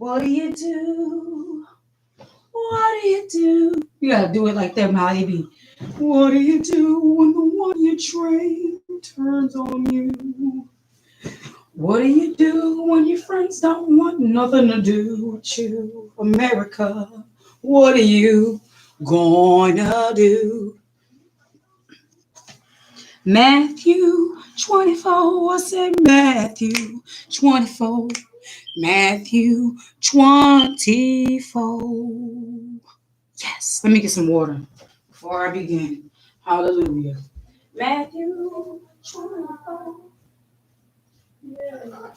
What do you do? What do you do? You gotta do it like that, how they be. What do you do when the one you train turns on you? What do you do when your friends don't want nothing to do with you? America, what are you gonna do? Matthew 24, I said Matthew 24, Matthew 24. Yes, let me get some water before I begin. Hallelujah. Matthew 24. Yeah.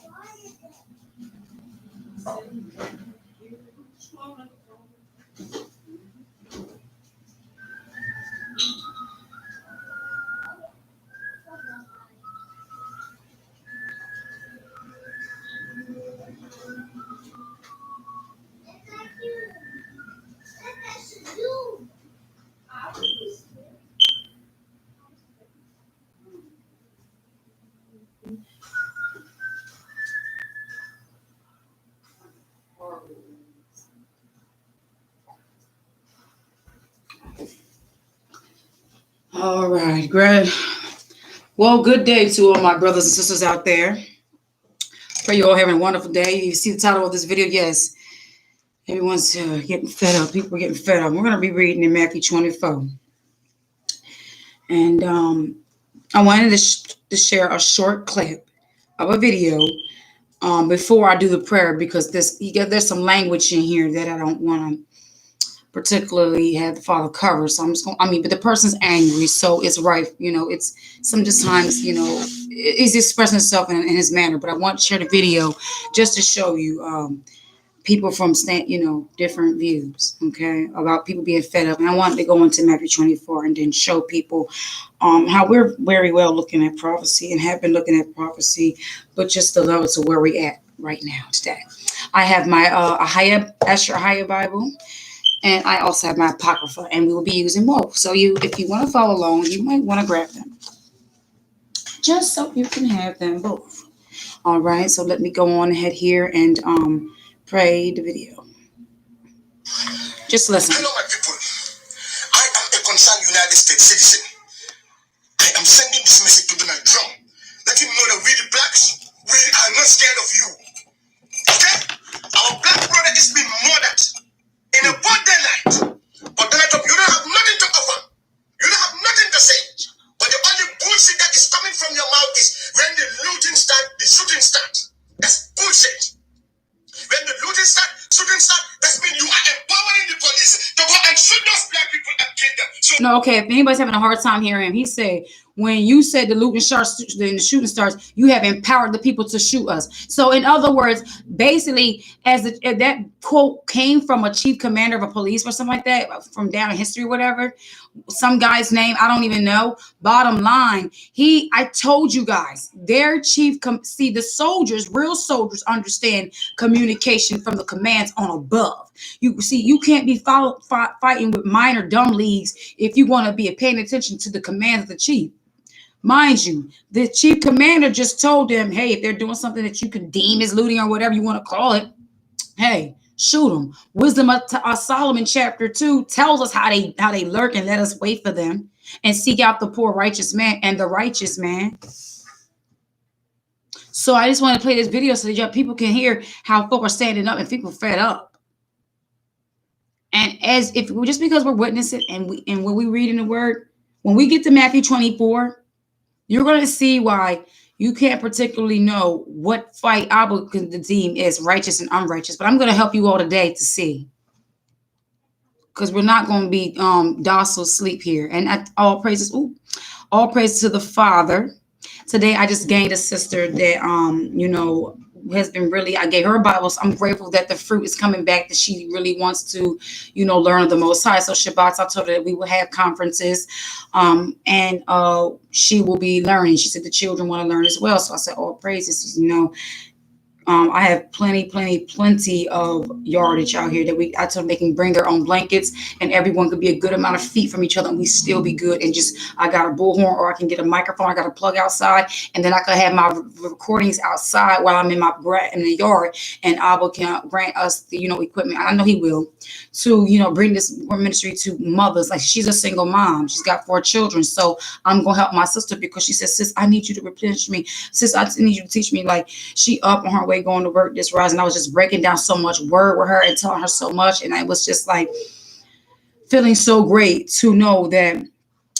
All right, great. Well, good day to all my brothers and sisters out there. Pray you all having a wonderful day. You see the title of this video? Yes. Everyone's getting fed up. People are getting fed up. We're going to be reading in Matthew 24. And I wanted to share a short clip of a video before I do the prayer, because there's some language in here that I don't want to particularly have the Father cover. So I'm just going, but the person's angry, so it's right. It's sometimes, he's expressing himself in his manner, but I want to share the video just to show you people from different views, okay, about people being fed up. And I wanted to go into Matthew 24 and then show people how we're very well looking at prophecy and have been looking at prophecy, but just the level to where we're at right now today. I have my Asher Ahaya Bible, and I also have my Apocrypha, and we will be using both. So if you want to follow along, you might want to grab them, just so you can have them both. All right, so let me go on ahead here and pray the video. Just listen. Hello, my people. I am a concerned United States citizen. I am sending this message to Donald Trump. Let him know that we the blacks, we are not scared of you. Okay? Our black brother is being murdered in a broad daylight. But Donald Trump, you don't have nothing to offer. You don't have nothing to say. But the only bullshit that is coming from your mouth is when the looting starts, the shooting starts. That's bullshit. When the looting starts, shooting starts, that means you are empowering the police to go and shoot those black people and kill them. So no, okay, if anybody's having a hard time hearing him, he said, when you said the looting starts, then the shooting starts, you have empowered the people to shoot us. So in other words, basically, as that quote came from a chief commander of a police or something like that, from down in history, whatever, some guy's name, I don't even know. Bottom line, I told you guys, their chief, see, the soldiers, real soldiers understand communication from the commands on above. You see, you can't be fighting with minor dumb leagues if you want to be paying attention to the commands of the chief. Mind you, the chief commander just told them, hey, if they're doing something that you can deem as looting or whatever you want to call it, hey, shoot them. Wisdom of Solomon chapter 2 tells us how they lurk, and let us wait for them and seek out the poor righteous man and the righteous man. So I just want to play this video so that people can hear how folk are standing up and people fed up. And just because we're witnessing and when we read in the word, when we get to Matthew 24, you're going to see why you can't particularly know what fight I would deem as righteous and unrighteous. But I'm going to help you all today to see, because we're not going to be docile sleep here. And all praises to the Father. Today I just gained a sister that has been really, I gave her a Bible, so I'm grateful that the fruit is coming back, that she really wants to, learn of the Most High. So Shabbat, I told her that we will have conferences, and she will be learning. She said the children want to learn as well. So I said, all praises, I have plenty of yardage out here that I told them they can bring their own blankets, and everyone could be a good amount of feet from each other, and we still be good. And just, I got a bullhorn, or I can get a microphone. I got a plug outside, and then I could have my recordings outside while I'm in the yard, and Abba can grant us the equipment. I know He will, to bring this ministry to mothers. Like, she's a single mom. She's got 4 children, so I'm gonna help my sister because she says, sis, I need you to replenish me. Sis, I need you to teach me. Like, she up on her way going to work this rise, and I was just breaking down so much word with her and telling her so much, and I was just like feeling so great to know that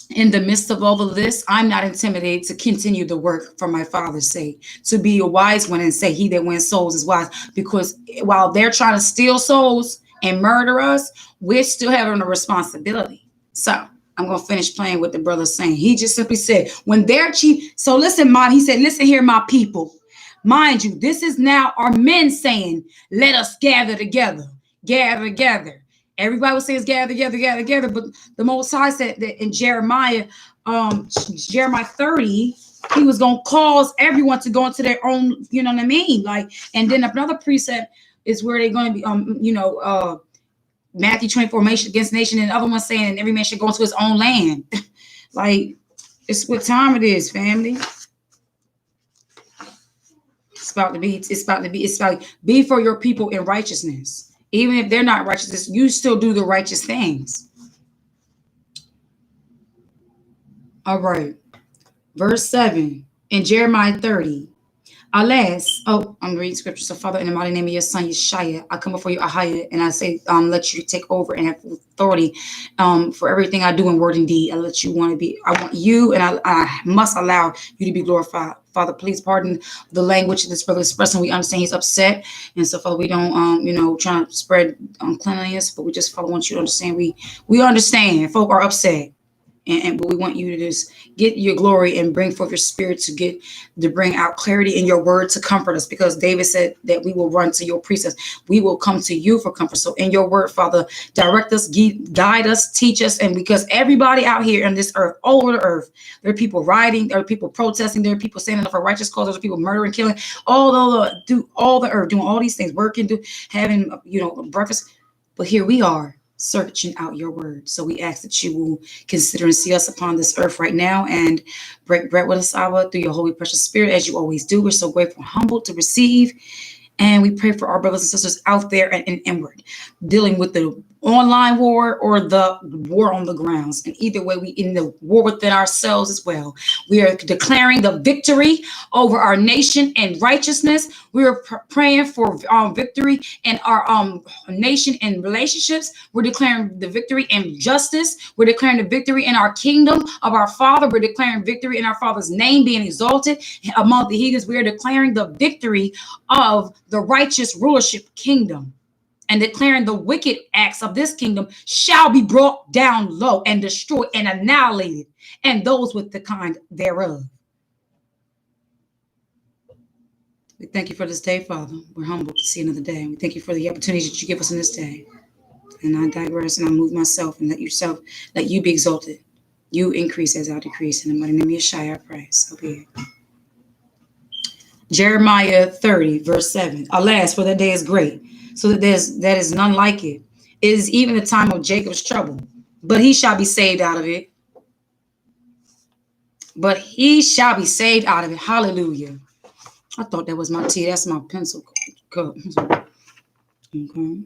in the midst of all of this, I'm not intimidated to continue the work for my Father's sake, to be a wise one and say, he that wins souls is wise. Because while they're trying to steal souls and murder us, we're still having a responsibility. So I'm going to finish playing with the brother saying. He just simply said, when their chief, so listen, Mom, he said, listen here, my people. Mind you, this is now our men saying, let us gather together, gather together. Everybody will say it's gather together, gather together. But the Most High said that in Jeremiah 30, he was going to cause everyone to go into their own, you know what I mean? Like, and then another precept is where they're going to be, Matthew 24, nation against nation, and the other one saying every man should go into his own land. Like, it's what time it is, family. It's about be for your people in righteousness. Even if they're not righteous, you still do the righteous things. All right. Verse 7 in Jeremiah 30. Alas, I'm reading scripture. So, Father, in the mighty name of your Son, Yeshua, I come before you, Ahaya, and I say, let you take over and have authority for everything I do in word and deed. I want you, and I must allow you to be glorified. Father, please pardon the language that this brother is expressing. We understand he's upset, and so, Father, we don't, try to spread uncleanliness, but we just, Father, want you to understand. We understand folk are upset. But we want you to just get your glory and bring forth your spirit to bring out clarity in your word to comfort us, because David said that we will run to your precepts. We will come to you for comfort. So in your word, Father, direct us, guide us, teach us. And because everybody out here on this earth, all over the earth, there are people rioting, there are people protesting, there are people standing up for righteous cause, there are people murdering, killing, all the earth, doing all these things, working, having, breakfast. But here we are, searching out your word. So we ask that you will consider and see us upon this earth right now and break bread with us, Abba, through your holy precious spirit, as you always do. We're so grateful and humbled to receive. And we pray for our brothers and sisters out there and inward, dealing with the online war or the war on the grounds. And either way, we in the war within ourselves as well. We are declaring the victory over our nation and righteousness. We are praying for victory in our nation and relationships. We're declaring the victory in justice. We're declaring the victory in our kingdom of our Father. We're declaring victory in our Father's name being exalted among the heathens. We are declaring the victory of the righteous rulership kingdom, and declaring the wicked acts of this kingdom shall be brought down low and destroyed and annihilated, and those with the kind thereof. We thank you for this day, Father. We're humbled to see another day. We thank you for the opportunities that you give us in this day. And I digress and I move myself, and let you be exalted. You increase as I decrease. In the mighty name of Yeshua, I pray. So be it. Jeremiah 30, verse 7. Alas, for that day is great, so that that is none like it. It is even the time of Jacob's trouble, but he shall be saved out of it. But he shall be saved out of it. Hallelujah. I thought that was my tea. That's my pencil cup. Okay.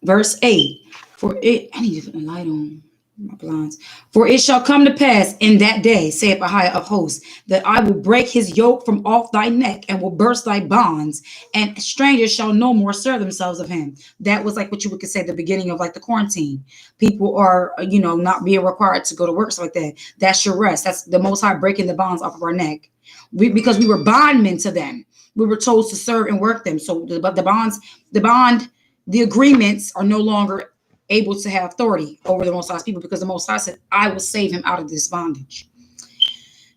Verse 8. I need to put a light on my blinds. For it shall come to pass in that day, saith Ahia of hosts, that I will break his yoke from off thy neck and will burst thy bonds, and strangers shall no more serve themselves of him. That was like what you would say at the beginning of like the quarantine. People are, not being required to go to work, stuff like that. That's your rest. That's the Most High breaking the bonds off of our neck. Because we were bondmen to them. We were told to serve and work them. So the agreements are no longer able to have authority over the Most High's people, because the Most High said, I will save him out of this bondage.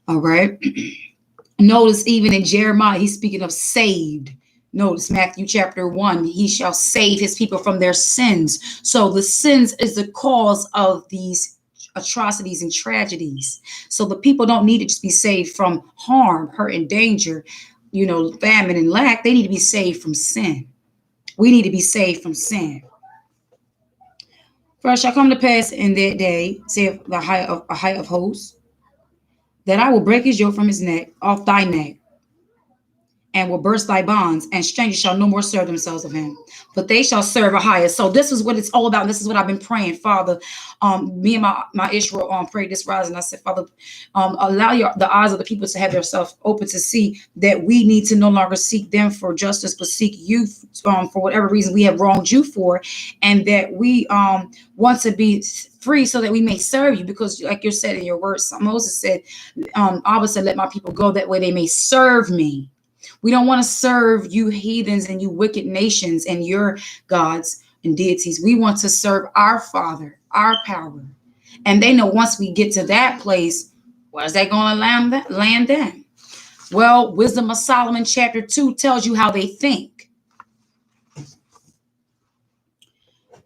All right. Notice even in Jeremiah, he's speaking of saved. Notice Matthew chapter 1, he shall save his people from their sins. So the sins is the cause of these atrocities and tragedies. So the people don't need to just be saved from harm, hurt, and danger, famine and lack. They need to be saved from sin. We need to be saved from sin. For it shall come to pass in that day, saith the high of hosts, that I will break his yoke from his neck, off thy neck, and will burst thy bonds, and strangers shall no more serve themselves of him, but they shall serve a higher. So this is what it's all about. This is what I've been praying, Father. Me and my Israel prayed this rising. I said, Father, allow the eyes of the people to have themselves open to see that we need to no longer seek them for justice, but seek you for whatever reason we have wronged you for, and that we want to be free so that we may serve you, because like you said in your words, Moses said, Abba said, let my people go that way they may serve me. We don't want to serve you heathens and you wicked nations and your gods and deities. We want to serve our Father, our power. And they know once we get to that place, where's that going to land then? Well, Wisdom of Solomon chapter 2 tells you how they think.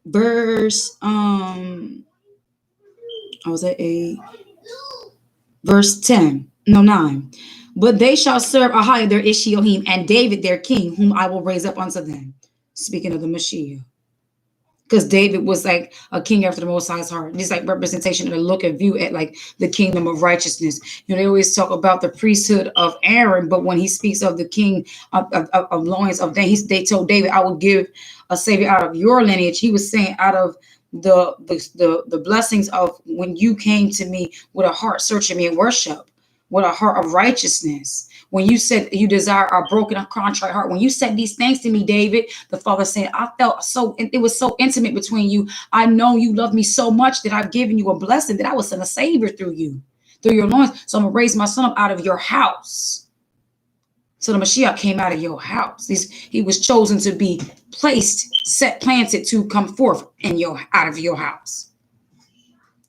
Verse, verse 10, no, 9. But they shall serve Ahiah their Ish Elohim, and David their king, whom I will raise up unto them. Speaking of the Mashiach. Because David was like a king after the Most High's heart. This like representation of the look and view at like the kingdom of righteousness. They always talk about the priesthood of Aaron, but when he speaks of the king of loins of Dan, they told David, I will give a savior out of your lineage. He was saying out of the blessings of when you came to me with a heart searching me in worship. With a heart of righteousness. When you said you desire a broken and contrite heart, when you said these things to me, David, the Father said, I felt so, it was so intimate between you. I know you love me so much that I've given you a blessing, that I will send a savior through you, through your loins. So I'm going to raise my son up out of your house. So the Mashiach came out of your house. He was chosen to be placed, planted to come forth out of your house.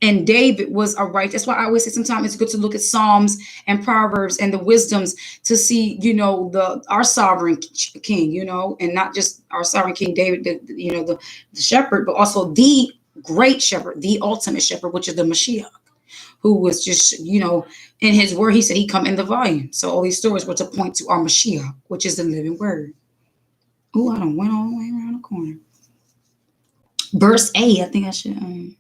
And David was a right. That's why I always say sometimes it's good to look at Psalms and Proverbs and the wisdoms to see, our sovereign king, and not just our sovereign King David, the shepherd, but also the great shepherd, the ultimate shepherd, which is the Mashiach, who was just, in his word, he said he come in the volume. So all these stories were to point to our Mashiach, which is the living word. Oh, I done went all the way around the corner. Verse 8, I think I should...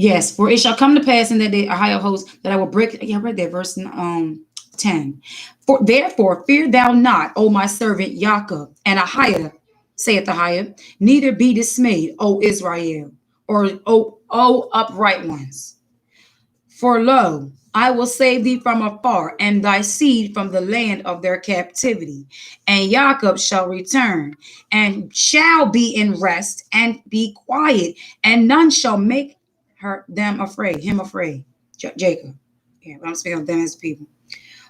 Yes, for it shall come to pass in that day, Ahiah host, that I will break. Yeah, I read that verse 10. For therefore, fear thou not, O my servant Jacob, and Ahiah, saith Ahiah, neither be dismayed, O Israel, or O upright ones. For lo, I will save thee from afar, and thy seed from the land of their captivity. And Jacob shall return, and shall be in rest, and be quiet, and none shall make him afraid, Jacob. Yeah, but I'm speaking of them as people.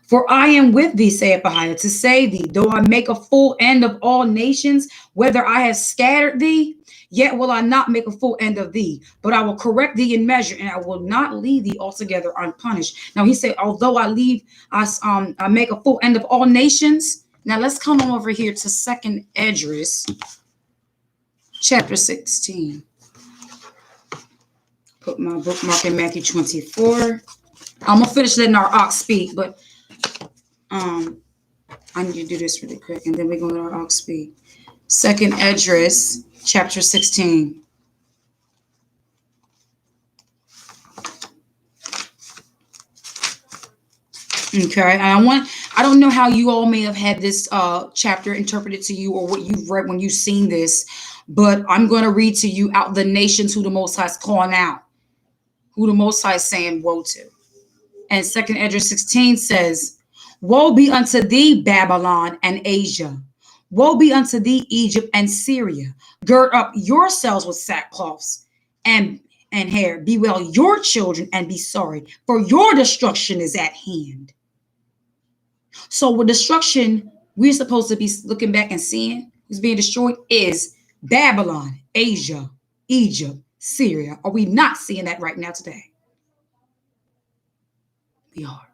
For I am with thee, saith Ahiah, to save thee, though I make a full end of all nations, whether I have scattered thee, yet will I not make a full end of thee, but I will correct thee in measure, and I will not leave thee altogether unpunished. Now he said, although I make a full end of all nations. Now let's come on over here to 2nd Esdras, chapter 16. Put my bookmark in Matthew 24. I'm gonna finish letting our ox speak, but I need to do this really quick, and then we're gonna let our ox speak. 2nd Esdras, chapter 16. Okay, and I don't know how you all may have had this chapter interpreted to you, or what you've read when you've seen this, but I'm going to read to you out the nations who the Most High is calling out, who the Most High is saying woe to. And 2nd Esdras 16 says, woe be unto thee, Babylon and Asia. Woe be unto thee, Egypt and Syria. Gird up yourselves with sackcloths and hair. Bewail your children and be sorry, for your destruction is at hand. So with destruction, we're supposed to be looking back and seeing who's being destroyed is Babylon, Asia, Egypt, Syria. Are we not seeing that right now today? We are.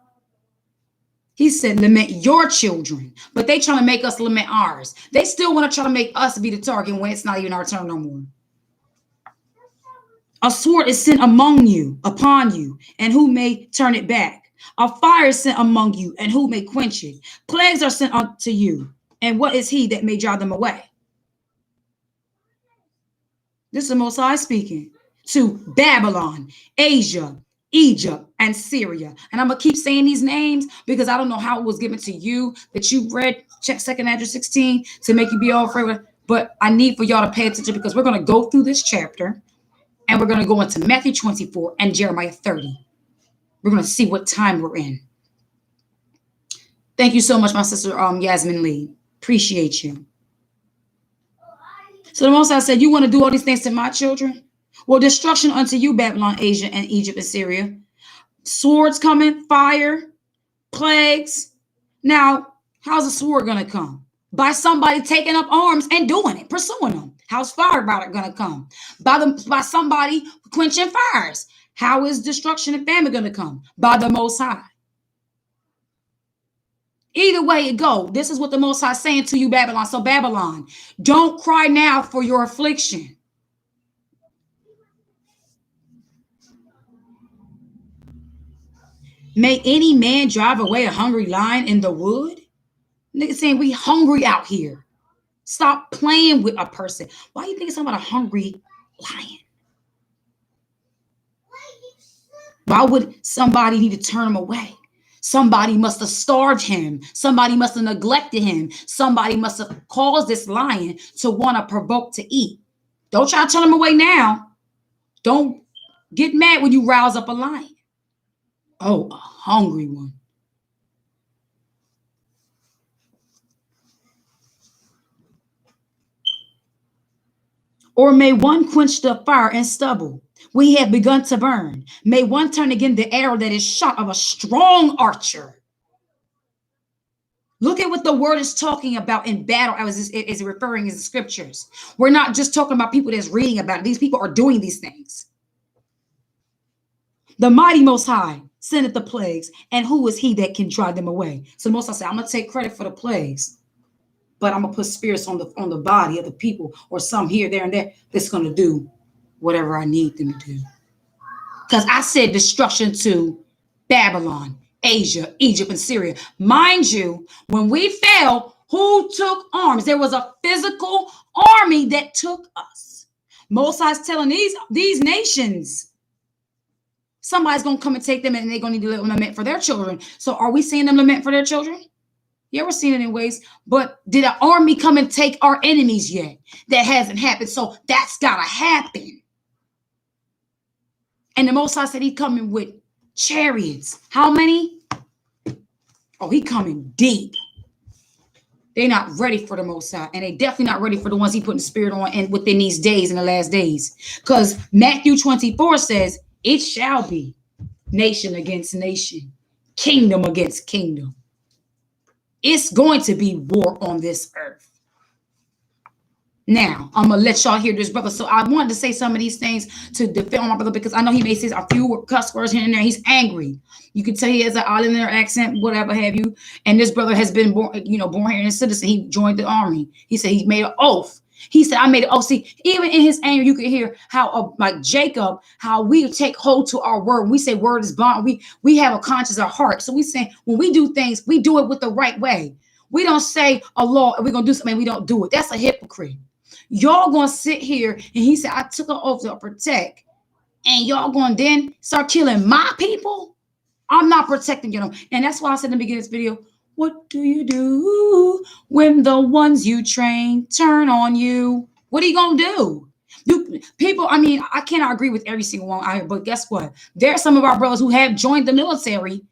He said, lament your children, but they trying to make us lament ours. They still want to try to make us be the target when it's not even our turn no more. A sword is sent among you, upon you, and who may turn it back? A fire is sent among you, and who may quench it? Plagues are sent unto you, and what is he that may drive them away? This is the Most High speaking to Babylon, Asia, Egypt, and Syria. And I'm going to keep saying these names because I don't know how it was given to you that you read check 2 Ezra 16 to make you be all afraid. But I need for y'all to pay attention because we're going to go through this chapter and we're going to go into Matthew 24 and Jeremiah 30. We're going to see what time we're in. Thank you so much, my sister Yasmin Lee. Appreciate you. So the Most High said, you want to do all these things to my children? Well, destruction unto you, Babylon, Asia, and Egypt, and Syria. Swords coming, fire, plagues. Now, how's a sword going to come? By somebody taking up arms and doing it, pursuing them. How's fire about it going to come? By somebody quenching fires. How is destruction and famine going to come? By the Most High. Either way it go, this is what the Most High is saying to you, Babylon. So Babylon, don't cry now for your affliction. May any man drive away a hungry lion in the wood? Niggas saying we hungry out here. Stop playing with a person. Why you think it's about a hungry lion? Why would somebody need to turn him away? Somebody must have starved him. Somebody must have neglected him. Somebody must have caused this lion to want to provoke to eat. Don't try to turn him away now. Don't get mad when you rouse up a lion. Oh, a hungry one. Or may one quench the fire and stubble. We have begun to burn. May one turn again the arrow that is shot of a strong archer. Look at what the word is talking about in battle as is referring in the scriptures. We're not just talking about people that's reading about it. These people are doing these things. The mighty Most High sendeth the plagues, and who is he that can drive them away? So the Most High said, I'm going to take credit for the plagues, but I'm going to put spirits on the body of the people, or some here, there, and there that's going to do whatever I need them to do. Because I said destruction to Babylon, Asia, Egypt, and Syria. Mind you, when we fell, who took arms? There was a physical army that took us. Moses telling these nations, somebody's going to come and take them and they're going to need to lament for their children. So are we seeing them lament for their children? Yeah, we're seeing it in ways. But did an army come and take our enemies yet? That hasn't happened. So that's got to happen. And the Most High said he's coming with chariots. How many? Oh, he coming deep. They're not ready for the Most High. And they definitely not ready for the ones he put the spirit on and within these days, in the last days. Because Matthew 24 says, it shall be nation against nation, kingdom against kingdom. It's going to be war on this earth. Now, I'm going to let y'all hear this, brother. So I wanted to say some of these things to defend my brother because I know he may say a few cuss words here and there. He's angry. You can tell he has an Islander accent, whatever have you. And this brother has been born here in a citizen. He joined the army. He said he made an oath. He said, I made an oath. See, even in his anger, you can hear how, like Jacob, how we take hold to our word. We say word is bond. We have a conscience, our heart. So we say when we do things, we do it with the right way. We don't say a law and we're going to do something and we don't do it. That's a hypocrite. Y'all going to sit here and he said, I took an oath to protect. And y'all going to then start killing my people? I'm not protecting you. And that's why I said in the beginning of this video, what do you do when the ones you train turn on you? What are you going to do? People, I mean, I cannot agree with every single one out here, but guess what? There are some of our brothers who have joined the military,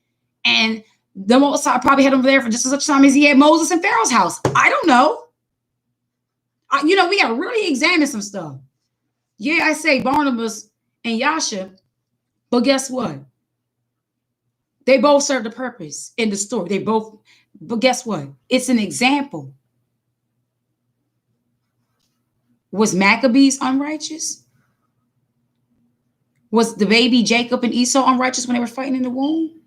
and the Most High probably had them there for just as much time as he had Moses in Pharaoh's house. I don't know. We got to really examine some stuff. Yeah, I say Barnabas and Yasha, but guess what? They both serve the purpose in the story. But guess what? It's an example. Was Maccabees unrighteous? Was the baby Jacob and Esau unrighteous when they were fighting in the womb?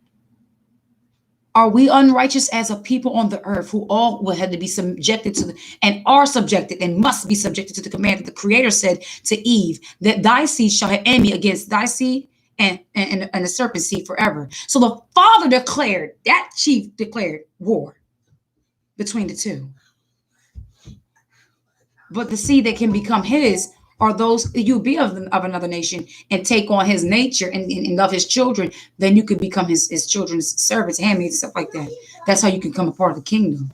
Are we unrighteous as a people on the earth who all will have to be subjected to and are subjected and must be subjected to the command that the Creator said to Eve, that thy seed shall have enemy against thy seed and the serpent seed forever. So the Father declared, that chief declared war between the two. But the seed that can become his are those, you be of another nation and take on his nature and love his children, then you could become his children's servants, handmaids, stuff like that. That's how you can become a part of the kingdom.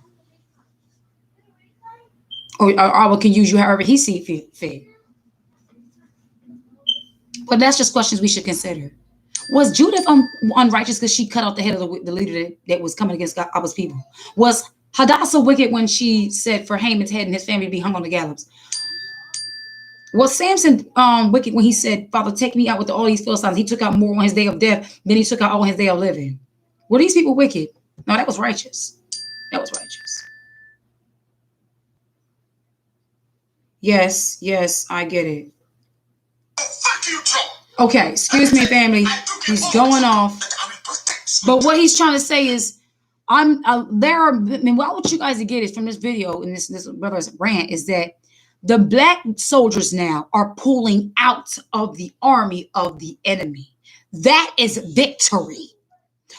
Or Allah can use you however he sees fit. But that's just questions we should consider. Was Judith unrighteous because she cut off the head of the leader that was coming against Abba's people? Was Hadassah wicked when she said for Haman's head and his family to be hung on the gallows? Was Samson wicked when he said, Father, take me out with all these Philistines? He took out more on his day of death than he took out on his day of living. Were these people wicked? No, that was righteous. That was righteous. Yes, I get it. Fuck you, Trump. Okay, excuse me, family. He's going off. But what he's trying to say is, why want you guys to get it from this video and this brother's rant is that the black soldiers now are pulling out of the army of the enemy. That is victory.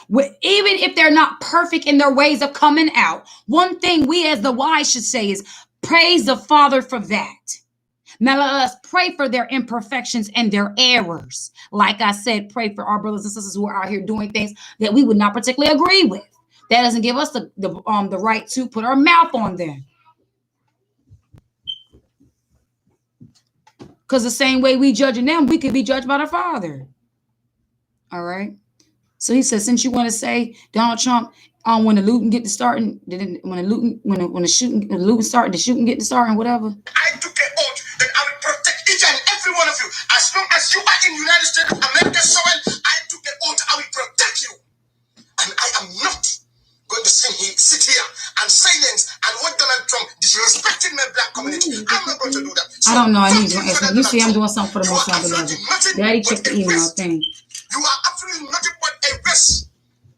Even if they're not perfect in their ways of coming out, one thing we as the wise should say is praise the Father for that. Now let us pray for their imperfections and their errors. Like I said, pray for our brothers and sisters who are out here doing things that we would not particularly agree with. That doesn't give us the right to put our mouth on them. Because the same way we judging them, we could be judged by the Father. All right. So he says, since you want to say Donald Trump, when the looting get to starting, when the looting started, the shooting get to starting, whatever. I took an oath that I will protect each and every one of you. As long as you are in the United States of America soil, I took an oath I will protect you. And I am not going to sit here and silence and watch Donald Trump disrespecting my black community. I'm not going to do that. So I don't know. I need to answer. You see, I'm doing something for the most part. Daddy, check the email thing. You are absolutely nothing but a waste.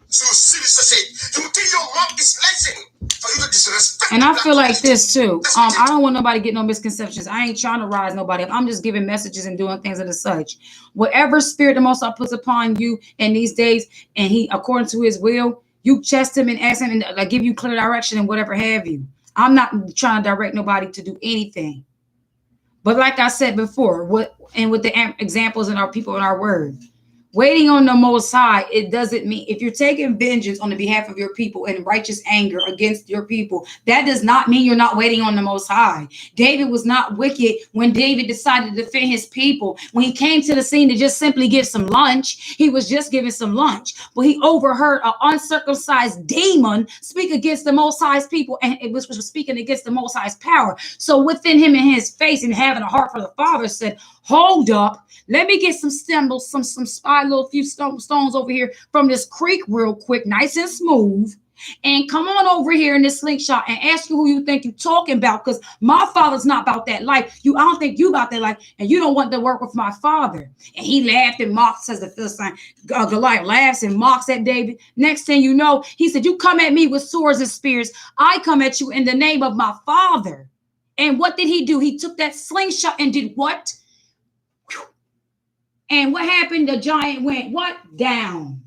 So say, you think your mom is listening for you to disrespect? And I feel like this too. I don't want nobody to get no misconceptions. I ain't trying to rise nobody. I'm just giving messages and doing things of the such. Whatever spirit the Most High puts upon you in these days, and he, according to his will, you test him and ask him and give you clear direction and whatever have you. I'm not trying to direct nobody to do anything. But like I said before, with the examples in our people in our word, waiting on the Most High, it doesn't mean if you're taking vengeance on the behalf of your people and righteous anger against your people, that does not mean you're not waiting on the Most High. David was not wicked when David decided to defend his people. When he came to the scene to just simply give some lunch, he was just giving some lunch. But he overheard an uncircumcised demon speak against the Most High's people, and it was speaking against the Most High's power. So within him and his face and having a heart for the Father said, hold up. Let me get some stumbles, some little few stones over here from this creek real quick, nice and smooth. And come on over here in this slingshot and ask you who you think you're talking about, because my Father's not about that life. I don't think you about that life, and you don't want to work with my Father. And he laughed and mocked, says the Philistine. Goliath laughs and mocks at David. Next thing you know, he said, you come at me with swords and spears. I come at you in the name of my Father. And what did he do? He took that slingshot and did what? And what happened? The giant went what? Down.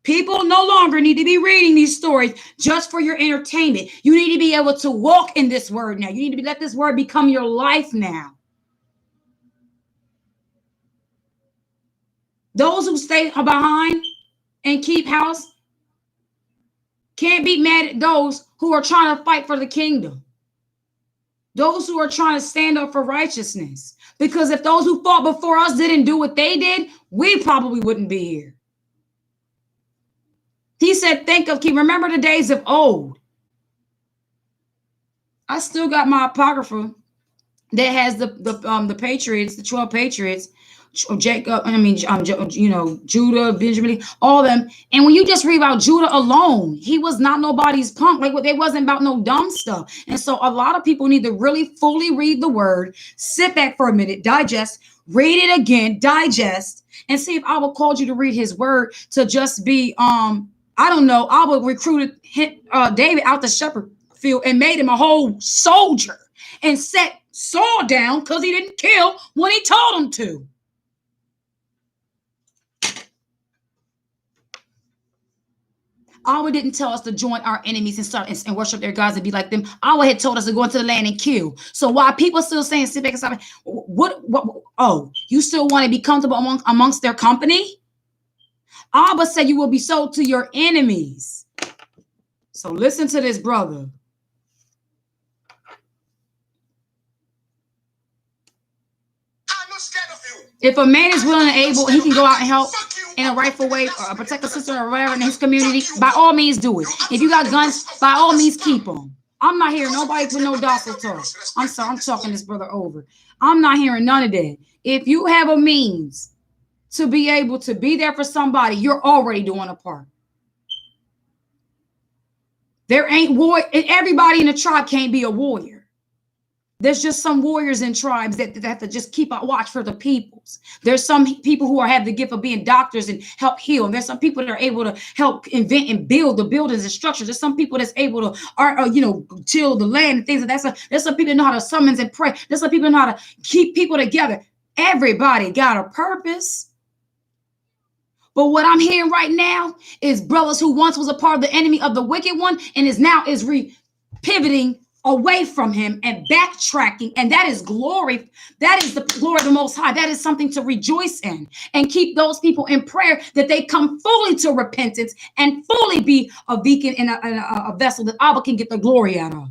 People no longer need to be reading these stories just for your entertainment. You need to be able to walk in this word now. You need to let this word become your life now. Those who stay behind and keep house can't be mad at those who are trying to fight for the kingdom. Those who are trying to stand up for righteousness. Because if those who fought before us didn't do what they did, we probably wouldn't be here. He said, remember the days of old. I still got my apocrypha that has the patriots, the 12 patriots, Jacob, Judah, Benjamin, all them. And when you just read about Judah alone, he was not nobody's punk. Like, they wasn't about no dumb stuff. And so a lot of people need to really fully read the word, sit back for a minute, digest, read it again, digest, and see if Allah called you to read his word to just be I don't know. Abba recruited David out the shepherd field and made him a whole soldier and set Saul down because he didn't kill when he told him to. Abba didn't tell us to join our enemies and start and worship their gods and be like them. Abba had told us to go into the land and kill. So why people still saying sit back and stop? What? Oh, you still want to be comfortable amongst their company? Abba said you will be sold to your enemies. So listen to this, brother. I'm not scared of you. If a man is willing and able, he can go out and help in a rightful way, or protect a sister or whatever in his community, by all means do it. If you got guns, by all means keep them. I'm not hearing nobody with no docile talk. I'm sorry, I'm talking this brother over. I'm not hearing none of that. If you have a means to be able to be there for somebody, you're already doing a part. There ain't war. Everybody in the tribe can't be a warrior. There's just some warriors in tribes that have to just keep a watch for the peoples. There's some people who have the gift of being doctors and help heal. And there's some people that are able to help invent and build the buildings and structures. There's some people that's able to, till the land and things. There's some people that know how to summons and pray. There's some people that know how to keep people together. Everybody got a purpose. But what I'm hearing right now is brothers who once was a part of the enemy of the wicked one and is pivoting away from him and backtracking. And that is glory. That is the glory of the Most High. That is something to rejoice in, and keep those people in prayer that they come fully to repentance and fully be a beacon and a vessel that Abba can get the glory out of.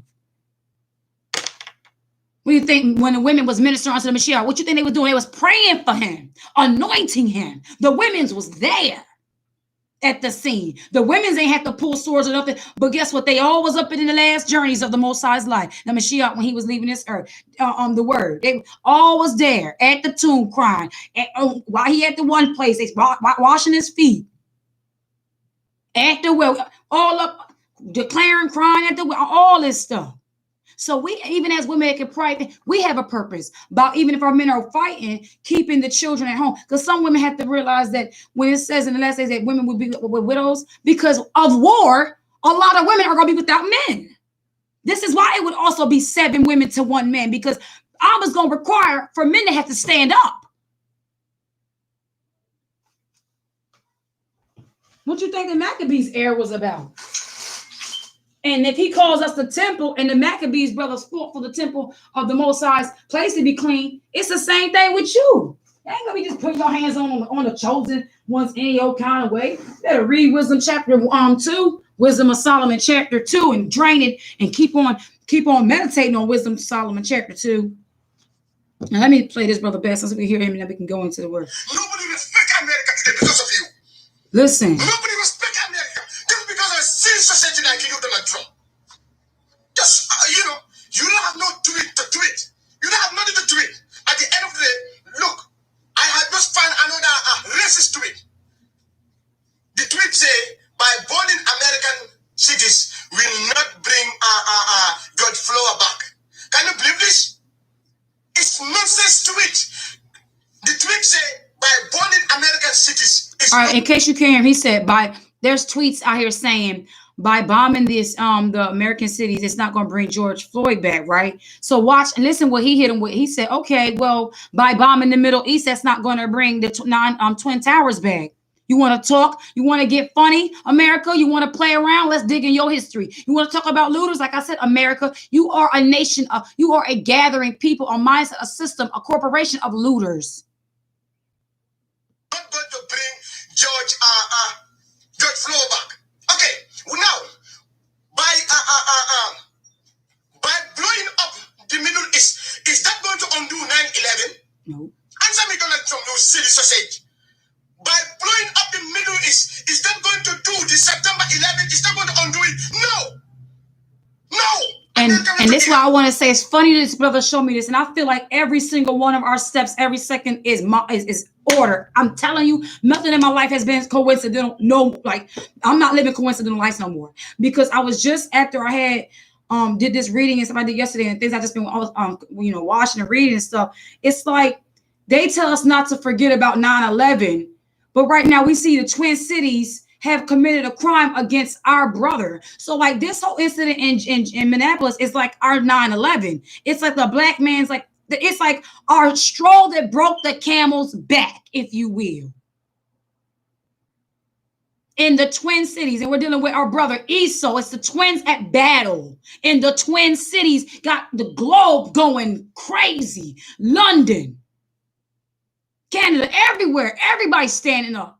What do you think when the women was ministering unto the Mashiach? What you think they was doing? They was praying for him, anointing him. The women's was there at the scene. The women's ain't had to pull swords or nothing. But guess what? They all was up in the last journeys of the Most High's life. The Mashiach, when he was leaving this earth, the word. They all was there at the tomb crying. While he at the one place, they washing his feet. At the well, all up, declaring, crying at the well, all this stuff. So we, even as women that can pray, we have a purpose about, even if our men are fighting, keeping the children at home. Because some women have to realize that when it says in the last days that women will be with widows because of war, a lot of women are going to be without men. This is why it would also be 7 women to 1 man, because I was going to require for men to have to stand up. What you think the Maccabees era was about? And if he calls us the temple, and the Maccabees brothers fought for the temple of the Most High's place to be clean, it's the same thing with you. You ain't gonna be just putting your hands on the chosen ones any old kind of way. You better read Wisdom chapter 2, Wisdom of Solomon chapter 2, and drain it, and keep on meditating on Wisdom of Solomon chapter 2. Now let me play this brother best so we can hear him, and then we can go into the word. Nobody respects America today because of you. Listen. Nobody respects America just because I see society like you Donald Trump. Just you don't have no do it to do it. You don't have nothing to do it. At the end of the day, look, I have just found another racist tweet. The tweet say, by burning American cities will not bring George Floyd back. Can you believe this? It's nonsense tweet. The tweet say, by burning American cities. All right, in case you can't hear, he said there's tweets out here saying by bombing the American cities, it's not going to bring George Floyd back, right? So watch and listen what he hit him with. He said, okay, well, by bombing the Middle East, that's not going to bring the Twin Towers back. You want to talk? You want to get funny, America? You want to play around? Let's dig in your history. You want to talk about looters? Like I said, America, you are a nation. You are a gathering people, a mindset, a system, a corporation of looters. Not going to bring George Floyd back. Okay, well now, by blowing up the Middle East, is that going to undo 9/11? No. Answer me, Donald Trump, you silly sausage. By blowing up the Middle East, is that going to do the September 11th? Is that going to undo it? No. And this is why I want to say it's funny that this brother showed me this, and I feel like every single one of our steps, every second is order. I'm telling you, nothing in my life has been coincidental. No, like I'm not living coincidental lives no more, because I was just after I had did this reading and stuff I did yesterday and things I just been watching and reading and stuff. It's like they tell us not to forget about 9/11, but right now we see the Twin Cities have committed a crime against our brother. So like this whole incident in Minneapolis is like our 9/11. It's like the black man's like it's like our straw that broke the camel's back, if you will. In the Twin Cities, and we're dealing with our brother Esau. It's the twins at battle in the Twin Cities. Got the globe going crazy. London, Canada, everywhere. Everybody's standing up,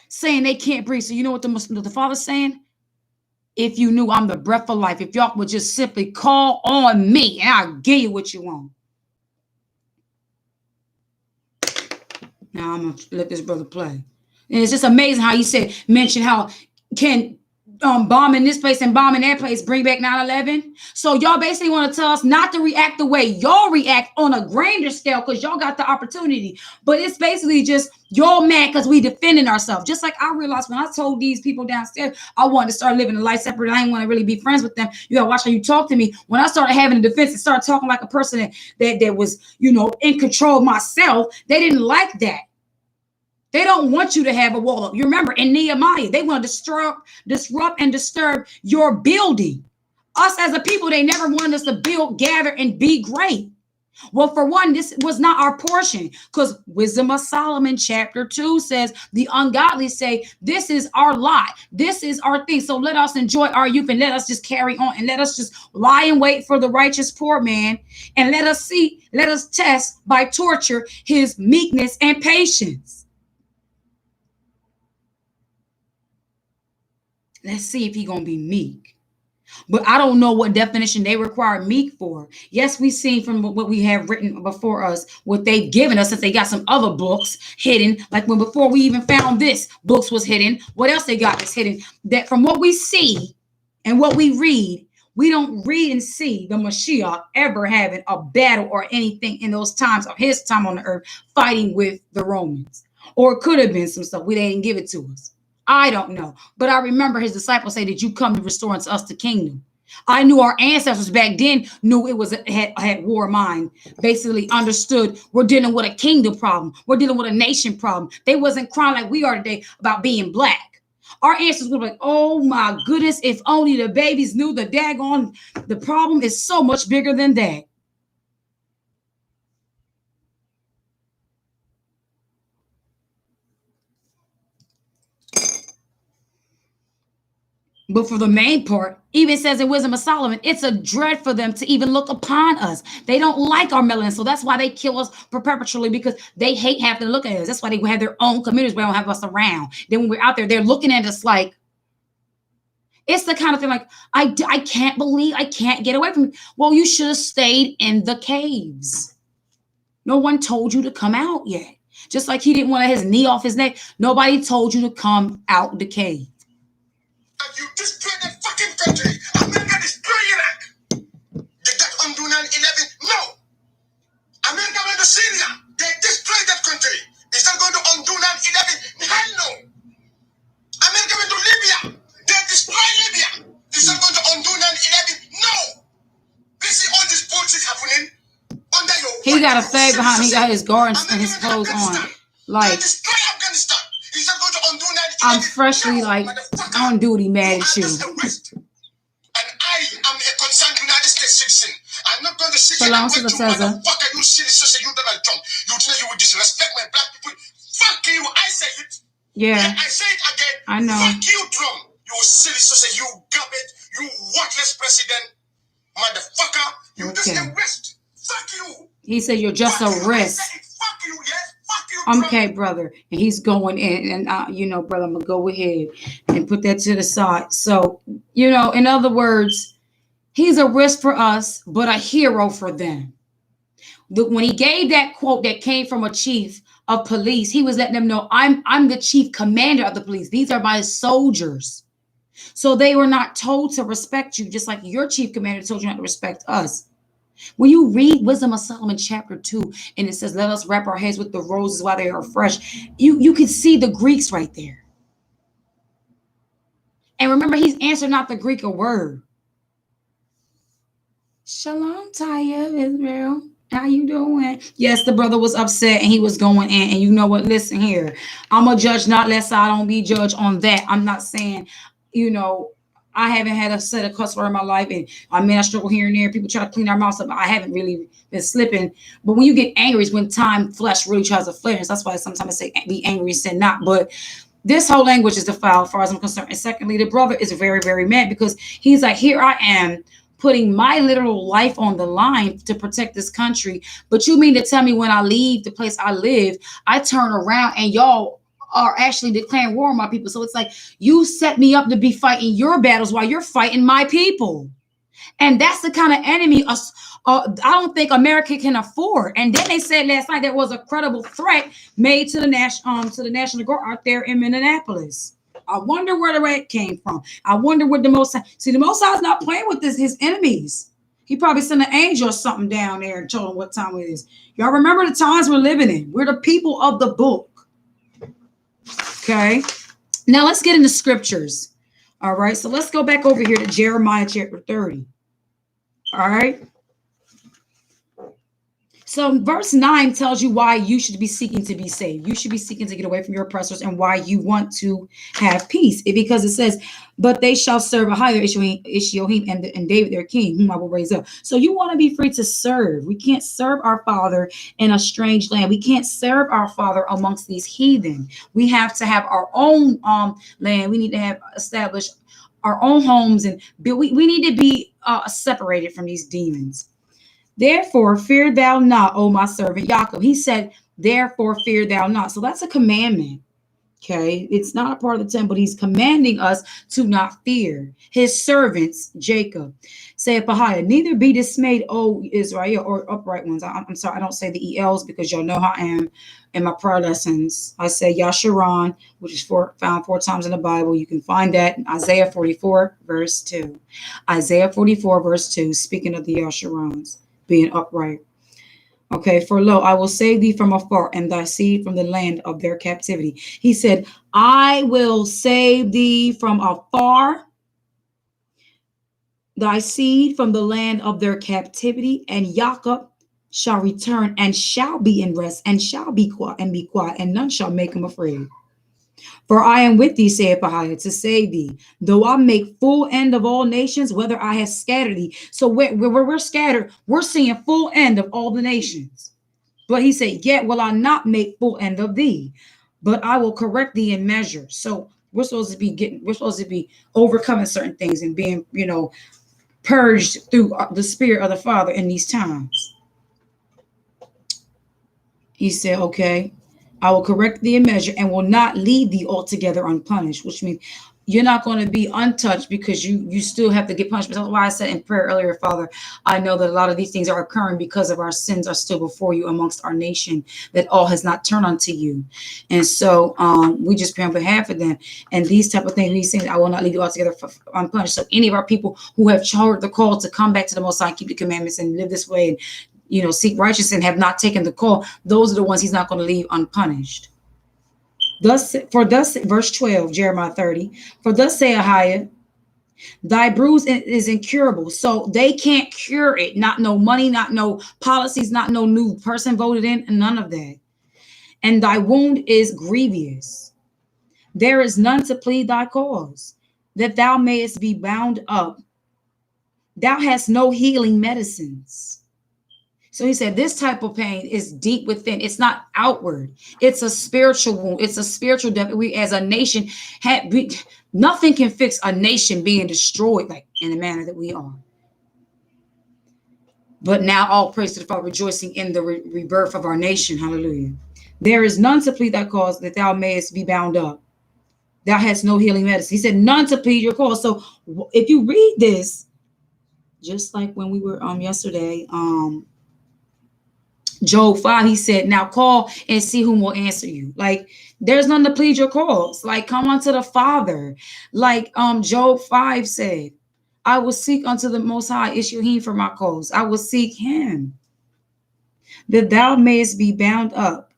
saying they can't breathe. So you know what the Father's saying? If you knew I'm the breath of life, if y'all would just simply call on me, and I'll give you what you want. Now I'm gonna let this brother play. And it's just amazing how you mention how can bombing this place and bombing that place bring back 9/11. So y'all basically want to tell us not to react the way y'all react on a grander scale because y'all got the opportunity. But it's basically just y'all mad because we defending ourselves. Just like I realized when I told these people downstairs I wanted to start living a life separate. I didn't want to really be friends with them. You gotta watch how you talk to me. When I started having a defense and started talking like a person that was, in control of myself, they didn't like that. They don't want you to have a wall up. You remember in Nehemiah, they want to disrupt and disturb your building. Us as a people, they never wanted us to build, gather, and be great. Well, for one, this was not our portion because Wisdom of Solomon chapter 2 says the ungodly say, this is our lot. This is our thing. So let us enjoy our youth and let us just carry on and let us just lie and wait for the righteous poor man and let us test by torture his meekness and patience. Let's see if he's going to be meek. But I don't know what definition they require meek for. Yes, we've seen from what we have written before us, what they've given us, since they got some other books hidden. Like when before we even found this, books was hidden. What else they got that's hidden? That from what we see and what we read, we don't read and see the Mashiach ever having a battle or anything in those times of his time on the earth fighting with the Romans. Or it could have been some stuff. They didn't give it to us. I don't know. But I remember his disciples say that you come to restore unto us the kingdom. I knew our ancestors back then knew it was had war mind, basically understood we're dealing with a kingdom problem. We're dealing with a nation problem. They wasn't crying like we are today about being black. Our ancestors were like, oh my goodness, if only the babies knew the problem is so much bigger than that. But for the main part, even says in Wisdom of Solomon, it's a dread for them to even look upon us. They don't like our melanin. So that's why they kill us perpetually because they hate having to look at us. That's why they have their own communities where they don't have us around. Then when we're out there, they're looking at us like, it's the kind of thing like, I can't believe I can't get away from it. Well, you should have stayed in the caves. No one told you to come out yet. Just like he didn't want his knee off his neck. Nobody told you to come out the cave. You destroy that fucking country. America destroy Iraq. Did that undo 9/11? No. America went to Syria. They destroyed that country. Is that going to undo 9/11? Hell no. America went to Libya. They destroyed Libya. Is that going to undo 9/11? No. We see all this bullshit happening under your. He got a flag behind. He got his guards and his clothes on. Like. They destroy Afghanistan. Is that going to undo 9/11? I'm freshly like on duty mad at you. And I am a concerned United States citizen. I'm not going to sit Shalom, here and Sister wait Cesar. you motherfucker, you citizen, you Donald Trump. You tell you would disrespect my black people. Fuck you, I say it. Yeah. I say it again. I know. Fuck you, Trump. You silly citizen, you garbage, you worthless president. Motherfucker, you Okay. just a waste. Fuck you. He said you're just Fuck a you. risk. I said it. Fuck you, yes. Fuck you, Trump. Okay, brother. And he's going in. And, brother, I'm going to go ahead and put that to the side. So, in other words, he's a risk for us, but a hero for them. When he gave that quote that came from a chief of police, he was letting them know, I'm the chief commander of the police. These are my soldiers. So they were not told to respect you, just like your chief commander told you not to respect us. When you read Wisdom of Solomon chapter 2, and it says, let us wrap our heads with the roses while they are fresh, you can see the Greeks right there. And remember, he's answered not the Greek a word. Shalom, Taya, Israel. How you doing? Yes, the brother was upset and he was going in. And you know what? Listen here. I'm a judge, not lest I don't be judged on that. I'm not saying, you know, I haven't had a set of cuss word in my life, and I mean I struggle here and there. People try to clean their mouths up. I haven't really been slipping. But when you get angry, is when time flesh really tries to flare. That's why sometimes I say be angry and sin not. But this whole language is defiled, as far as I'm concerned. And secondly, the brother is very, very mad because he's like, here I am putting my literal life on the line to protect this country. But you mean to tell me when I leave the place I live, I turn around and y'all are actually declaring war on my people. So it's like you set me up to be fighting your battles while you're fighting my people. And that's the kind of enemy I don't think America can afford. And then they said last night there was a credible threat made to the National Guard out there in Minneapolis. I wonder where the rat came from. I wonder what the Most High. See, the Most High is not playing with his enemies. He probably sent an angel or something down there and told him what time it is. Y'all remember the times we're living in. We're the people of the book. Okay. Now let's get into scriptures. All right. So let's go back over here to Jeremiah chapter 30. All right. So verse 9 tells you why you should be seeking to be saved. You should be seeking to get away from your oppressors and why you want to have peace. Because it says, but they shall serve a higher Ishiohim and David their king, whom I will raise up. So you want to be free to serve. We can't serve our Father in a strange land. We can't serve our Father amongst these heathen. We have to have our own land. We need to have established our own homes, and we need to be separated from these demons. Therefore, fear thou not, O my servant Jacob. He said, therefore, fear thou not. So that's a commandment. Okay. It's not a part of the temple. He's commanding us to not fear his servants, Jacob. Saith Bahia, neither be dismayed, O Israel, or upright ones. I'm sorry, I don't say the ELs because y'all know how I am in my prayer lessons. I say Yasharon, which is found 4 times in the Bible. You can find that in Isaiah 44, verse 2. Isaiah 44, verse 2, speaking of the Yasharons being upright. Okay, for lo, I will save thee from afar and thy seed from the land of their captivity. He said, I will save thee from afar, thy seed from the land of their captivity, and Jacob shall return and shall be in rest and shall be quiet, and none shall make him afraid. For I am with thee, saith Bahia, to save thee, though I make full end of all nations, whether I have scattered thee. So where we're scattered, we're seeing full end of all the nations. But he said, yet will I not make full end of thee, but I will correct thee in measure. So we're supposed to be overcoming certain things and being, purged through the Spirit of the Father in these times. He said, okay, I will correct thee in measure and will not leave thee altogether unpunished, which means you're not going to be untouched because you still have to get punished. That's why I said in prayer earlier, Father, I know that a lot of these things are occurring because of our sins are still before you amongst our nation, that all has not turned unto you. And so we just pray on behalf of them. And these type of things, he's saying, I will not leave you altogether unpunished. So any of our people who have heard the call to come back to the Most High, keep the commandments and live this way, and seek righteousness and have not taken the call, those are the ones he's not going to leave unpunished. Thus, verse 12, Jeremiah 30, for thus say Ahiah, thy bruise is incurable. So they can't cure it. Not no money, not no policies, not no new person voted in, and none of that. And thy wound is grievous. There is none to plead thy cause, that thou mayest be bound up. Thou hast no healing medicines. So he said, this type of pain is deep within. It's not outward. It's a spiritual wound. It's a spiritual death. We, as a nation, nothing can fix a nation being destroyed like in the manner that we are. But now all praise to the Father, rejoicing in the rebirth of our nation. Hallelujah. There is none to plead thy cause, that thou mayest be bound up. Thou hast no healing medicine. He said, none to plead your cause. So if you read this, just like when we were yesterday, Job 5, he said, now call and see whom will answer you. Like, there's none to plead your cause. Like, come unto the Father. Like Job 5 said, I will seek unto the Most High Ishiohim for my cause. I will seek him, that thou mayest be bound up.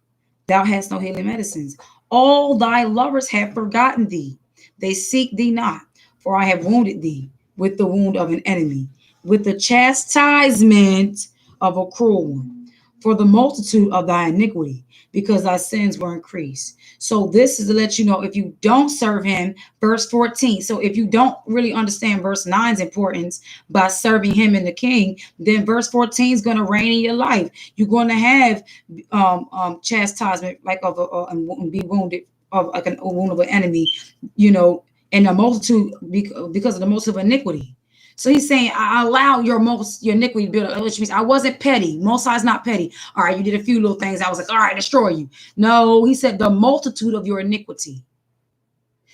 Thou hast no healing medicines. All thy lovers have forgotten thee. They seek thee not, for I have wounded thee with the wound of an enemy, with the chastisement of a cruel one. for the multitude of thy iniquity, because thy sins were increased. So this is to let you know, if you don't serve him, verse 14. So if you don't really understand verse 9's importance by serving him and the king, then verse 14 is going to reign in your life. You're going to have chastisement like of and be wounded of like a wound of an enemy, and a multitude because of the multitude of iniquity. So he's saying, I allow your iniquity to build up, which means I wasn't petty. Most High's not petty. All right, you did a few little things. I was like, all right, destroy you. No, he said the multitude of your iniquity.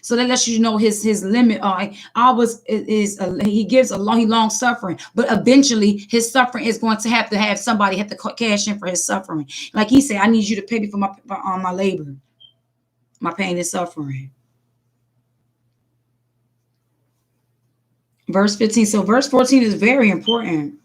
So that lets you know his limit. He gives he long suffering, but eventually his suffering is going to have somebody have to cash in for his suffering. Like he said, I need you to pay me for my labor, my pain and suffering. Verse 15. So verse 14 is very important.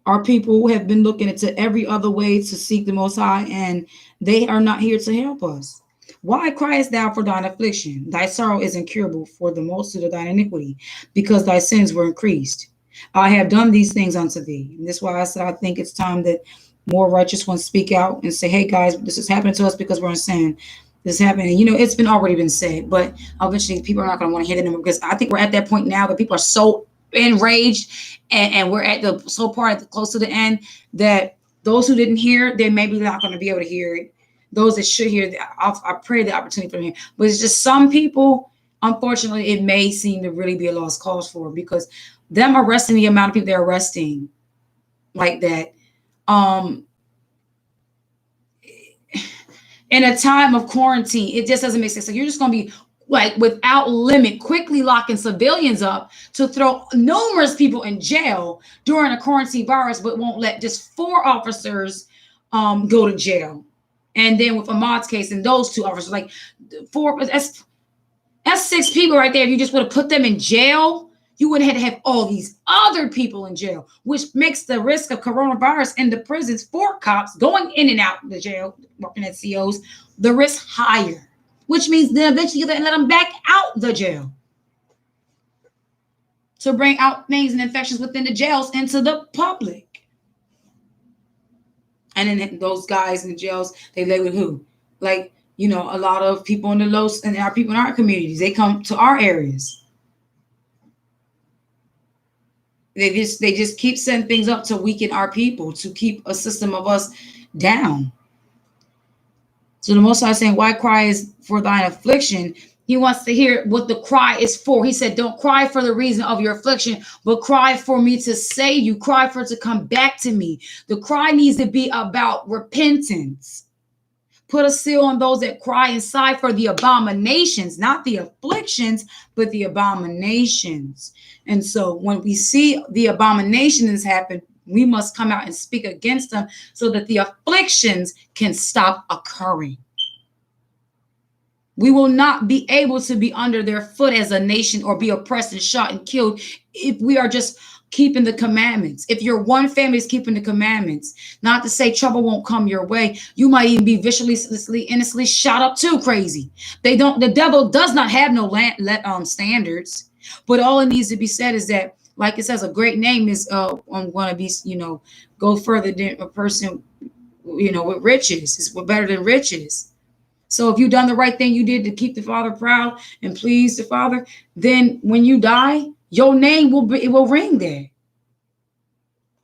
Our people have been looking into every other way to seek the Most High, and they are not here to help us. Why criest thou for thine affliction? Thy sorrow is incurable for the multitude of thine iniquity, because thy sins were increased. I have done these things unto thee. And that's why I said I think it's time that more righteous ones speak out and say, hey guys, this is happening to us because we're in sin. This is happening. It's been already been said, but eventually people are not going to want to hear it anymore, because I think we're at that point now that people are so enraged and we're at the close to the end that those who didn't hear, they maybe not going to be able to hear it. Those that should hear, I pray the opportunity for them here. But it's just some people, unfortunately, it may seem to really be a lost cause for, because them arresting the amount of people they're arresting like that, in a time of quarantine, it just doesn't make sense. So you're just going to be like without limit, quickly locking civilians up to throw numerous people in jail during a quarantine virus, but won't let just 4 officers go to jail. And then with Ahmaud's case and those 2 officers, like 4, that's 6 people right there. If you just would have put them in jail, you would have had to have all these other people in jail, which makes the risk of coronavirus in the prisons for cops going in and out of the jail, working at COs, the risk higher, which means then eventually you let them back out the jail to bring out things and infections within the jails into the public. And then those guys in the jails, they lay with who? Like, a lot of people in our people in our communities, they come to our areas. They just keep setting things up to weaken our people, to keep a system of us down. So the Most High is saying, why cry is for thine affliction? He wants to hear what the cry is for. He said, don't cry for the reason of your affliction, but cry for me to save you. Cry for it to come back to me. The cry needs to be about repentance. Put a seal on those that cry and sigh for the abominations, not the afflictions, but the abominations. And so when we see the abominations happen, we must come out and speak against them so that the afflictions can stop occurring. We will not be able to be under their foot as a nation or be oppressed and shot and killed if we are just keeping the commandments. If your one family is keeping the commandments, not to say trouble won't come your way. You might even be viciously, innocently shot up too crazy. The devil does not have no standards, but all it needs to be said is that, like it says, a great name is going to be, go further than a person, with riches. It's better than riches. So if you've done the right thing you did to keep the Father proud and please the Father, then when you die, your name will ring there.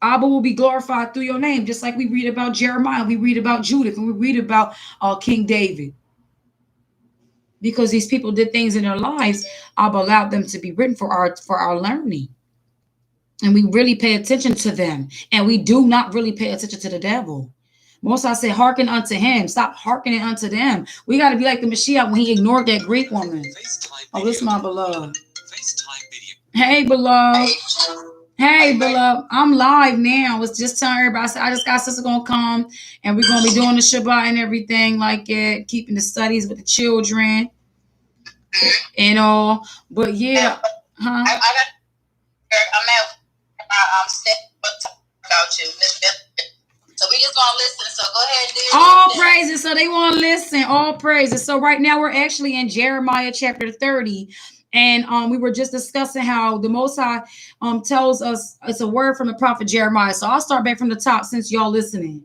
Abba will be glorified through your name, just like we read about Jeremiah, we read about Judith, and we read about King David. Because these people did things in their lives, Abba allowed them to be written for our learning. And we really pay attention to them. And we do not really pay attention to the devil. Most I say, hearken unto him. Stop hearkening unto them. We got to be like the Mashiach when he ignored that Greek woman. Oh, this is my beloved. Hey, beloved. Hey, beloved. I'm live now. It's just telling everybody. I just got sister going to come. And we're going to be doing the Shabbat and everything like it. Keeping the studies with the children. And all. But yeah. Huh? I'm at step about you. So we just gonna listen. So go ahead and do all praises. So they want to listen. All praises. So right now we're actually in Jeremiah chapter 30. And we were just discussing how the Most High tells us it's a word from the prophet Jeremiah. So I'll start back from the top since y'all listening.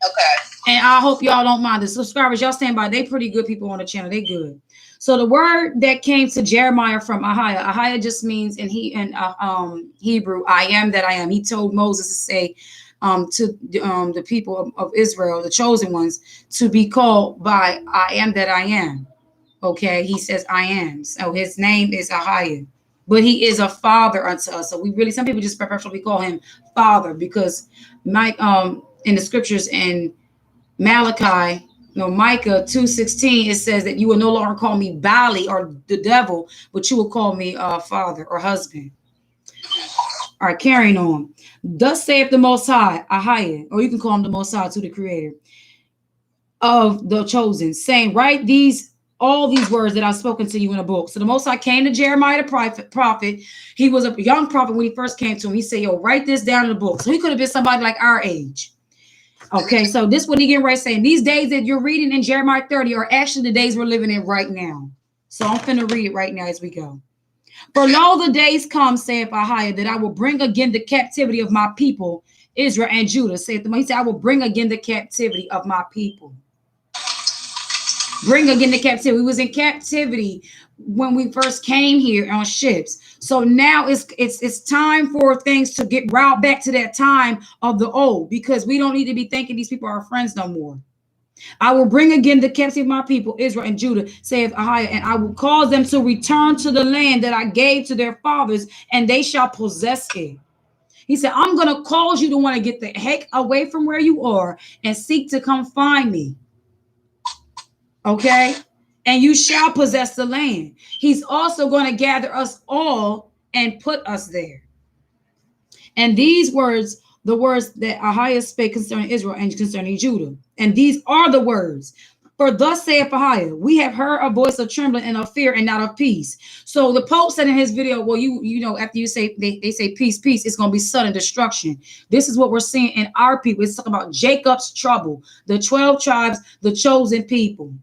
Okay. And I hope y'all don't mind. The subscribers, y'all stand by. They pretty good people on the channel. They good. So the word that came to Jeremiah from Ahiah just means in Hebrew, I am that I am. He told Moses to say to the people of Israel, the chosen ones, to be called by I am that I am. Okay, he says I am. So his name is Ahiah, but he is a father unto us. So we really, some people just preferably call him father because in the scriptures in Malachi, Micah 2:16, it says that you will no longer call me Bali or the devil, but you will call me father or husband. All right, carrying on. Thus saith the Most High, Ahiah, or you can call him the Most High, to the Creator of the chosen, saying, write all these words that I've spoken to you in a book. So the Most High came to Jeremiah the prophet. He was a young prophet when he first came to him. He said, yo, write this down in the book. So he could have been somebody like our age. Okay, so this is what he getting right saying. These days that you're reading in Jeremiah 30 are actually the days we're living in right now. So I'm finna read it right now as we go. For lo, the days come, saith Ahiah, that I will bring again the captivity of my people, Israel and Judah, saith the Most. He said, I will bring again the captivity of my people. Bring again the captivity. We was in captivity when we first came here on ships. So now it's time for things to get route back to that time of the old, because we don't need to be thinking these people are our friends no more. I will bring again the captivity of my people, Israel and Judah, saith Ahiah, and I will cause them to return to the land that I gave to their fathers, and they shall possess it. He said, I'm going to cause you to want to get the heck away from where you are and seek to come find me. Okay? And you shall possess the land. He's also going to gather us all and put us there. And these words, the words that Ahiah spake concerning Israel and concerning Judah. And these are the words. For thus saith Ahiah, we have heard a voice of trembling and of fear and not of peace. So the Pope said in his video, well, you know, after you say, they say peace, peace, it's going to be sudden destruction. This is what we're seeing in our people. It's talking about Jacob's trouble, the 12 tribes, the chosen people.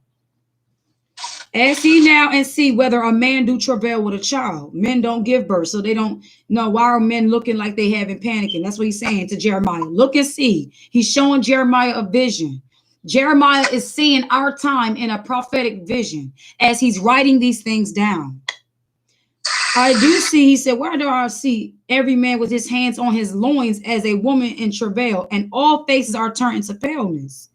Ask ye now and see whether a man do travail with a child. Men don't give birth, so they don't know. Why are men looking like they having panicking? That's what he's saying to Jeremiah. Look and see. He's showing Jeremiah a vision. Jeremiah is seeing our time in a prophetic vision as he's writing these things down. I do see, he said, where do I see every man with his hands on his loins as a woman in travail, and all faces are turned into paleness?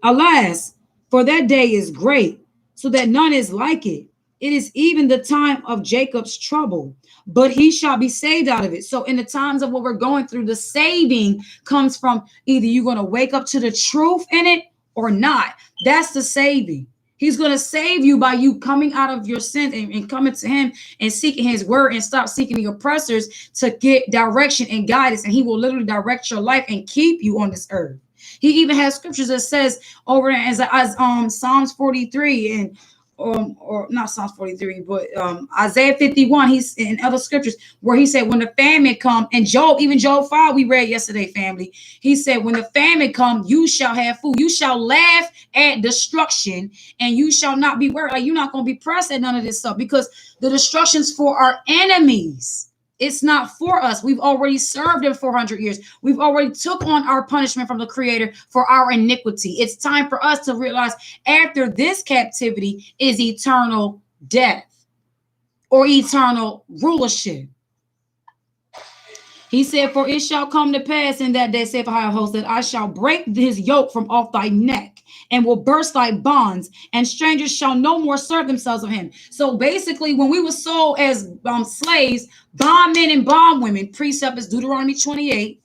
Alas, for that day is great, so that none is like it. It is even the time of Jacob's trouble, but he shall be saved out of it. So in the times of what we're going through, the saving comes from either you're going to wake up to the truth in it or not. That's the saving. He's going to save you by you coming out of your sin and coming to him and seeking his word, and stop seeking the oppressors to get direction and guidance. And he will literally direct your life and keep you on this earth. He even has scriptures that says over there as Psalms 43 and or not Psalms 43, but Isaiah 51. He's in other scriptures where he said when the famine come, and even Job 5 we read yesterday, family. He said when the famine come, you shall have food. You shall laugh at destruction, and you shall not be worried. Like, you're not going to be pressed at none of this stuff, because the destruction's for our enemies. It's not for us. We've already served him 400 years. We've already took on our punishment from the Creator for our iniquity. It's time for us to realize after this captivity is eternal death or eternal rulership. He said, for it shall come to pass in that day, saith the high host, that I shall break his yoke from off thy neck, and will burst thy bonds, and strangers shall no more serve themselves of him. So basically, when we were sold as slaves, bondmen and bondwomen, precept is Deuteronomy 28.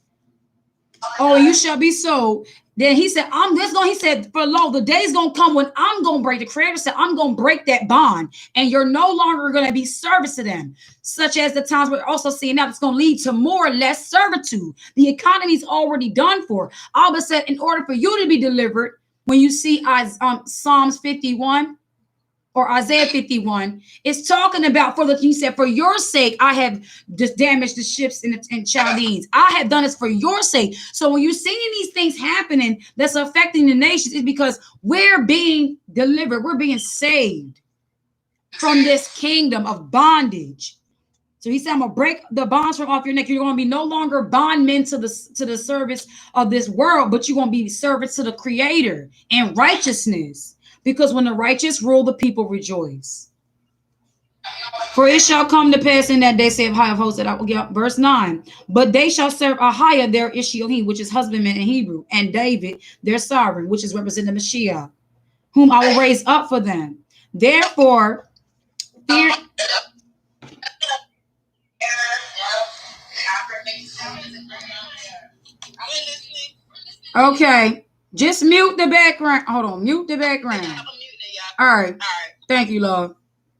Oh, you shall be sold. Then he said, he said, for lo, the day's gonna come when I'm gonna break. The Creator said, I'm gonna break that bond, and you're no longer gonna be service to them, such as the times we're also seeing now. It's gonna lead to more or less servitude. The economy's already done for. Abba said, in order for you to be delivered, when you see Psalms 51 or Isaiah 51, it's talking about he said, for your sake, I have just damaged the ships and Chaldeans. I have done this for your sake. So when you're seeing these things happening that's affecting the nations, it's because we're being delivered. We're being saved from this kingdom of bondage So he said, I'm gonna break the bonds from off your neck. You're gonna be no longer bondmen to the service of this world, but you're gonna be servants to the Creator in righteousness. Because when the righteous rule, the people rejoice. For it shall come to pass in that day, saith High of hosts, that I will get verse 9. But they shall serve Ahiah, their Ishiohim, which is husbandman in Hebrew, and David, their sovereign, which is representing the Mashiach, whom I will raise up for them. Therefore, fear. Okay, just mute the background. Hold on, mute the background. All right, thank you, love.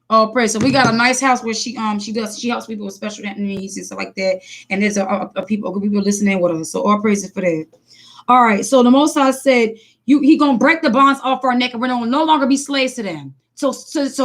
Oh, praise. So we got a nice house where she helps people with special needs and stuff like that. And there's a people listening with us. So all praises for that. All right. So the Most High said, he gonna break the bonds off our neck, and we're gonna no longer be slaves to them. So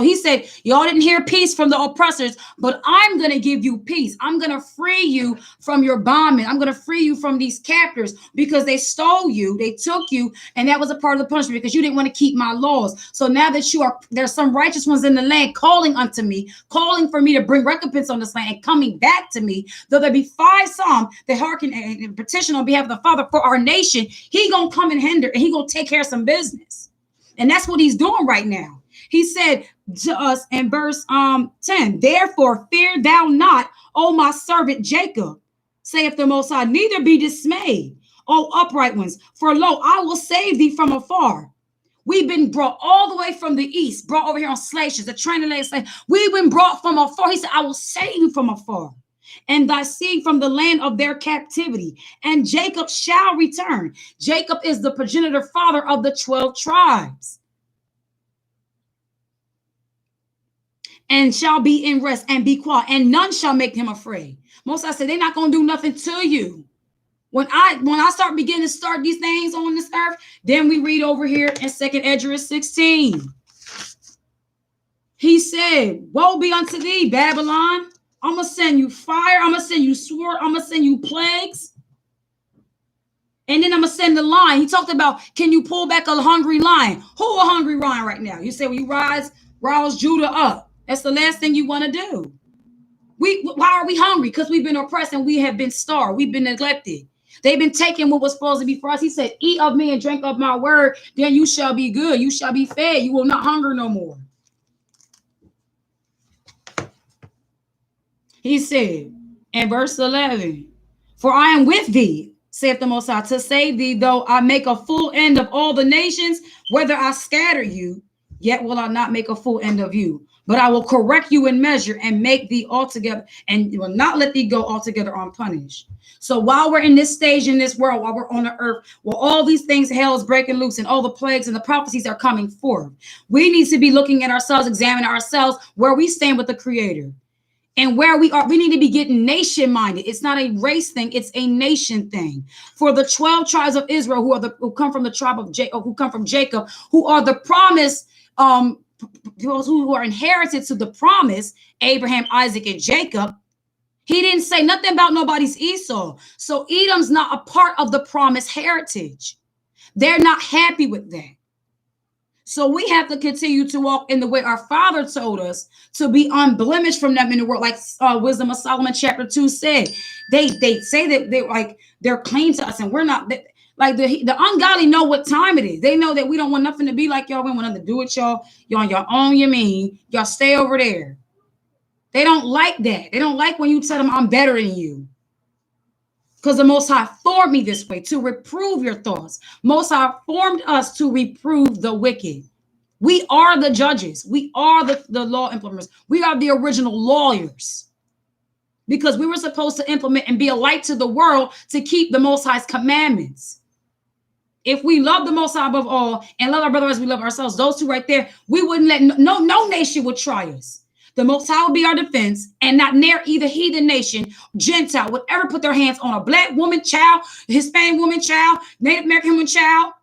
he said, y'all didn't hear peace from the oppressors, but I'm going to give you peace. I'm going to free you from your bondmen. I'm going to free you from these captors because they stole you. They took you. And that was a part of the punishment because you didn't want to keep my laws. So now that there's some righteous ones in the land calling unto me, calling for me to bring recompense on this land and coming back to me, though there be 5 Psalms that hearken and petition on behalf of the Father for our nation, he going to come and hinder and he going to take care of some business. And that's what he's doing right now. He said to us in verse 10, therefore fear thou not, O my servant Jacob, saith the Most High, neither be dismayed, O upright ones, for lo, I will save thee from afar. We've been brought all the way from the east, brought over here on slave ships, the transatlantic slave. We've been brought from afar. He said, I will save you from afar, and thy seed from the land of their captivity, and Jacob shall return. Jacob is the progenitor father of the 12 tribes. And shall be in rest and be quiet, and none shall make him afraid. Most I said they're not going to do nothing to you. When I start beginning to start these things on this earth, then we read over here in 2nd Esdras 16. He said, woe be unto thee, Babylon. I'm going to send you fire. I'm going to send you sword. I'm going to send you plagues. And then I'm going to send the lion. He talked about, can you pull back a hungry lion? Who a hungry lion right now? You say, well, you rouse Judah up. That's the last thing you want to do. Why are we hungry? Because we've been oppressed and we have been starved. We've been neglected. They've been taking what was supposed to be for us. He said, eat of me and drink of my word, then you shall be good. You shall be fed. You will not hunger no more. He said in verse 11, for I am with thee, saith the Most High, to save thee, though I make a full end of all the nations, whether I scatter you, yet will I not make a full end of you. But I will correct you in measure and make thee altogether, and will not let thee go altogether unpunished. So while we're in this stage in this world, while we're on the earth, while all these things, hell is breaking loose and all the plagues and the prophecies are coming forth, we need to be looking at ourselves, examining ourselves, where we stand with the Creator. And where we are, we need to be getting nation-minded. It's not a race thing, it's a nation thing. For the 12 tribes of Israel who come from the tribe of Jacob, who come from Jacob, who are the promise, those who are inherited to the promise, Abraham, Isaac, and Jacob. He didn't say nothing about nobody's Esau. So Edom's not a part of the promised heritage. They're not happy with that. So we have to continue to walk in the way our Father told us, to be unblemished from them in the world, like Wisdom of Solomon chapter 2 said. They say that they're clean to us, and we're not. Like the ungodly know what time it is. They know that we don't want nothing to be like y'all. We want nothing to do with y'all. You're on your own, you mean. Y'all stay over there. They don't like that. They don't like when you tell them I'm better than you. Because the Most High formed me this way, to reprove your thoughts. Most High formed us to reprove the wicked. We are the judges. We are the law implementers. We are the original lawyers. Because we were supposed to implement and be a light to the world to keep the Most High's commandments. If we love the Most High above all and love our brother as we love ourselves, those two right there, we wouldn't let no nation would try us. The Most High will be our defense, and not near either heathen nation, Gentile, would ever put their hands on a black woman, child, Hispanic woman, child, Native American woman, child,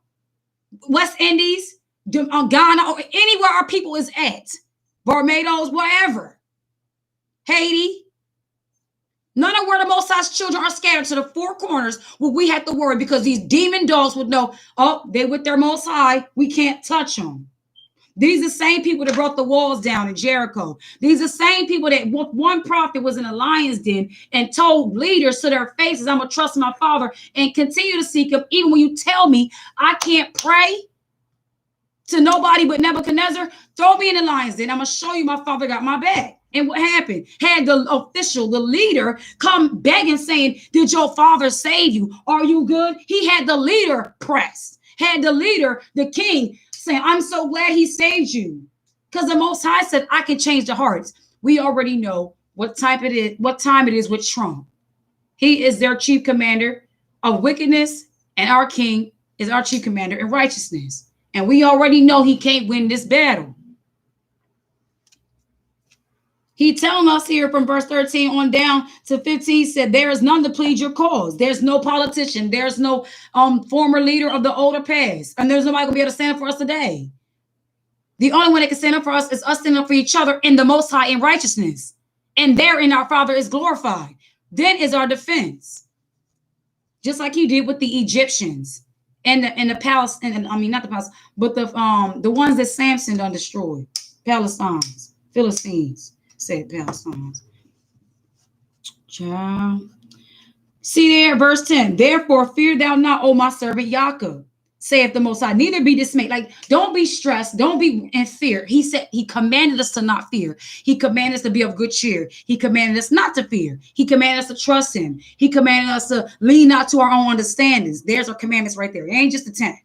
West Indies, Ghana, or anywhere our people is at, Barbados, wherever, Haiti. None of where the Most High's children are scattered to the 4 corners will we have to worry, because these demon dogs would know, oh, they with their Most High, we can't touch them. These are the same people that brought the walls down in Jericho. These are the same people that one prophet was in a lion's den and told leaders to their faces, I'm going to trust my Father and continue to seek him. Even when you tell me I can't pray to nobody but Nebuchadnezzar, throw me in the lion's den. I'm going to show you my Father got my back. And what happened? Had the official, the leader, come begging, saying, did your father save you? Are you good? He had the leader pressed. Had the leader, the king, saying, I'm so glad he saved you. Because the Most High said, I can change the hearts. We already know what time it is with Trump. He is their chief commander of wickedness, and our king is our chief commander in righteousness. And we already know he can't win this battle. He telling us here from verse 13 on down to 15, said, there is none to plead your cause. There's no politician. There's no former leader of the older past. And there's nobody going to be able to stand up for us today. The only one that can stand up for us is us standing up for each other in the Most High in righteousness. And therein our Father is glorified. Then is our defense. Just like he did with the Egyptians and the palace, and I mean, not the palace, but the ones that Samson done destroyed. Philistines. Said Palestine. Child. See there, verse 10. Therefore, fear thou not, O my servant Jacob, saith the Most High. Neither be dismayed. Like, don't be stressed. Don't be in fear. He said he commanded us to not fear. He commanded us to be of good cheer. He commanded us not to fear. He commanded us to trust him. He commanded us to lean not to our own understandings. There's our commandments right there. It ain't just the 10.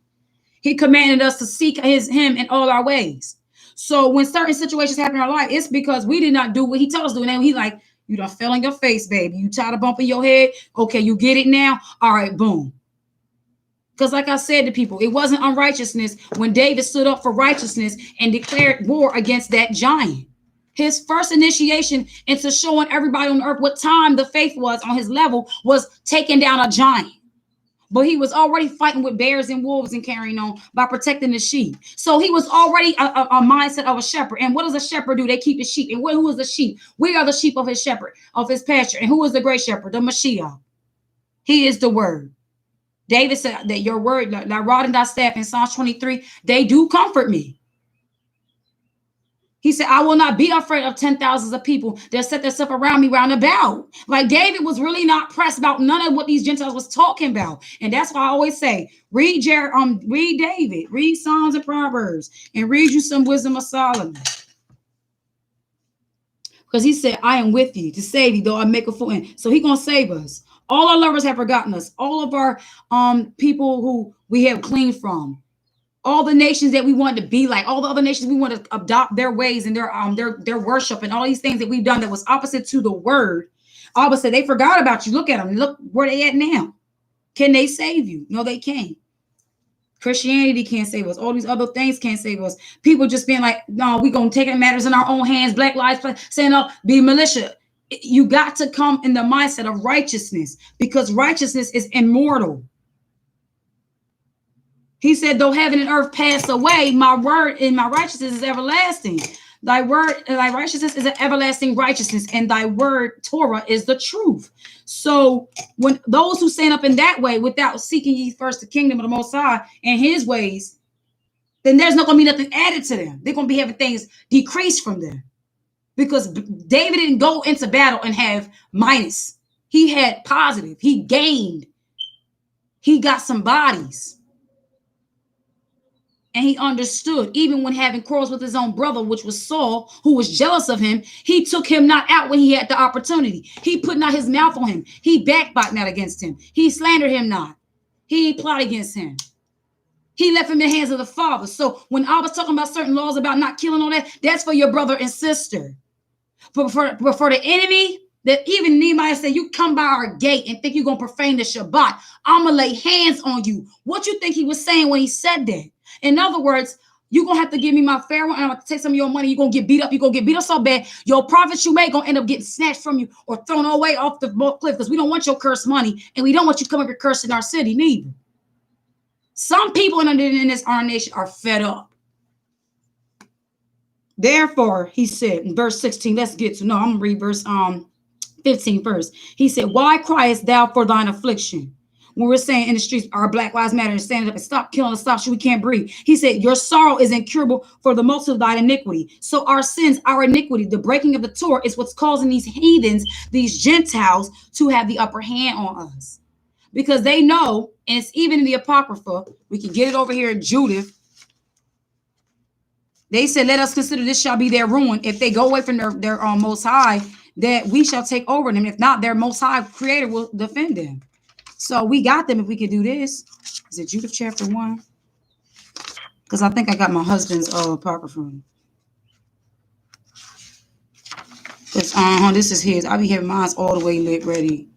He commanded us to seek him in all our ways. So when certain situations happen in our life, it's because we did not do what he told us to do. And he like, you done fell on your face, baby. You tired of bumping your head? Okay, you get it now? All right, boom. Because like I said to people, it wasn't unrighteousness when David stood up for righteousness and declared war against that giant. His first initiation into showing everybody on earth what time the faith was on his level was taking down a giant. But he was already fighting with bears and wolves and carrying on by protecting the sheep. So he was already a mindset of a shepherd. And what does a shepherd do? They keep the sheep. And who is the sheep? We are the sheep of his shepherd, of his pasture. And who is the great shepherd? The Mashiach. He is the word. David said that your word, thy rod and thy staff in Psalms 23, they do comfort me. He said, I will not be afraid of 10,000s of people that set themselves around me round about. Like David was really not pressed about none of what these Gentiles was talking about. And that's why I always say, read David, read Psalms and Proverbs, and read you some wisdom of Solomon. Because he said, I am with you to save you, though I make a fool. So he's going to save us. All our lovers have forgotten us. All of our people who we have cleaned from. All the nations that we want to be like, all the other nations we want to adopt their ways and their worship and all these things that we've done that was opposite to the word. All of a sudden, they forgot about you. Look at them. Look where they at now. Can they save you? No, they can't. Christianity can't save us. All these other things can't save us. People just being like, no, we're going to take matters in our own hands. Black Lives Matter, saying, oh, be militia. You got to come in the mindset of righteousness because righteousness is immortal. He said, though heaven and earth pass away, my word and my righteousness is everlasting. Thy word, thy righteousness is an everlasting righteousness, and thy word, Torah, is the truth. So when those who stand up in that way without seeking ye first the kingdom of the Most High and his ways, then there's not going to be nothing added to them. They're going to be having things decreased from them. Because David didn't go into battle and have minus. He had positive. He gained. He got some bodies. And he understood, even when having quarrels with his own brother, which was Saul, who was jealous of him, he took him not out when he had the opportunity. He put not his mouth on him. He backbite not against him. He slandered him not. He plot against him. He left him in the hands of the Father. So when I was talking about certain laws about not killing all that, that's for your brother and sister. But for the enemy, that even Nehemiah said, you come by our gate and think you're going to profane the Shabbat. I'm going to lay hands on you. What you think he was saying when he said that? In other words, you're going to have to give me my fair one and I'm going to take some of your money. You're going to get beat up. You're going to get beat up so bad. Your profits you make going to end up getting snatched from you or thrown away off the cliff because we don't want your cursed money and we don't want you coming up here cursing our city neither. Some people in our nation are fed up. Therefore, he said in verse 16, I'm going to read verse 15 first. He said, why criest thou for thine affliction? when we're saying in the streets, our Black Lives Matter, and stand up and stop killing us, stop shit, we can't breathe. He said, your sorrow is incurable for the multitude of thine iniquity. So our sins, our iniquity, the breaking of the Torah is what's causing these heathens, these Gentiles, to have the upper hand on us. Because they know, and it's even in the Apocrypha, we can get it over here in Judith. They said, let us consider this shall be their ruin. If they go away from their Most High, that we shall take over them. If not, their Most High Creator will defend them. So we got them if we could do this. Is it Judith chapter 1? Because I think I got my husband's Apocrypha. This is his. I be having mine all the way lit ready.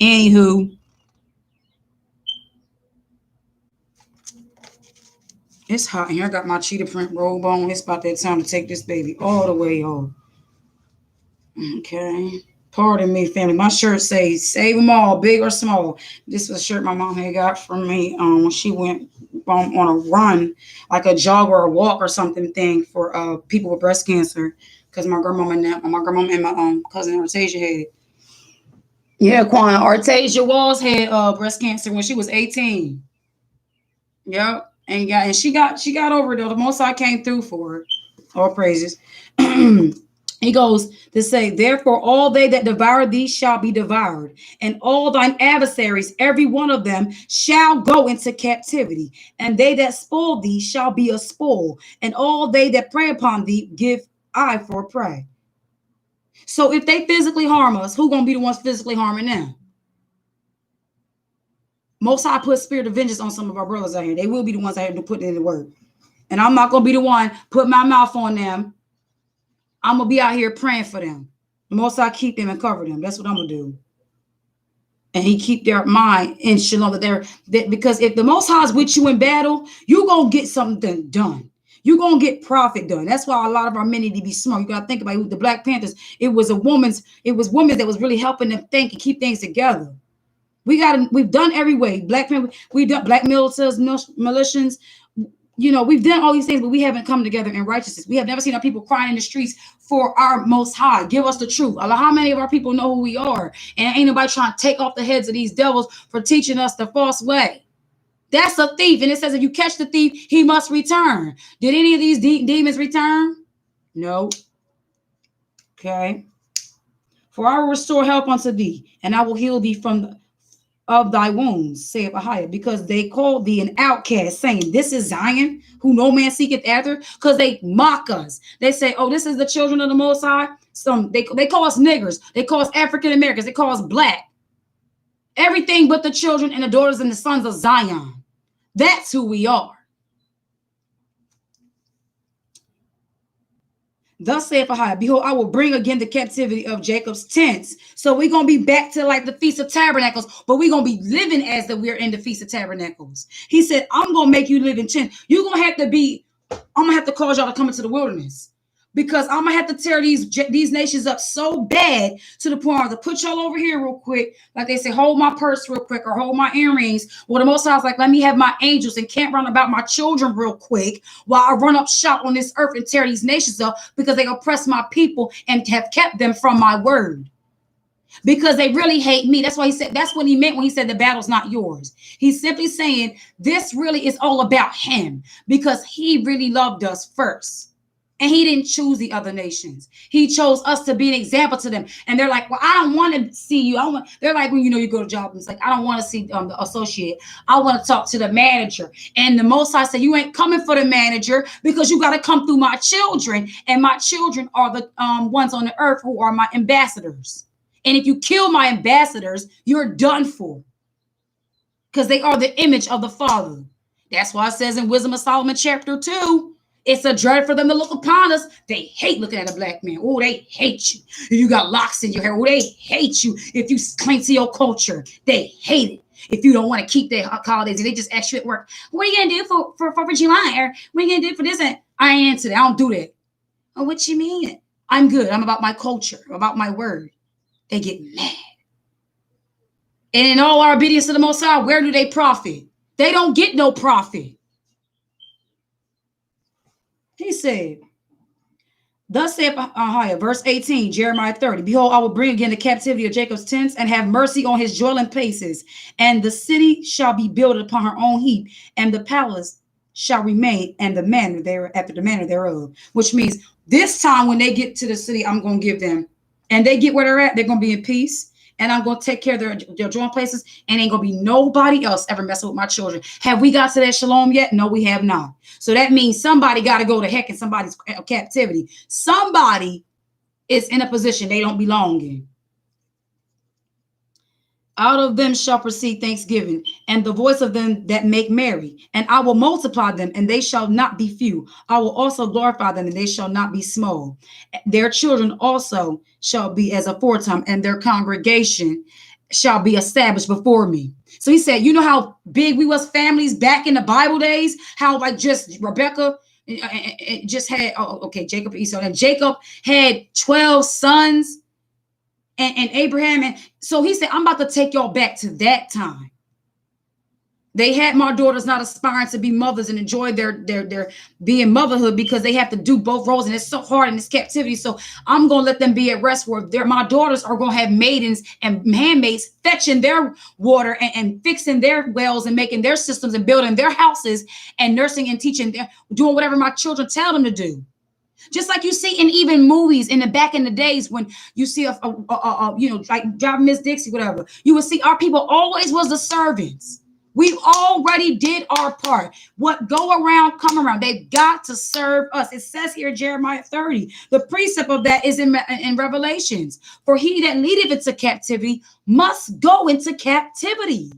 Anywho. It's hot in here. I got my cheetah print robe on. It's about that time to take this baby all the way off. Okay. Pardon me, family. My shirt says, save them all, big or small. This was a shirt my mom had got from me when she went on a run, like a jog or a walk or something thing for people with breast cancer. Because my grandmama and my cousin Artasia had it. Yeah, Quan. Artasia Walls had breast cancer when she was 18. Yep. And she got over it though. The Most High came through for her. All praises. He goes to say, therefore, all they that devour thee shall be devoured, and all thine adversaries, every one of them, shall go into captivity, and they that spoil thee shall be a spoil, and all they that prey upon thee give I for prey. So if they physically harm us, who gonna be the ones physically harming them? Most High put spirit of vengeance on some of our brothers out here. They will be the ones out here to put in the work. And I'm not going to be the one put my mouth on them. I'm going to be out here praying for them. Most High keep them and cover them. That's what I'm going to do. And he keep their mind in shalom. Because if the Most High is with you in battle, you're going to get something done. You're going to get profit done. That's why a lot of our men need to be smart. You got to think about it. With the Black Panthers, it was women that was really helping them think and keep things together. We've done every way. Black Panther, we've done black militias, militias. We've done all these things, but we haven't come together in righteousness. We have never seen our people crying in the streets for our Most High. Give us the truth. Allah, how many of our people know who we are? And ain't nobody trying to take off the heads of these devils for teaching us the false way. That's a thief. And it says if you catch the thief, he must return. Did any of these demons return? No. Okay. For I will restore help unto thee, and I will heal thee of thy wounds, saith Ahiah, because they called thee an outcast, saying, this is Zion, who no man seeketh after, because they mock us. They say, oh, this is the children of the Most High. They call us niggers. They call us African Americans. They call us black. Everything but the children and the daughters and the sons of Zion. That's who we are. Thus saith Ahiah, behold, I will bring again the captivity of Jacob's tents. So we're going to be back to like the Feast of Tabernacles, but we're going to be living as if we're in the Feast of Tabernacles. He said, I'm going to make you live in tents. I'm going to have to cause y'all to come into the wilderness, because I'm going to have to tear these nations up so bad to the point to put y'all over here real quick. Like they say, hold my purse real quick or hold my earrings. Well, the Most High was like, let me have my angels and camp round about my children real quick while I run up shop on this earth and tear these nations up, because they oppress my people and have kept them from my word. Because they really hate me. That's why he said, that's what he meant when he said the battle's not yours. He's simply saying this really is all about him, because he really loved us first. And he didn't choose the other nations. He chose us to be an example to them. And they're like, well, I don't want to see you. They're like, when you go to job, and it's like, I don't want to see the associate. I want to talk to the manager. And the Most High said, you ain't coming for the manager, because you got to come through my children. And my children are the ones on the earth who are my ambassadors. And if you kill my ambassadors, you're done for, because they are the image of the Father. That's why it says in Wisdom of Solomon chapter 2, it's a dread for them to look upon us. They hate looking at a black man. Oh, they hate you. If you got locks in your hair, oh, they hate you. If you cling to your culture, they hate it. If you don't want to keep their holidays, they just ask you at work, what are you going to do for 4th of July? Or what are you going to do for this? And I ain't into that. I don't do that. Oh, what you mean? I'm good. I'm about my culture, about my word. They get mad. And in all our obedience to the Most High, where do they profit? They don't get no profit. He said, Thus saith Ahijah, verse 18, Jeremiah 30. Behold, I will bring again the captivity of Jacob's tents and have mercy on his dwelling places. And the city shall be built upon her own heap, and the palace shall remain and the manner there after the manner thereof. Which means this time when they get to the city, I'm going to give them, and they get where they're at, they're going to be in peace. And I'm going to take care of their dwelling places, and ain't going to be nobody else ever messing with my children. Have we got to that shalom yet? No, we have not. So that means somebody got to go to heck in somebody's captivity. Somebody is in a position they don't belong in. Out of them shall proceed thanksgiving, and the voice of them that make merry. And I will multiply them, and they shall not be few. I will also glorify them, and they shall not be small. Their children also shall be as aforetime, and their congregation shall be established before me. So he said, you know how big we was families back in the Bible days? How like just Rebecca just had, Jacob and Esau. And Jacob had 12 sons. And Abraham, and so he said, I'm about to take y'all back to that time. They had my daughters not aspiring to be mothers and enjoy their being motherhood because they have to do both roles, and it's so hard in this captivity. So I'm gonna let them be at rest where my daughters are gonna have maidens and handmaids fetching their water and fixing their wells and making their systems and building their houses and nursing and teaching, doing whatever my children tell them to do. Just like you see in even movies in the back in the days when you see like Driving Miss Dixie, whatever, you would see our people always was the servants. We already did our part. What go around, come around. They've got to serve us. It says here, Jeremiah 30. The precept of that is in Revelations. For he that leadeth into captivity must go into captivity.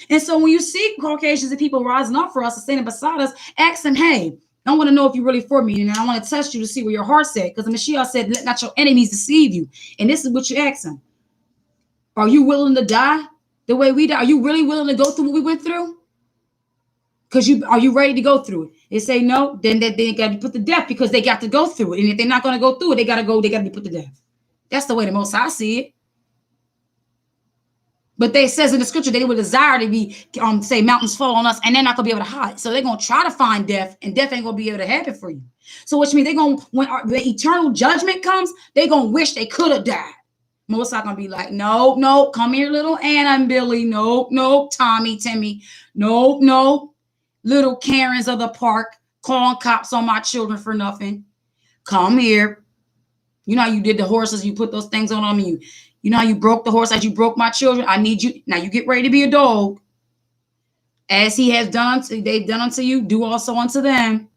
And so when you see Caucasians and people rising up for us and standing beside us, ask them, hey, I want to know if you're really for me, and I want to test you to see where your heart's at. Because the Mashiach said, let not your enemies deceive you. And this is what you ask them. Are you willing to die the way we die? Are you really willing to go through what we went through? Because are you ready to go through it? They say no, then they got to be put to death because they got to go through it. And if they're not going to go through it, they got to be put to death. That's the way the Most High see it. But they says in the scripture they would desire to be, say mountains fall on us, and they're not gonna be able to hide. So they're gonna try to find death, and death ain't gonna be able to happen for you. So which means they're gonna, when the eternal judgment comes, they're gonna wish they could have died. Most are gonna be like, no, come here, little Anna and Billy. No, Tommy, Timmy. No, little Karens of the park calling cops on my children for nothing. Come here. You know how you did the horses, you put those things on them, you know how you broke the horse as you broke my children? I need you. Now you get ready to be a dog. As he has done, they've done unto you, do also unto them.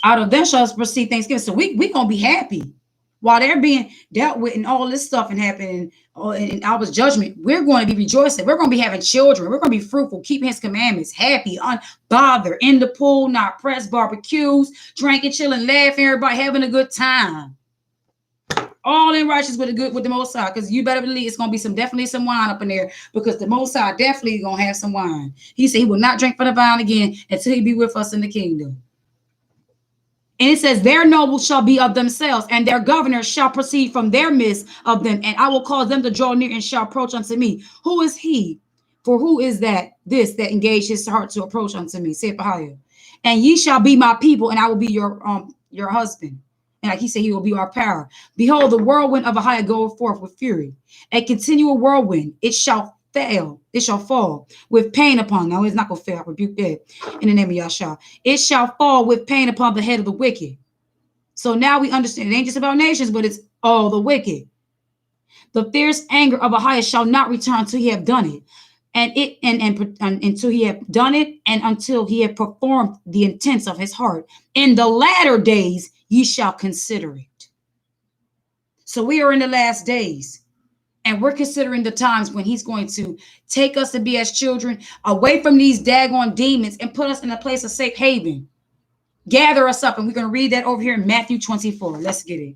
Out of them shall proceed thanksgiving. So we going to be happy. While they're being dealt with and all this stuff and happening and our judgment, we're going to be rejoicing. We're going to be having children. We're going to be fruitful, keeping his commandments, happy, unbothered, in the pool, not pressed, barbecues, drinking, chilling, laughing, everybody having a good time. All in righteous with the Most High, because you better believe it's gonna be definitely some wine up in there, because the Most High definitely gonna have some wine. He said he will not drink from the vine again until he be with us in the kingdom. And it says their nobles shall be of themselves, and their governors shall proceed from their midst of them, and I will cause them to draw near and shall approach unto me. Who is he? For who is that engaged his heart to approach unto me? Saith Ahijah. And ye shall be my people, and I will be your husband. And like he said, he will be our power. Behold, the whirlwind of Ahijah goeth forth with fury. A continual whirlwind. It shall fail. It shall fall with pain upon. No, it's not going to fail. I rebuke that in the name of Yahshua. It shall fall with pain upon the head of the wicked. So now we understand it ain't just about nations, but it's all the wicked. The fierce anger of Ahijah shall not return until he have done it. And until he have done it, and until he have performed the intents of his heart. In the latter days, ye shall consider it. So we are in the last days, and we're considering the times when he's going to take us to be as children away from these daggone demons and put us in a place of safe haven. Gather us up, and we're going to read that over here in Matthew 24. Let's get it.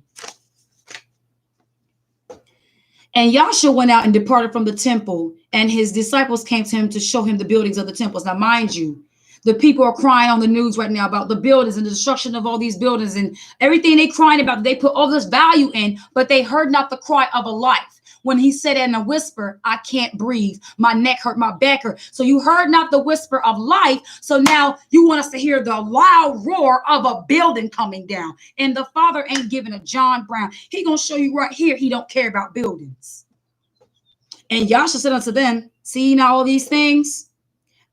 And Yahshua went out and departed from the temple, and his disciples came to him to show him the buildings of the temples. Now, mind you, the people are crying on the news right now about the buildings and the destruction of all these buildings and everything they crying about. They put all this value in, but they heard not the cry of a life. when he said in a whisper, I can't breathe. My neck hurt, my back hurt. So you heard not the whisper of life. So now you want us to hear the loud roar of a building coming down. And the Father ain't giving a John Brown. He gonna show you right here, he don't care about buildings. And Yahshua said unto them, see now all these things?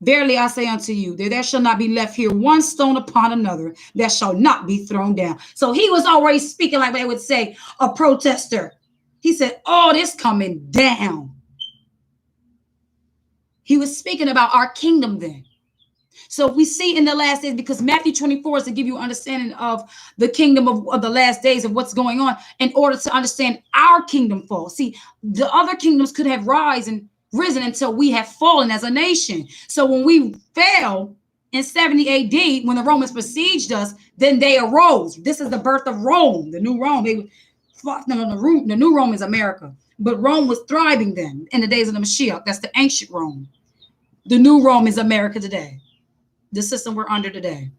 Verily I say unto you, that there shall not be left here one stone upon another that shall not be thrown down. So he was already speaking like they would say, a protester. He said, oh, this coming down. He was speaking about our kingdom then. So we see in the last days, because Matthew 24 is to give you understanding of the kingdom of the last days of what's going on in order to understand our kingdom fall. See, the other kingdoms could have risen until we have fallen as a nation. So when we fell in 70 AD, when the Romans besieged us, then they arose. This is the birth of Rome, the new Rome. They fought them on the new Rome is America, but Rome was thriving then in the days of the Mashiach. That's the ancient Rome. The new Rome is America today, the system we're under today.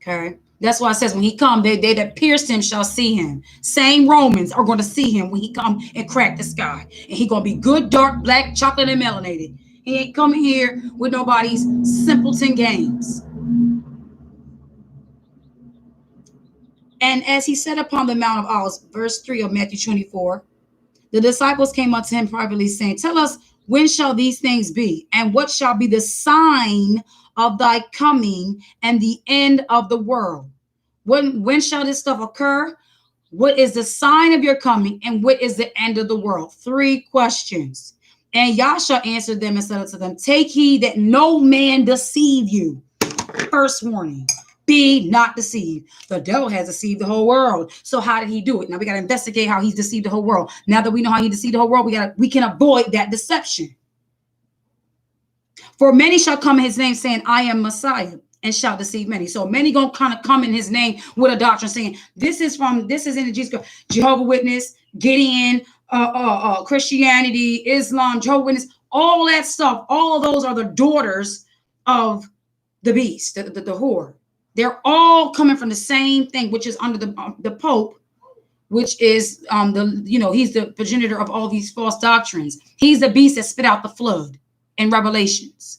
Okay. That's why it says when he come, they that pierced him shall see him. Same Romans are going to see him when he come and crack the sky. And he going to be good, dark, black, chocolate, and melanated. He ain't coming here with nobody's simpleton games. And as he sat upon the Mount of Olives, verse 3 of Matthew 24, the disciples came unto him privately, saying, tell us, when shall these things be? And what shall be the sign of thy coming and the end of the world? When shall this stuff occur? What is the sign of your coming? And what is the end of the world? 3 questions. And Yahshua answered them and said unto them, take heed that no man deceive you. First warning, be not deceived. The devil has deceived the whole world. So how did he do it? Now we got to investigate how he's deceived the whole world. Now that we know how he deceived the whole world, we can avoid that deception. For many shall come in his name saying, I am Messiah, and shall deceive many. So many gonna kind of come in his name with a doctrine saying, this is in the Jesus, Jehovah Witness, Gideon, Christianity, Islam, Jehovah Witness, all that stuff. All of those are the daughters of the beast, the whore. They're all coming from the same thing, which is under the Pope, which is he's the progenitor of all these false doctrines. He's the beast that spit out the flood in Revelations.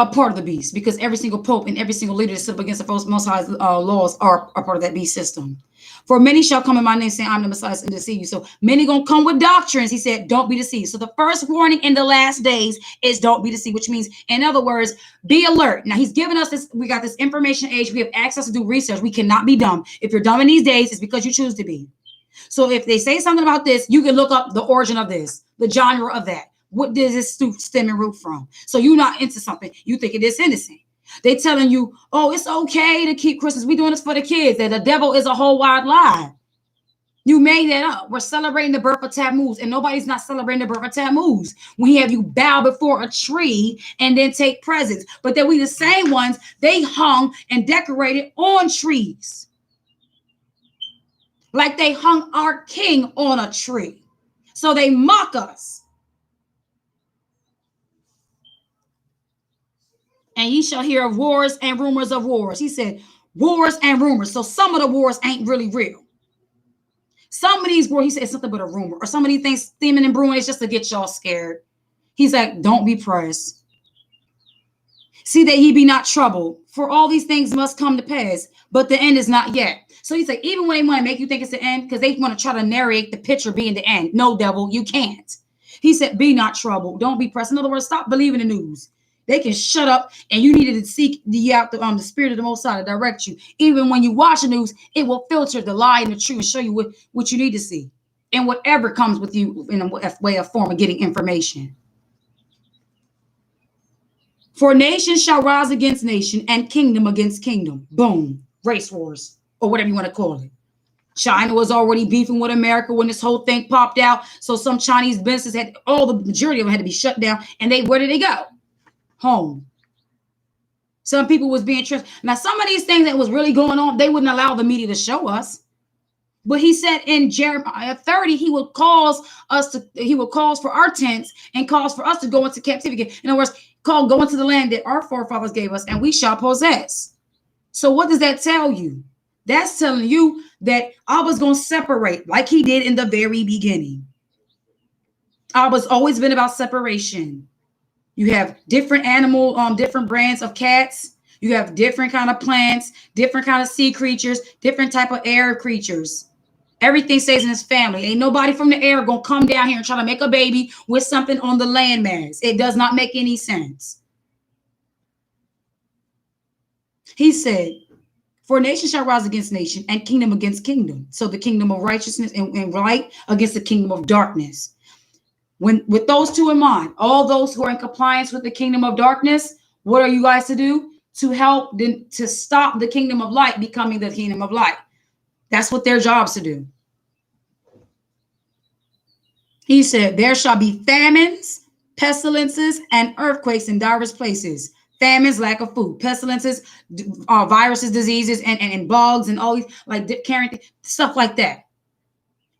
A part of the beast, because every single pope and every single leader that stood up against the most high laws are part of that beast system. For many shall come in my name saying, I'm the Messiah, and deceive you. So many gonna come with doctrines. He said, don't be deceived. So the first warning in the last days is don't be deceived, which means, in other words, be alert. Now he's given us this. We got this information age. We have access to do research. We cannot be dumb. If you're dumb in these days, it's because you choose to be. So if they say something about this, you can look up the origin of this, the genre of that. What does this stem and root from? So you're not into something. You think it is innocent. They telling you, oh, it's okay to keep Christmas. We're doing this for the kids. That the devil is a whole wide lie. You made that up. We're celebrating the birth of Tammuz, and nobody's not celebrating the birth of Tammuz. We have you bow before a tree and then take presents. But then we the same ones, they hung and decorated on trees. Like they hung our king on a tree. So they mock us. And ye shall hear of wars and rumors of wars. He said, wars and rumors. So some of the wars ain't really real. Some of these wars, he said, it's nothing but a rumor. Or some of these things steaming and brewing, it's just to get y'all scared. He's like, don't be pressed. See that ye be not troubled. For all these things must come to pass, but the end is not yet. So he's like, even when they want to make you think it's the end, because they want to try to narrate the picture being the end. No, devil, you can't. He said, be not troubled. Don't be pressed. In other words, stop believing the news. They can shut up, and you needed to seek the spirit of the Most High to direct you. Even when you watch the news, it will filter the lie and the truth and show you what you need to see. And whatever comes with you in a way of form of getting information. For nation shall rise against nation and kingdom against kingdom. Boom. Race wars, or whatever you want to call it. China was already beefing with America when this whole thing popped out. So some Chinese businesses the majority of them had to be shut down. And where did they go? Home. Some people was being tricked. Now, some of these things that was really going on, they wouldn't allow the media to show us. But he said in Jeremiah 30, he would cause for our tents and cause for us to go into captivity. In other words, go into the land that our forefathers gave us, and we shall possess. So what does that tell you? That's telling you that I was going to separate like he did in the very beginning. I was always been about separation. You have different different brands of cats. You have different kind of plants, different kind of sea creatures, different type of air creatures. Everything stays in his family. Ain't nobody from the air gonna come down here and try to make a baby with something on the landmass. It does not make any sense. He said, for nation shall rise against nation and kingdom against kingdom. So the kingdom of righteousness and light against the kingdom of darkness. When with those two in mind, all those who are in compliance with the kingdom of darkness, what are you guys to do? To help them to stop the kingdom of light becoming the kingdom of light. That's what their jobs to do. He said, there shall be famines, pestilences, and earthquakes in diverse places. Famines, lack of food, pestilences, viruses, diseases, and bugs, and all these like carrying stuff like that.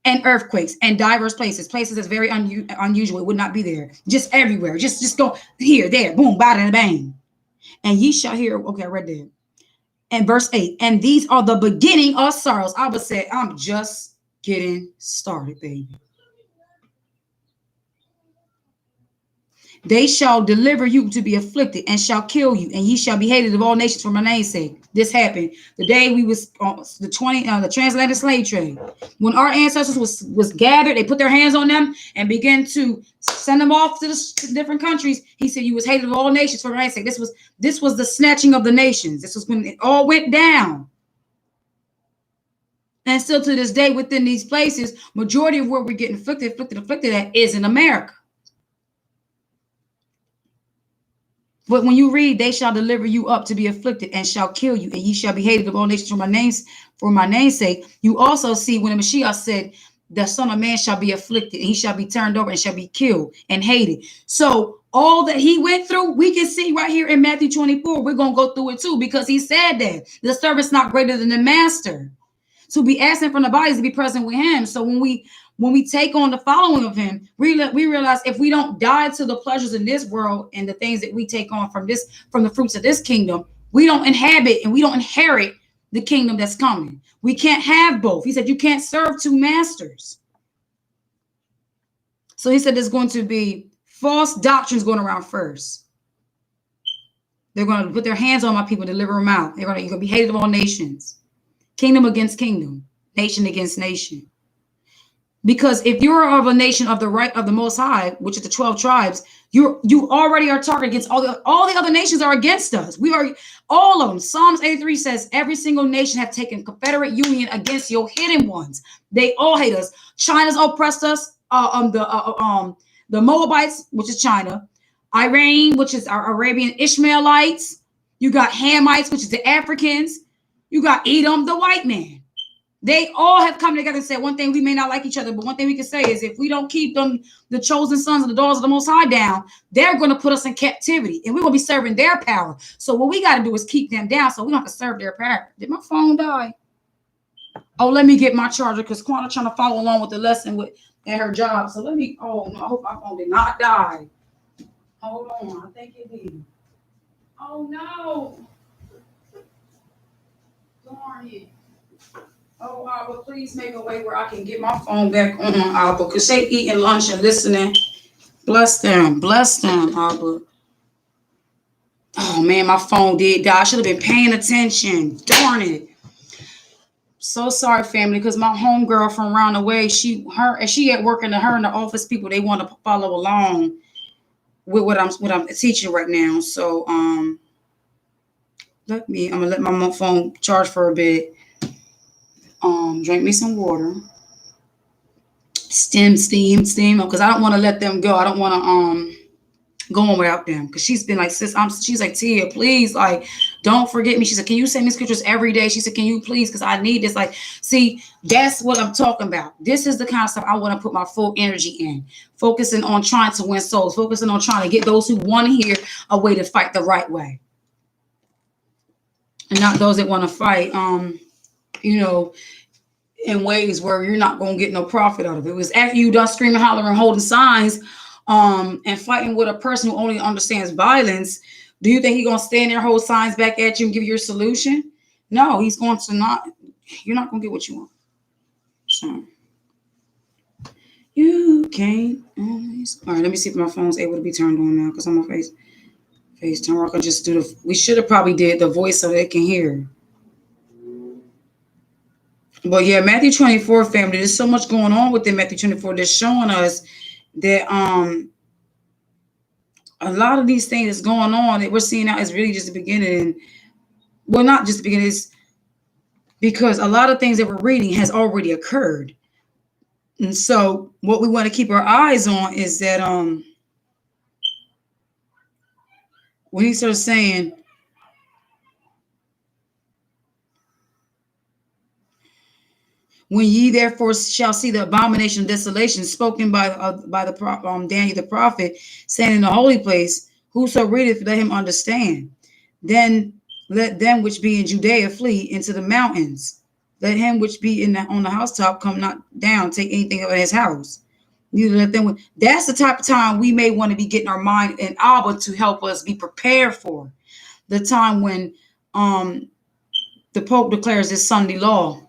And earthquakes and diverse places that's very unusual. It would not be there. Just everywhere. Just go here, there, boom, bada, bang. And ye shall hear. Okay, I read that. And verse 8. And these are the beginning of sorrows. I would say, I'm just getting started, baby. They shall deliver you to be afflicted and shall kill you, and ye shall be hated of all nations for my name's sake. This happened the day we was the transatlantic slave trade. When our ancestors was gathered, they put their hands on them and began to send them off to the different countries. He said, "You was hated of all nations for my name's sake." This was the snatching of the nations. This was when it all went down. And still to this day, within these places, majority of where we're getting afflicted at is in America. But when you read, they shall deliver you up to be afflicted and shall kill you, and ye shall be hated of all nations for my name's sake. You also see when the Mashiach said, the Son of Man shall be afflicted, and he shall be turned over and shall be killed and hated. So all that he went through, we can see right here in Matthew 24. We're going to go through it too, because he said that the servant's not greater than the master. To be absent from the body is to be present with him. So when we take on the following of him, we realize if we don't die to the pleasures in this world and the things that we take on from the fruits of this kingdom, we don't inhabit and we don't inherit the kingdom that's coming. We can't have both. He said you can't serve two masters. So he said there's going to be false doctrines going around first. They're going to put their hands on my people, deliver them out. You're going to be hated of all nations. Kingdom against kingdom, nation against nation. Because if you're of a nation of the right of the Most High, which is the 12 tribes, you already are targeted against all the other nations are against us. We are all of them. Psalms 83 says every single nation have taken confederate union against your hidden ones. They all hate us. China's oppressed us. The Moabites, which is China, Iran, which is our Arabian Ishmaelites. You got Hamites, which is the Africans. You got Edom, the white man. They all have come together and said one thing. We may not like each other, but one thing we can say is if we don't keep them, the chosen sons and the daughters of the Most High down, they're going to put us in captivity and we're going to be serving their power. So what we got to do is keep them down so we don't have to serve their power. Did my phone die? Oh, let me get my charger because Quanta trying to follow along with the lesson at her job. So let me, I hope my phone did not die. Hold on. I think it did. Oh, no. Darn it. Oh, Abba, please make a way where I can get my phone back on, Abba, because they eating lunch and listening. Bless them, Abba. Oh, man, my phone did die. I should have been paying attention. Darn it. So sorry, family, because my homegirl from around the way, she at work and her and the office people, they want to follow along with what I'm teaching right now. So, I'm gonna let my phone charge for a bit. Drink me some water. Steam, because I don't want to let them go. I don't want to go on without them. Because she's been like, sis, she's like, Tia, please, like, don't forget me. She said, can you send me scriptures every day? She said, can you please? Because I need this. Like, see, that's what I'm talking about. This is the kind of stuff I want to put my full energy in. Focusing on trying to win souls. Focusing on trying to get those who want to hear a way to fight the right way. And not those that want to fight, in ways where you're not going to get no profit out of it. It was after you done screaming, hollering, holding signs, and fighting with a person who only understands violence. Do you think he's going to stand there, hold signs back at you and give you a solution? No, he's going to not. you're not gonna get what you want. So you can't always. All right, let me see if my phone's able to be turned on now because I'm on FaceTime. I can just do the. We should have probably did the voice so they can hear. But yeah, Matthew 24 family. There's so much going on within Matthew 24 that's showing us that a lot of these things that's going on that we're seeing now is really just the beginning. Well, not just the beginning, it's because a lot of things that we're reading has already occurred. And so what we want to keep our eyes on is that when he starts saying, when ye therefore shall see the abomination of desolation spoken by the Daniel the prophet, saying in the holy place, whoso readeth, let him understand. Then let them which be in Judea flee into the mountains. Let him which be on the housetop come not down, take anything out of his house. Neither let them. That's the type of time we may want to be getting our mind and Abba to help us be prepared for the time when the Pope declares this Sunday law,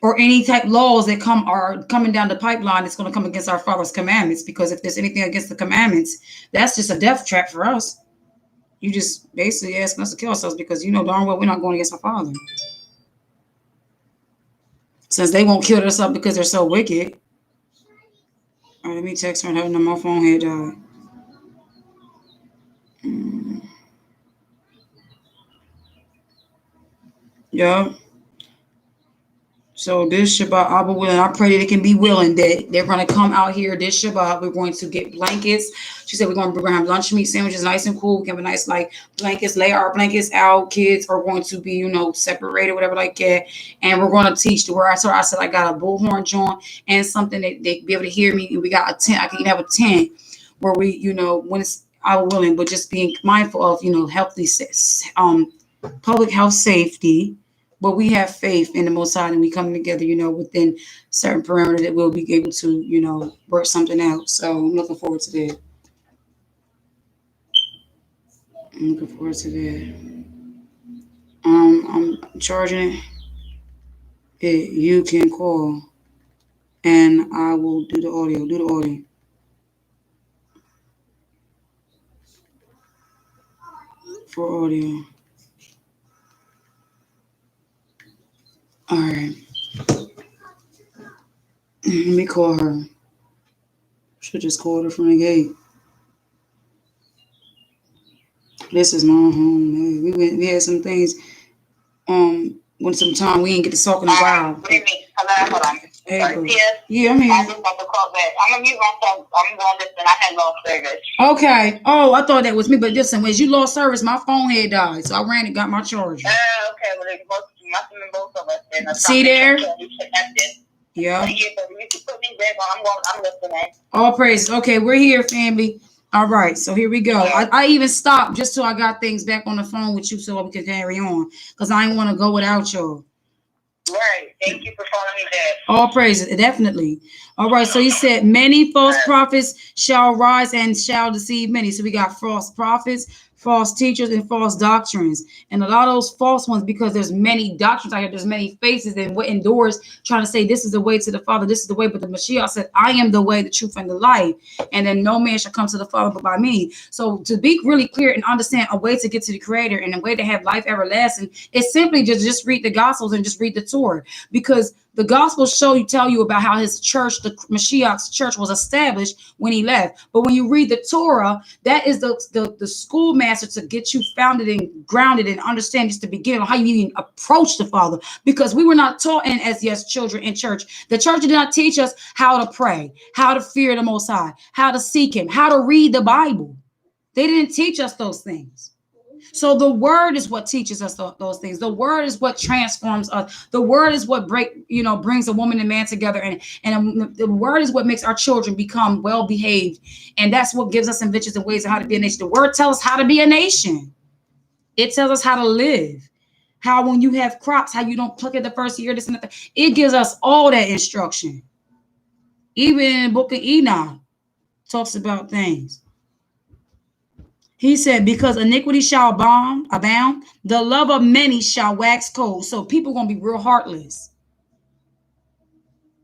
or any type laws that are coming down the pipeline that's going to come against our Father's commandments. Because if there's anything against the commandments, that's just a death trap for us. You just basically asking us to kill ourselves because you know darn well we're not going against our Father. Since they won't kill us up because they're so wicked. All right, let me text her and have my phone had died. Yeah. So this Shabbat, Abba willing, I pray that it can be willing that they're going to come out here this Shabbat. We're going to get blankets. She said we're going to have lunch meat sandwiches, nice and cool. We can have a nice like blankets, lay our blankets out. Kids are going to be, separated, whatever like that. And we're going to teach the word. I said I got a bullhorn joint and something that they can be able to hear me. We got a tent. I can even have a tent where we, when it's Abba willing, but just being mindful of, healthy, public health safety. But we have faith in the Most High, and we come together, within certain parameters that we'll be able to, work something out. So I'm looking forward to that. I'm charging it. You can call, and I will do the audio. For audio. All right. Let me call her. Should just call her from the gate. This is my home. We had some things. When some time we didn't get to talk in a while. Hello, hold on. Hey, yeah, I'm here. I just got the call back. I'm gonna mute myself. I'm going to listen. I had lost service. Okay. Oh, I thought that was me, but listen, as you lost service, my phone had died, so I ran and got my charger. Okay. Well, they must have been both of us. Then. See there? Yeah. You can put me back on. I'm listening. All praises. Okay, we're here, family. All right, so here we go. I even stopped just till I got things back on the phone with you so we can carry on, because I didn't want to go without y'all. Right. Thank you for calling me back. All praises, definitely. All right, so he said, many false prophets shall rise and shall deceive many. So we got false prophets, false teachers, and false doctrines. And a lot of those false ones, because there's many doctrines out here, there's many faces and what doors trying to say this is the way to the Father, this is the way. But the Mashiach said, I am the way, the truth, and the life. And then no man shall come to the Father but by me. So to be really clear and understand a way to get to the Creator and a way to have life everlasting, it's simply just read the Gospels and just read the Torah. Because the Gospels tell you about how his church, the Mashiach's church, was established when he left. But when you read the Torah, that is the schoolmaster to get you founded and grounded and understand just the beginning of how you even approach the Father. Because we were not taught as children in church. The church did not teach us how to pray, how to fear the Most High, how to seek him, how to read the Bible. They didn't teach us those things. So the word is what teaches us those things. The word is what transforms us. The word is what brings a woman and man together. And the word is what makes our children become well-behaved. And that's what gives us inventions and ways of how to be a nation. The word tells us how to be a nation. It tells us how to live. How when you have crops, how you don't pluck it the first year, this and that. It gives us all that instruction. Even in the book of Enoch talks about things. He said, because iniquity shall abound, the love of many shall wax cold. So people going to be real heartless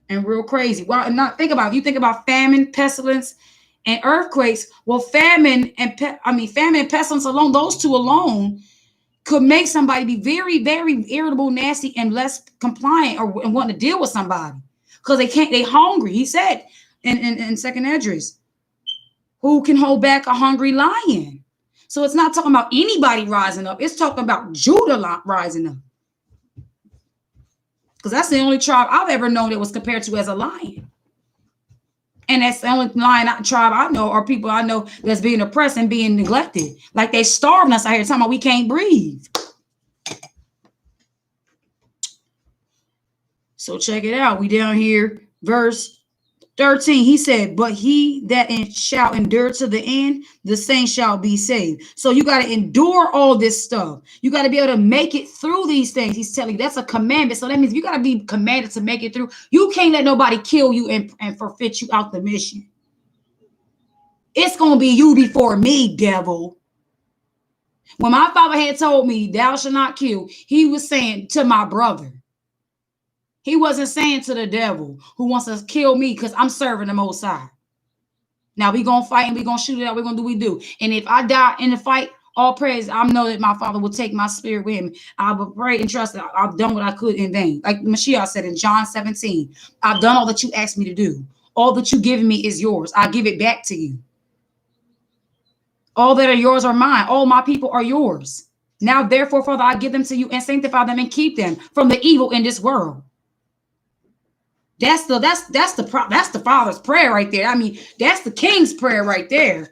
and real crazy. Well, not think about, you think about famine, pestilence, and earthquakes. Well, famine and pestilence alone, those two alone could make somebody be very, very irritable, nasty, and less compliant or and wanting to deal with somebody because they hungry. He said in Second Esdras, who can hold back a hungry lion? So it's not talking about anybody rising up. It's talking about Judah rising up. Because that's the only tribe I've ever known that was compared to as a lion. And that's the only tribe I know, or people I know that's being oppressed and being neglected. Like they starving us out here talking about we can't breathe. So check it out. We down here, verse 13. He said, but he that shall endure to the end, the same shall be saved. So you got to endure all this stuff. You got to be able to make it through these things. He's telling you that's a commandment. So that means you got to be commanded to make it through. You can't let nobody kill you and forfeit you out the mission. It's going to be you before me, devil. When my father had told me, thou shalt not kill, he was saying to my brother. He wasn't saying to the devil who wants to kill me because I'm serving the Most High. Now we're going to fight and we're going to shoot it out. We're going to do what we do. And if I die in the fight, all praise, I know that my father will take my spirit with him. I will pray and trust that I've done what I could in vain. Like Mashiach said in John 17, I've done all that you asked me to do. All that you've given me is yours. I give it back to you. All that are yours are mine. All my people are yours. Now, therefore, Father, I give them to you and sanctify them and keep them from the evil in this world. That's the Father's prayer right there. I mean, that's the King's prayer right there.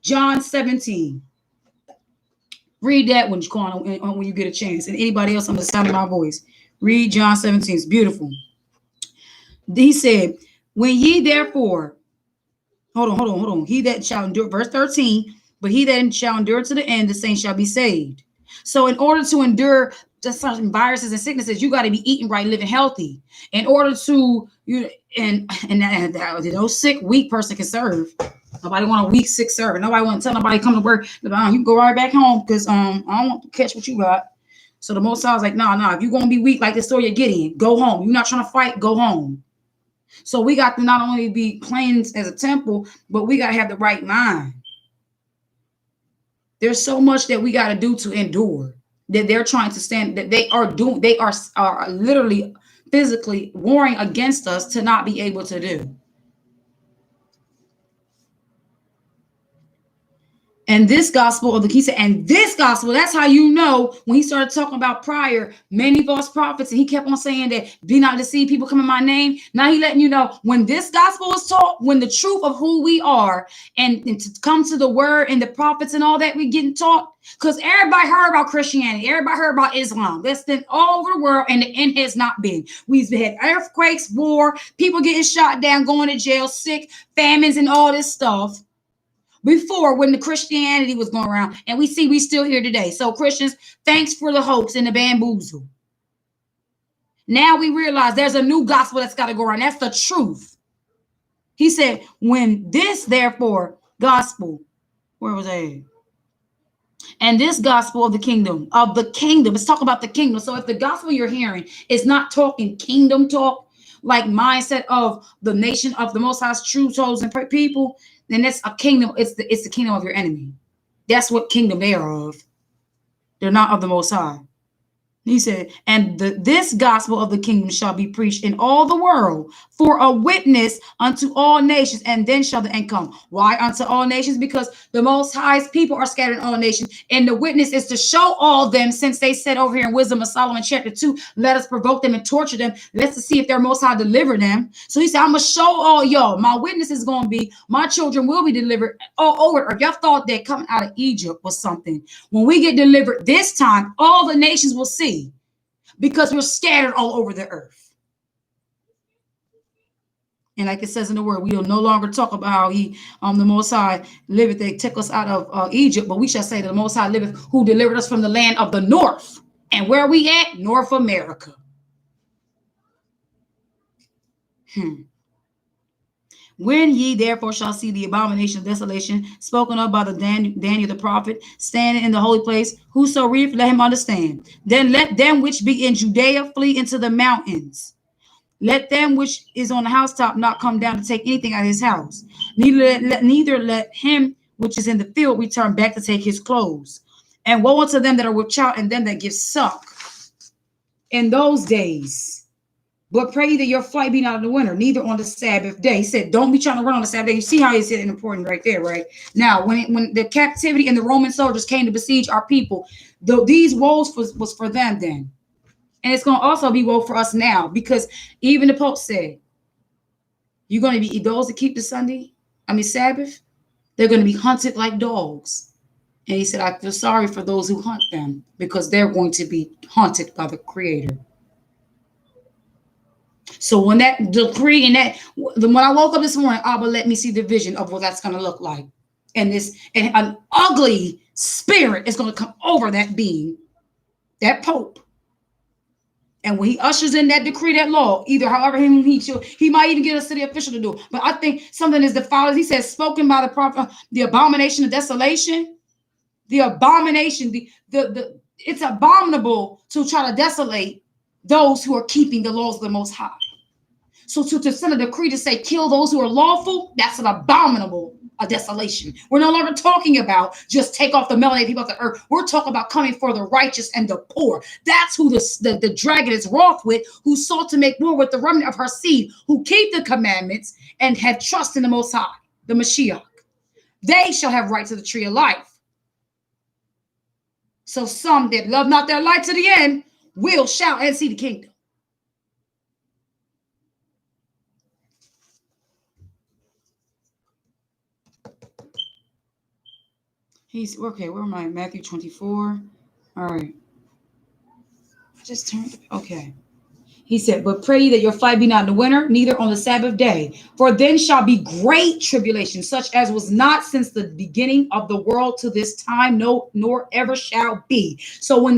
John 17. Read that when you get a chance. And anybody else on the sound of my voice, read John 17. It's beautiful. He said, when ye therefore, hold on. He that shall endure, verse 13, but he that shall endure to the end, the same shall be saved. So in order to endure just certain viruses and sicknesses, you got to be eating right, living healthy. In order to no sick, weak person can serve. Nobody want a weak, sick servant. Nobody want to tell nobody come to work. You can go right back home because I don't want to catch what you got. So the Most High was like, no. If you're gonna be weak like the story of Gideon, go home. You're not trying to fight, go home. So we got to not only be cleansed as a temple, but we got to have the right mind. There's so much that we got to do to endure. That they're trying to stand, that they are literally physically warring against us to not be able to do. And this gospel of the Kisa, and this gospel, that's how you know when he started talking about prior many false prophets, and he kept on saying that be not deceived, people come in my name. Now he letting you know when this gospel is taught, when the truth of who we are, and to come to the word and the prophets and all that we getting taught, because everybody heard about Christianity, everybody heard about Islam. That's been all over the world, and the end has not been. We've had earthquakes, war, people getting shot down, going to jail, sick, famines, and all this stuff. Before, when the Christianity was going around, and we still here today. So Christians, thanks for the hoax and the bamboozle. Now we realize there's a new gospel that's got to go around. That's the truth. He said, when this, therefore, gospel, where was I? And this gospel of the kingdom, let's talk about the kingdom. So if the gospel you're hearing is not talking kingdom talk, like mindset of the nation of the Most High's true chosen people, then that's a kingdom. It's the kingdom of your enemy. That's what kingdom they are of. They're not of the Most High. He said, and this gospel of the kingdom shall be preached in all the world for a witness unto all nations, and then shall the end come. Why unto all nations? Because the Most High's people are scattered in all nations, and the witness is to show all them, since they said over here in Wisdom of Solomon chapter 2, let us provoke them and torture them. Let's see if their Most High deliver them. So he said, I'm going to show all y'all. My witness is going to be, my children will be delivered all over earth. Y'all thought that coming out of Egypt was something. When we get delivered this time, all the nations will see. Because we're scattered all over the earth. And like it says in the word, we will no longer talk about how he, the Most High liveth, they took us out of Egypt, but we shall say that the Most High liveth, who delivered us from the land of the north. And where are we at? North America. When ye therefore shall see the abomination of desolation spoken of by the Daniel the prophet standing in the holy place, whoso readeth, let him understand. Then let them which be in Judea flee into the mountains. Let them which is on the housetop not come down to take anything out of his house. Neither let him which is in the field return back to take his clothes. And woe unto them that are with child and them that give suck in those days. But pray that your flight be not in the winter, neither on the Sabbath day. He said, don't be trying to run on the Sabbath day. You see how he said it important right there, right? Now, when the captivity and the Roman soldiers came to besiege our people, these woes was for them then. And it's going to also be woe for us now, because even the Pope said, you're going to be those that keep the Sabbath, they're going to be hunted like dogs. And he said, I feel sorry for those who hunt them, because they're going to be hunted by the Creator. So when that decree and when I woke up this morning, Abba let me see the vision of what that's going to look like. And an ugly spirit is going to come over that being, that Pope. And when he ushers in that decree, that law, either however he might even get a city official to do it. But I think something is the following. He says, spoken by the prophet, the abomination of desolation, the abomination, it's abominable to try to desolate those who are keeping the laws of the Most High. So to send a decree to say, kill those who are lawful, that's an abominable desolation. We're no longer talking about just take off the melanated people of the earth. We're talking about coming for the righteous and the poor. That's who the dragon is wroth with, who sought to make war with the remnant of her seed, who keep the commandments and have trust in the Most High, the Mashiach. They shall have right to the tree of life. So some that love not their life to the end will shout and see the kingdom. He's okay. Where am I? Matthew 24. All right. Just turned. Okay. He said, but pray that your flight be not in the winter, neither on the Sabbath day. For then shall be great tribulation, such as was not since the beginning of the world to this time, no, nor ever shall be. So when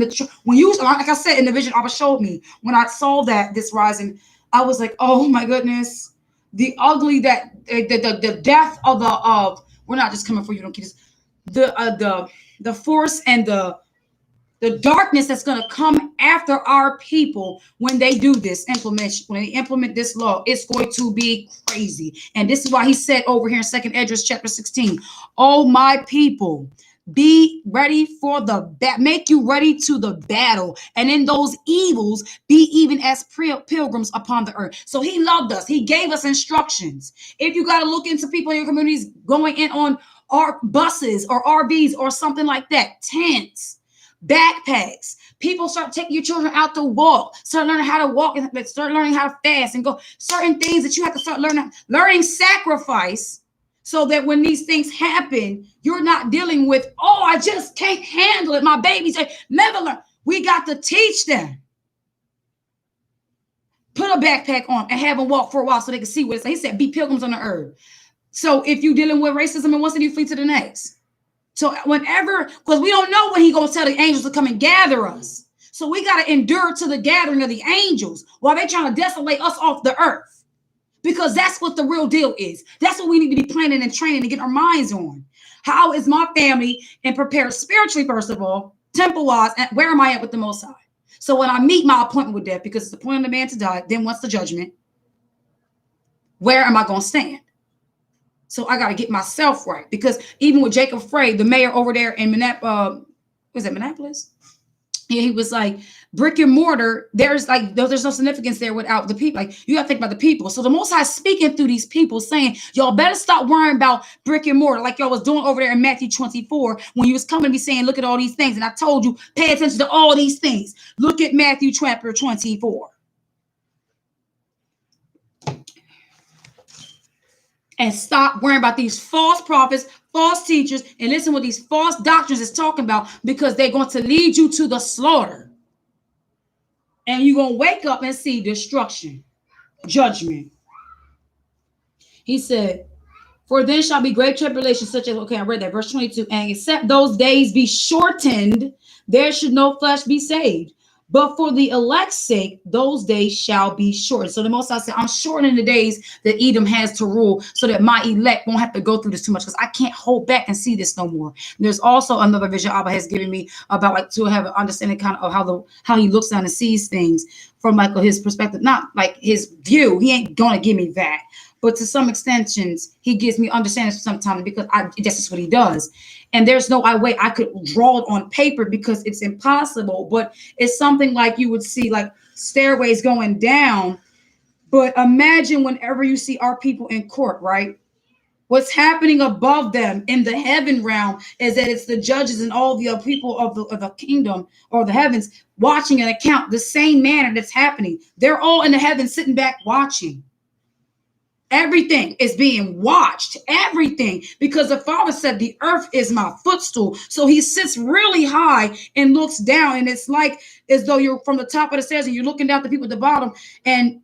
you, like I said in the vision, Abba showed me, when I saw this rising, I was like, oh my goodness, the ugly, the death of we're not just coming for you, don't keep this. The force and the darkness that's going to come after our people when they do this implementation, when they implement this law, it's going to be crazy. And this is why he said over here in 2nd Esdras chapter 16, oh my people, be ready for make you ready to the battle. And in those evils, be even as pilgrims upon the earth. So he loved us. He gave us instructions. If you got to look into people in your communities going in on our buses or RVs or something like that, tents, backpacks, people start taking your children out to walk, start learning how to walk, and start learning how to fast and go, certain things that you have to start learning sacrifice, so that when these things happen, you're not dealing with, oh, I just can't handle it. My babies never learn. We got to teach them. Put a backpack on and have them walk for a while so they can see what it's like. He said, be pilgrims on the earth. So if you're dealing with racism in one city, you flee to the next. So whenever, because we don't know when he's going to tell the angels to come and gather us. So we got to endure to the gathering of the angels while they're trying to desolate us off the earth. Because that's what the real deal is. That's what we need to be planning and training to get our minds on. How is my family and prepared spiritually, first of all, temple-wise, and where am I at with the Most High? So when I meet my appointment with death, because it's the point of the man to die, then once the judgment, where am I going to stand? So I got to get myself right, because even with Jacob Frey, the mayor over there in Minneapolis? Yeah, he was like, brick and mortar, there's no significance there without the people. Like, you got to think about the people. So the Most High speaking through these people saying, y'all better stop worrying about brick and mortar, like y'all was doing over there in Matthew 24, when you was coming to me saying, look at all these things. And I told you, pay attention to all these things. Look at Matthew chapter 24. And stop worrying about these false prophets, false teachers, and listen what these false doctrines is talking about, because they're going to lead you to the slaughter. And you're going to wake up and see destruction, judgment. He said, for then shall be great tribulation, such as, okay, I read that, verse 22, and except those days be shortened, there should no flesh be saved. But for the elect's sake, those days shall be shortened. So the Most High said, I'm shortening the days that Edom has to rule so that my elect won't have to go through this too much because I can't hold back and see this no more. There's also another vision Abba has given me about like to have an understanding kind of how he looks down and sees things from like his perspective, not like his view. He ain't going to give me that. But to some extensions, he gives me understanding sometimes because that's just what he does. And there's no way I could draw it on paper because it's impossible. But it's something like you would see like stairways going down. But imagine whenever you see our people in court, right? What's happening above them in the heaven realm is that it's the judges and all the people of the kingdom or the heavens watching an account the same manner that's happening. They're all in the heavens sitting back watching. Everything is being watched, everything, because the Father said the earth is my footstool. So he sits really high and looks down, and it's like as though you're from the top of the stairs and you're looking down at the people at the bottom and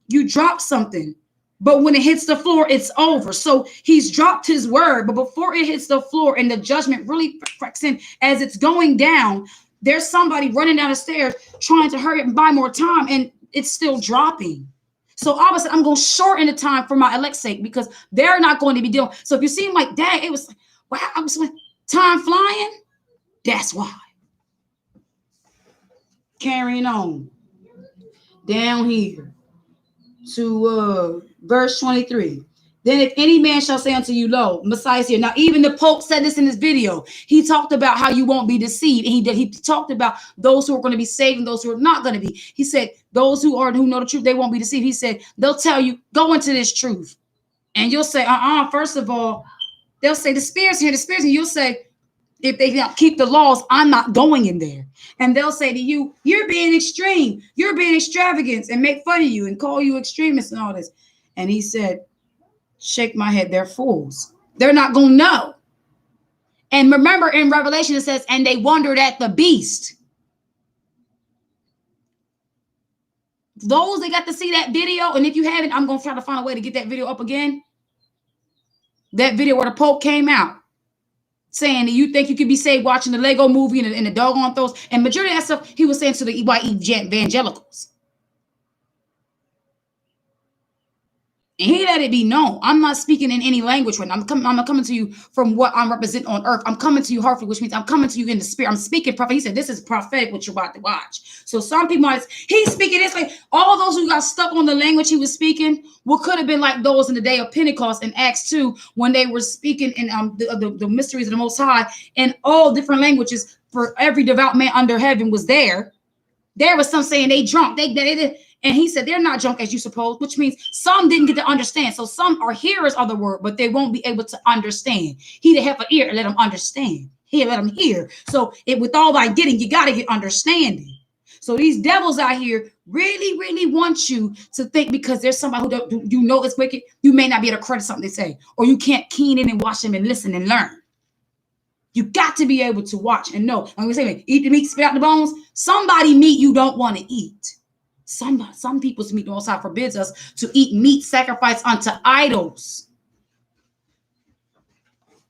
you drop something. But when it hits the floor, it's over. So he's dropped his word, but before it hits the floor and the judgment really cracks in as it's going down, there's somebody running down the stairs trying to hurry up and buy more time, and it's still dropping. So obviously, I'm going to shorten the time for my elect's sake because they're not going to be dealing. So if you seem like, dang, it was like, wow, I was like, time flying. That's why. Carrying on down here to verse 23. Then if any man shall say unto you, lo, Messiah is here. Now, even the Pope said this in his video. He talked about how you won't be deceived. And he talked about those who are going to be saved and those who are not going to be. He said, those who know the truth, they won't be deceived. He said, they'll tell you, go into this truth. And you'll say, first of all, they'll say, the Spirit's here, the Spirit's here. You'll say, if they don't keep the laws, I'm not going in there. And they'll say to you, you're being extreme. You're being extravagant and make fun of you and call you extremists and all this. And he said, shake my head. They're fools. They're not going to know. And remember in Revelation, it says, and they wondered at the beast. Those that got to see that video, and if you haven't, I'm going to try to find a way to get that video up again. That video where the Pope came out saying that you think you could be saved watching the Lego movie and the doggone throws. And majority of that stuff, he was saying to the white evangelicals. And he let it be known. I'm not speaking in any language right now. I'm not coming to you from what I'm representing on earth. I'm coming to you heartfully, which means I'm coming to you in the spirit. I'm speaking prophet. He said, this is prophetic what you're about to watch. So some people might, he's speaking this way. All those who got stuck on the language he was speaking, what could have been like those in the day of Pentecost in Acts 2, when they were speaking in the mysteries of the Most High in all different languages, for every devout man under heaven was there. There was some saying they drunk. They did. And he said, they're not drunk as you suppose, which means some didn't get to understand. So some are hearers of the word, but they won't be able to understand. He that hath an ear, let him understand. He let him hear. So with all thy getting, you got to get understanding. So these devils out here really, really want you to think because there's somebody who you know is wicked, you may not be able to credit something they say, or you can't keen in and watch them and listen and learn. You got to be able to watch and know. I'm going to say, eat the meat, spit out the bones. Somebody meat you don't want to eat. Some people's meat, the Most High forbids us to eat meat sacrificed unto idols.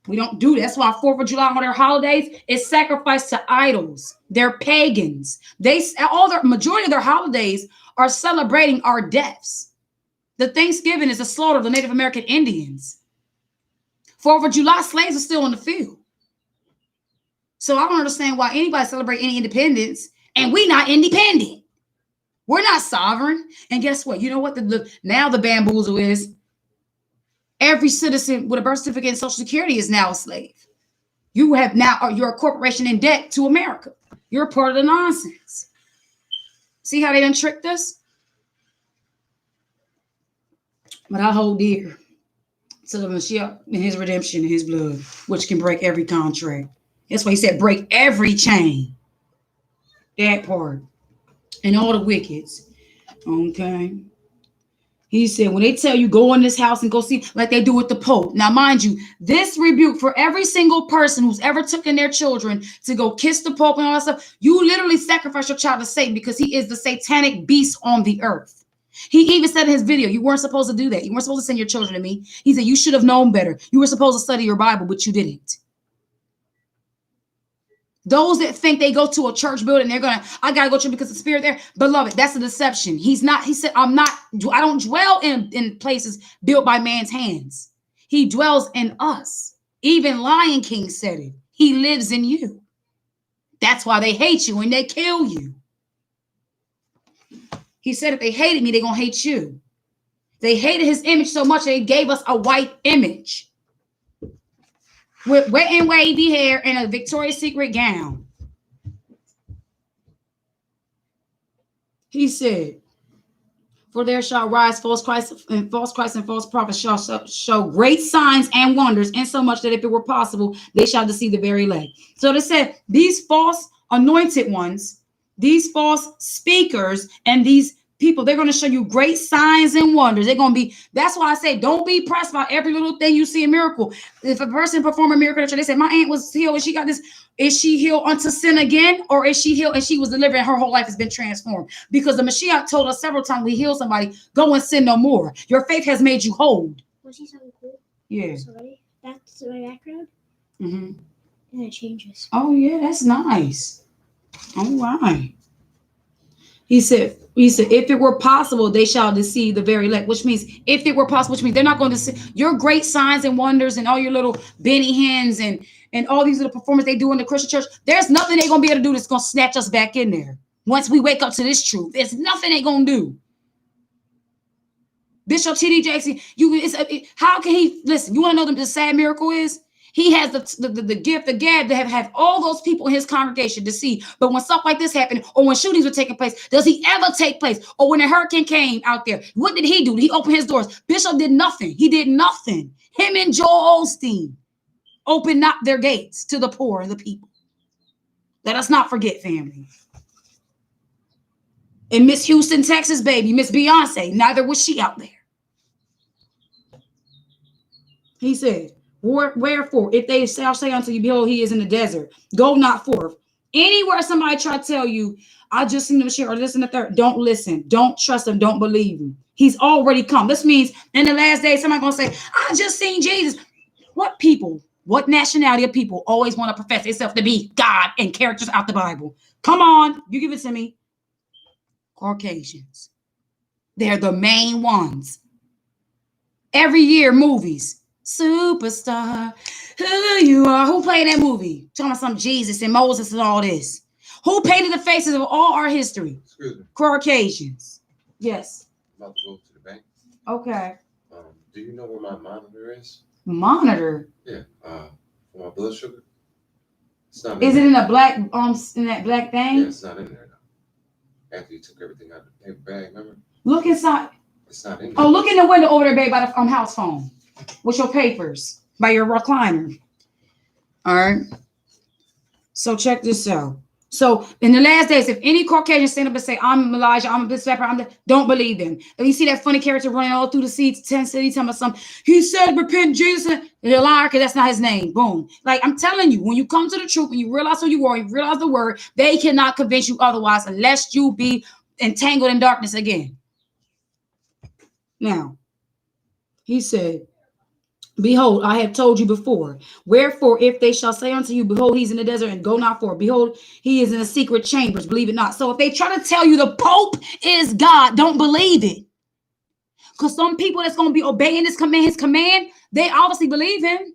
We don't do that. That's why 4th of July on their holidays is sacrificed to idols. They're pagans. Majority of their holidays are celebrating our deaths. The Thanksgiving is the slaughter of the Native American Indians. 4th of July, slaves are still in the field. So I don't understand why anybody celebrate any independence and we not independent. We're not sovereign. And guess what? You know what? Now the bamboozle is every citizen with a birth certificate and Social Security is now a slave. You're a corporation in debt to America. You're a part of the nonsense. See how they done tricked us? But I hold dear to the Mashiach and his redemption and his blood, which can break every contract. That's why he said break every chain. That part. And all the wickeds. Okay. He said, when they tell you go in this house and go see, like they do with the Pope. Now, mind you, this rebuke for every single person who's ever taken their children to go kiss the Pope and all that stuff, you literally sacrifice your child to Satan because he is the satanic beast on the earth. He even said in his video, you weren't supposed to do that. You weren't supposed to send your children to me. He said, you should have known better. You were supposed to study your Bible, but you didn't. Those that think they go to a church building, I gotta go to because the Spirit there. Beloved, that's a deception. He said, I don't dwell in places built by man's hands. He dwells in us. Even Lion King said it. He lives in you. That's why they hate you and they kill you. He said if they hated me, they're going to hate you. They hated his image so much they gave us a white image with wet and wavy hair and a Victoria's Secret gown. He said, for there shall rise false Christ and false prophets shall show great signs and wonders, insomuch that if it were possible, they shall deceive the very elect. So they said these false anointed ones, these false speakers, and these people, they're going to show you great signs and wonders. They're going to be, that's why I say, don't be pressed by every little thing you see a miracle. If a person perform a miracle, they say, my aunt was healed and she got this. Is she healed unto sin again? Or is she healed and she was delivered and her whole life has been transformed? Because the Mashiach told us several times, we heal somebody, go and sin no more. Your faith has made you whole. Was he something cool? Yeah. Sorry. That's my background. Mm-hmm. And it changes. Oh, yeah, that's nice. All right. He said, if it were possible, they shall deceive the very elect, which means if it were possible, which means they're not going to see your great signs and wonders and all your little Benny Hinn's and all these little performances they do in the Christian church. There's nothing they're going to be able to do that's going to snatch us back in there. Once we wake up to this truth, there's nothing they're going to do. Bishop T.D. Jackson, how can he, listen, you want to know what the sad miracle is? He has the gift, the gab to have all those people in his congregation to see. But when stuff like this happened, or when shootings were taking place, does he ever take place? Or when a hurricane came out there, what did he do? He opened his doors. Bishop did nothing. He did nothing. Him and Joel Osteen opened not their gates to the poor and the people. Let us not forget, family. And Miss Houston, Texas, baby, Miss Beyonce, neither was she out there. He said, wherefore, if they shall say unto you, behold, he is in the desert, go not forth. Anywhere somebody try to tell you, I just seen them share or this and the third, don't listen. Don't trust him. Don't believe him. He's already come. This means in the last days, somebody going to say, I just seen Jesus. What people, what nationality of people always want to profess themselves to be God and characters out the Bible? Come on, you give it to me. Caucasians. They're the main ones. Every year, movies. Superstar, who you are? Who played that movie? Talking about some Jesus and Moses and all this. Who painted the faces of all our history? Excuse me. Caucasians. Yes. I'm about to go to the bank. Okay. Do you know where my monitor is? Monitor. Yeah. For my blood sugar. It's not. Is it in a black in that black thing? Yeah, it's not in there now. After you took everything out of the paper bag, remember? Look inside. It's not in there. Oh, look in the window over there, babe, by the house phone. With your papers, by your recliner. All right. So check this out. So in the last days, if any Caucasian stand up and say, I'm Elijah, I'm a big rapper, don't believe them. And you see that funny character running all through the seats, 10 cities, telling us something. He said, repent, Jesus. And they're lying because that's not his name. Boom. Like I'm telling you, when you come to the truth and you realize who you are, you realize the word, they cannot convince you otherwise unless you be entangled in darkness again. Now, he said, behold, I have told you before. Wherefore, if they shall say unto you, behold, he's in the desert and go not forth. Behold, he is in the secret chambers. Believe it not. So if they try to tell you the Pope is God, don't believe it. Because some people that's going to be obeying his command, they obviously believe him.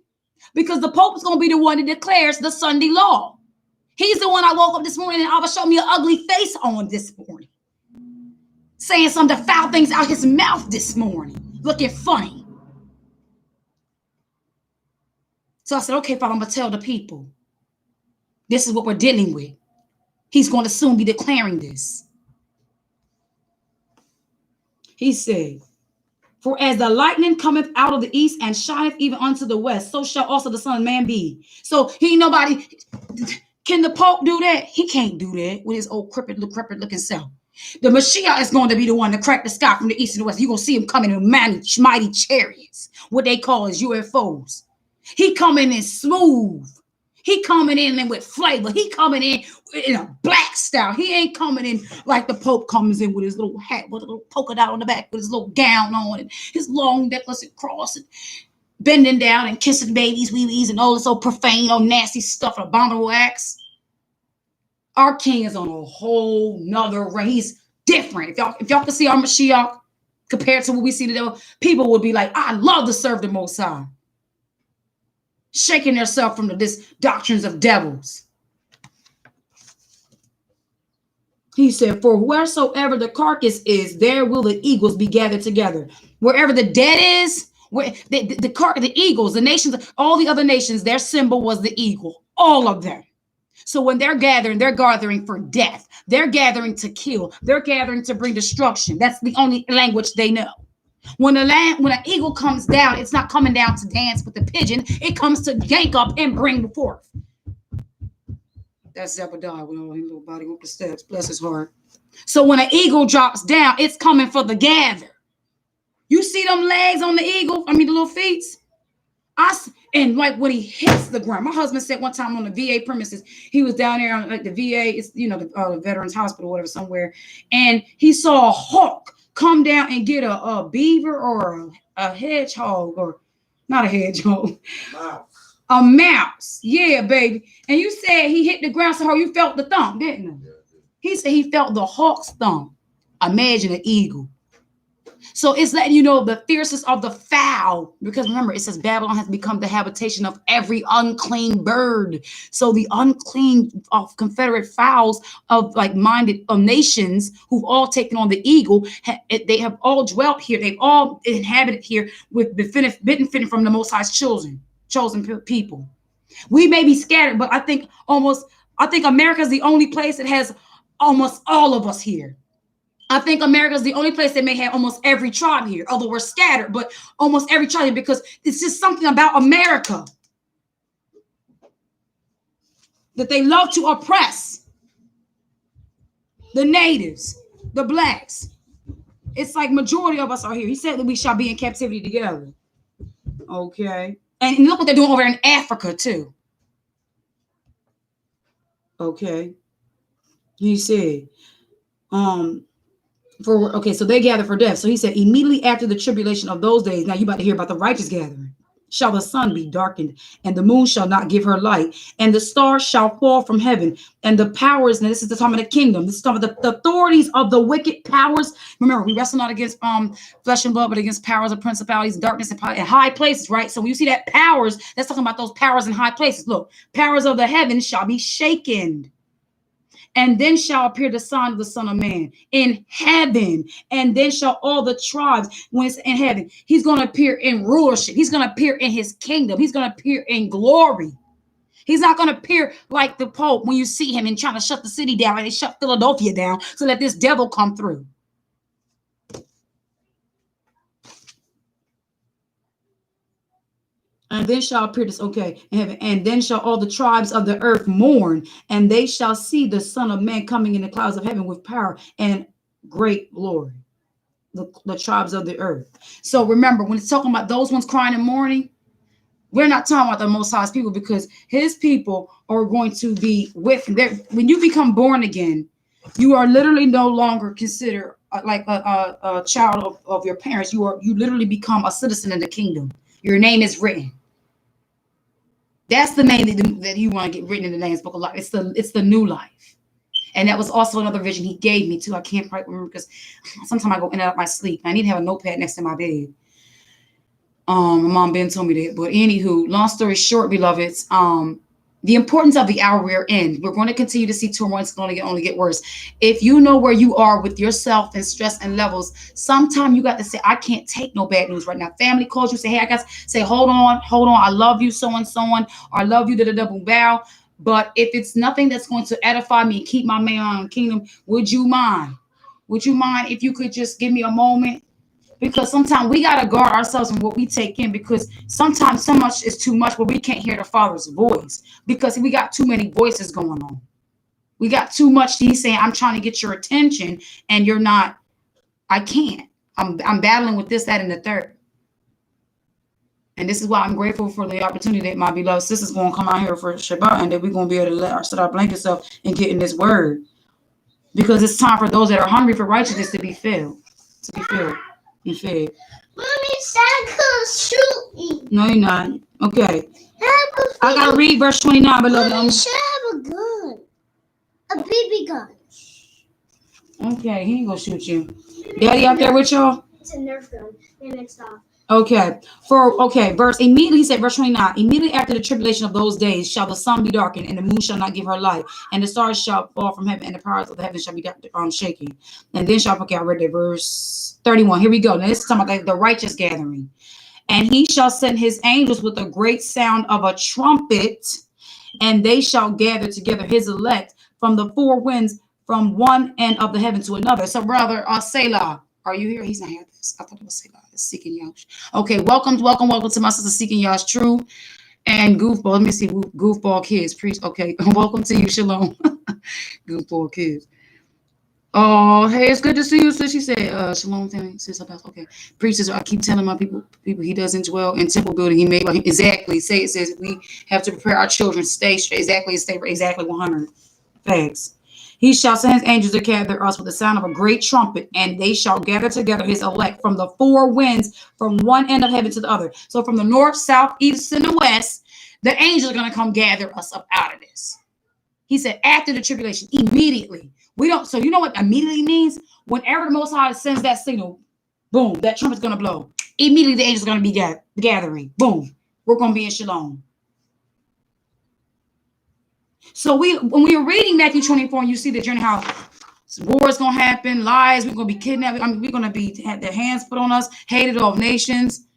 Because the Pope is going to be the one that declares the Sunday law. He's the one I woke up this morning and Abba showed me an ugly face on this morning. Saying some foul things out his mouth this morning. Looking funny. So I said, okay, Father, I'm going to tell the people. This is what we're dealing with. He's going to soon be declaring this. He said, for as the lightning cometh out of the east and shineth even unto the west, so shall also the Son of Man be. So nobody, can the Pope do that? He can't do that with his old decrepit looking self. The Mashiach is going to be the one to crack the sky from the east and the west. You're going to see him coming in mighty chariots, what they call as UFOs. He coming in smooth. He coming in with flavor. He coming in a black style. He ain't coming in like the Pope comes in with his little hat with a little polka dot on the back, with his little gown on and his long necklace and cross and bending down and kissing babies, wee-wees, and all this old profane, old nasty stuff, abominable acts. Our king is on a whole nother range. He's different. If y'all can see our Mashiach compared to what we see today, people would be like, I love to serve the Most High. Shaking themselves from this doctrines of devils. He said, for wheresoever the carcass is, there will the eagles be gathered together. Wherever the dead is, where the eagles, the nations, all the other nations, their symbol was the eagle. All of them. So when they're gathering for death. They're gathering to kill. They're gathering to bring destruction. That's the only language they know. When an eagle comes down, it's not coming down to dance with the pigeon. It comes to yank up and bring forth. That's Zebediah with all his little body with the steps. Bless his heart. So when an eagle drops down, it's coming for the gather. You see them legs on the eagle? I mean, the little feet. And like when he hits the ground, my husband said one time on the VA premises, he was down there on like the VA, it's the Veterans Hospital, or whatever, somewhere, and he saw a hawk come down and get a beaver or a hedgehog, or not a hedgehog, a mouse. Yeah, baby. And you said he hit the ground, so you felt the thump, didn't you? Yeah, He said he felt the hawk's thump. Imagine an eagle. So it's letting you know the fiercest of the fowl, because remember, it says Babylon has become the habitation of every unclean bird. So the unclean of Confederate fowls of like-minded nations who've all taken on the eagle, they have all dwelt here. They've all inhabited here with benefiting from the Most High's chosen people. We may be scattered, but I think America is the only place that has almost all of us here. I think America is the only place that may have almost every tribe here, although we're scattered, but almost every tribe, because it's just something about America that they love to oppress the natives, the blacks. It's like majority of us are here. He said that we shall be in captivity together. Okay. And look what they're doing over in Africa too. Okay. He said, so they gather for death. So he said, immediately after the tribulation of those days, now you about to hear about the righteous gathering, shall the sun be darkened, and the moon shall not give her light, and the stars shall fall from heaven, and the powers, and this is the time of the kingdom, this is the time of the authorities of the wicked powers. Remember, we wrestle not against flesh and blood, but against powers of principalities, darkness, and high places, right? So when you see that powers, that's talking about those powers in high places. Look, powers of the heavens shall be shaken. And then shall appear the sign of the Son of Man in heaven. And then shall all the tribes, when it's in heaven, he's going to appear in rulership. He's going to appear in his kingdom. He's going to appear in glory. He's not going to appear like the Pope when you see him and trying to shut the city down, and they shut Philadelphia down so that this devil come through. And then shall appear this, in heaven. And then shall all the tribes of the earth mourn, and they shall see the Son of Man coming in the clouds of heaven with power and great glory. The tribes of the earth. So remember, when it's talking about those ones crying and mourning, we're not talking about the Most High's people, because his people are going to be with him. When you become born again, you are literally no longer considered like a child of your parents. You literally become a citizen in the kingdom. Your name is written. That's the name that you want to get written in the Lamb's Book of Life. It's the new life. And that was also another vision he gave me too. I can't quite remember, because sometimes I go in and out of my sleep. I need to have a notepad next to my bed. My mom Ben told me that. But anywho, long story short, beloveds, the importance of the hour we're in. We're going to continue to see turmoil. It's going to only get worse. If you know where you are with yourself and stress and levels, sometimes you got to say, I can't take no bad news right now. Family calls you, say, hey, I got to say, hold on. I love you, so and so on, or I love you to the double bow. But if it's nothing that's going to edify me and keep my man on the kingdom, would you mind? Would you mind if you could just give me a moment? Because sometimes we got to guard ourselves from what we take in, because sometimes so much is too much where we can't hear the Father's voice, because we got too many voices going on. We got too much. He's saying, I'm trying to get your attention, and you're not. I can't. I'm battling with this, that, and the third. And this is why I'm grateful for the opportunity that my beloved sister's going to come out here for Shabbat, and that we're going to be able to set our blankets up and get in this word. Because it's time for those that are hungry for righteousness to be filled. Be fed. Mommy, Santa comes shoot me. No, you're not. Okay. I gotta read verse 29, beloved. Mommy, should have a gun. a BB gun. Okay, he ain't gonna shoot you. Daddy out there with y'all? It's a Nerf gun. They mixed off. Okay. Verse 29. Immediately after the tribulation of those days shall the sun be darkened, and the moon shall not give her light, and the stars shall fall from heaven, and the powers of the heaven shall be shaking. And then shall I read that verse 31. Here we go. Now this is talking about the righteous gathering. And he shall send his angels with a great sound of a trumpet, and they shall gather together his elect from the four winds, from one end of the heaven to another. So, brother Selah, are you here? He's not here. I thought it was Selah. It's Seeking Yash. Okay, welcome to my sister Seeking Yash True and Goofball. Let me see, Goofball Kids. Preach. Okay, welcome to you. Shalom, Goofball Kids. Oh, hey, it's good to see you. So she said, Shalom, family. Sis, okay. Preachers, I keep telling my people he doesn't dwell in temple building. He made like exactly. It says we have to prepare our children. Stay 100 facts. He shall send his angels to gather us with the sound of a great trumpet, and they shall gather together his elect from the four winds, from one end of heaven to the other. So from the north, south, east, and the west, the angels are going to come gather us up out of this. He said, after the tribulation, immediately. So you know what immediately means? Whenever the Most High sends that signal, boom, that trumpet's going to blow. Immediately the angels are going to be gathering. Boom, we're going to be in shalom. So when we were reading Matthew 24, and you see the journey, how war is going to happen, lies, we're going to be kidnapped. I mean, we're going to have their hands put on us, hated of nations,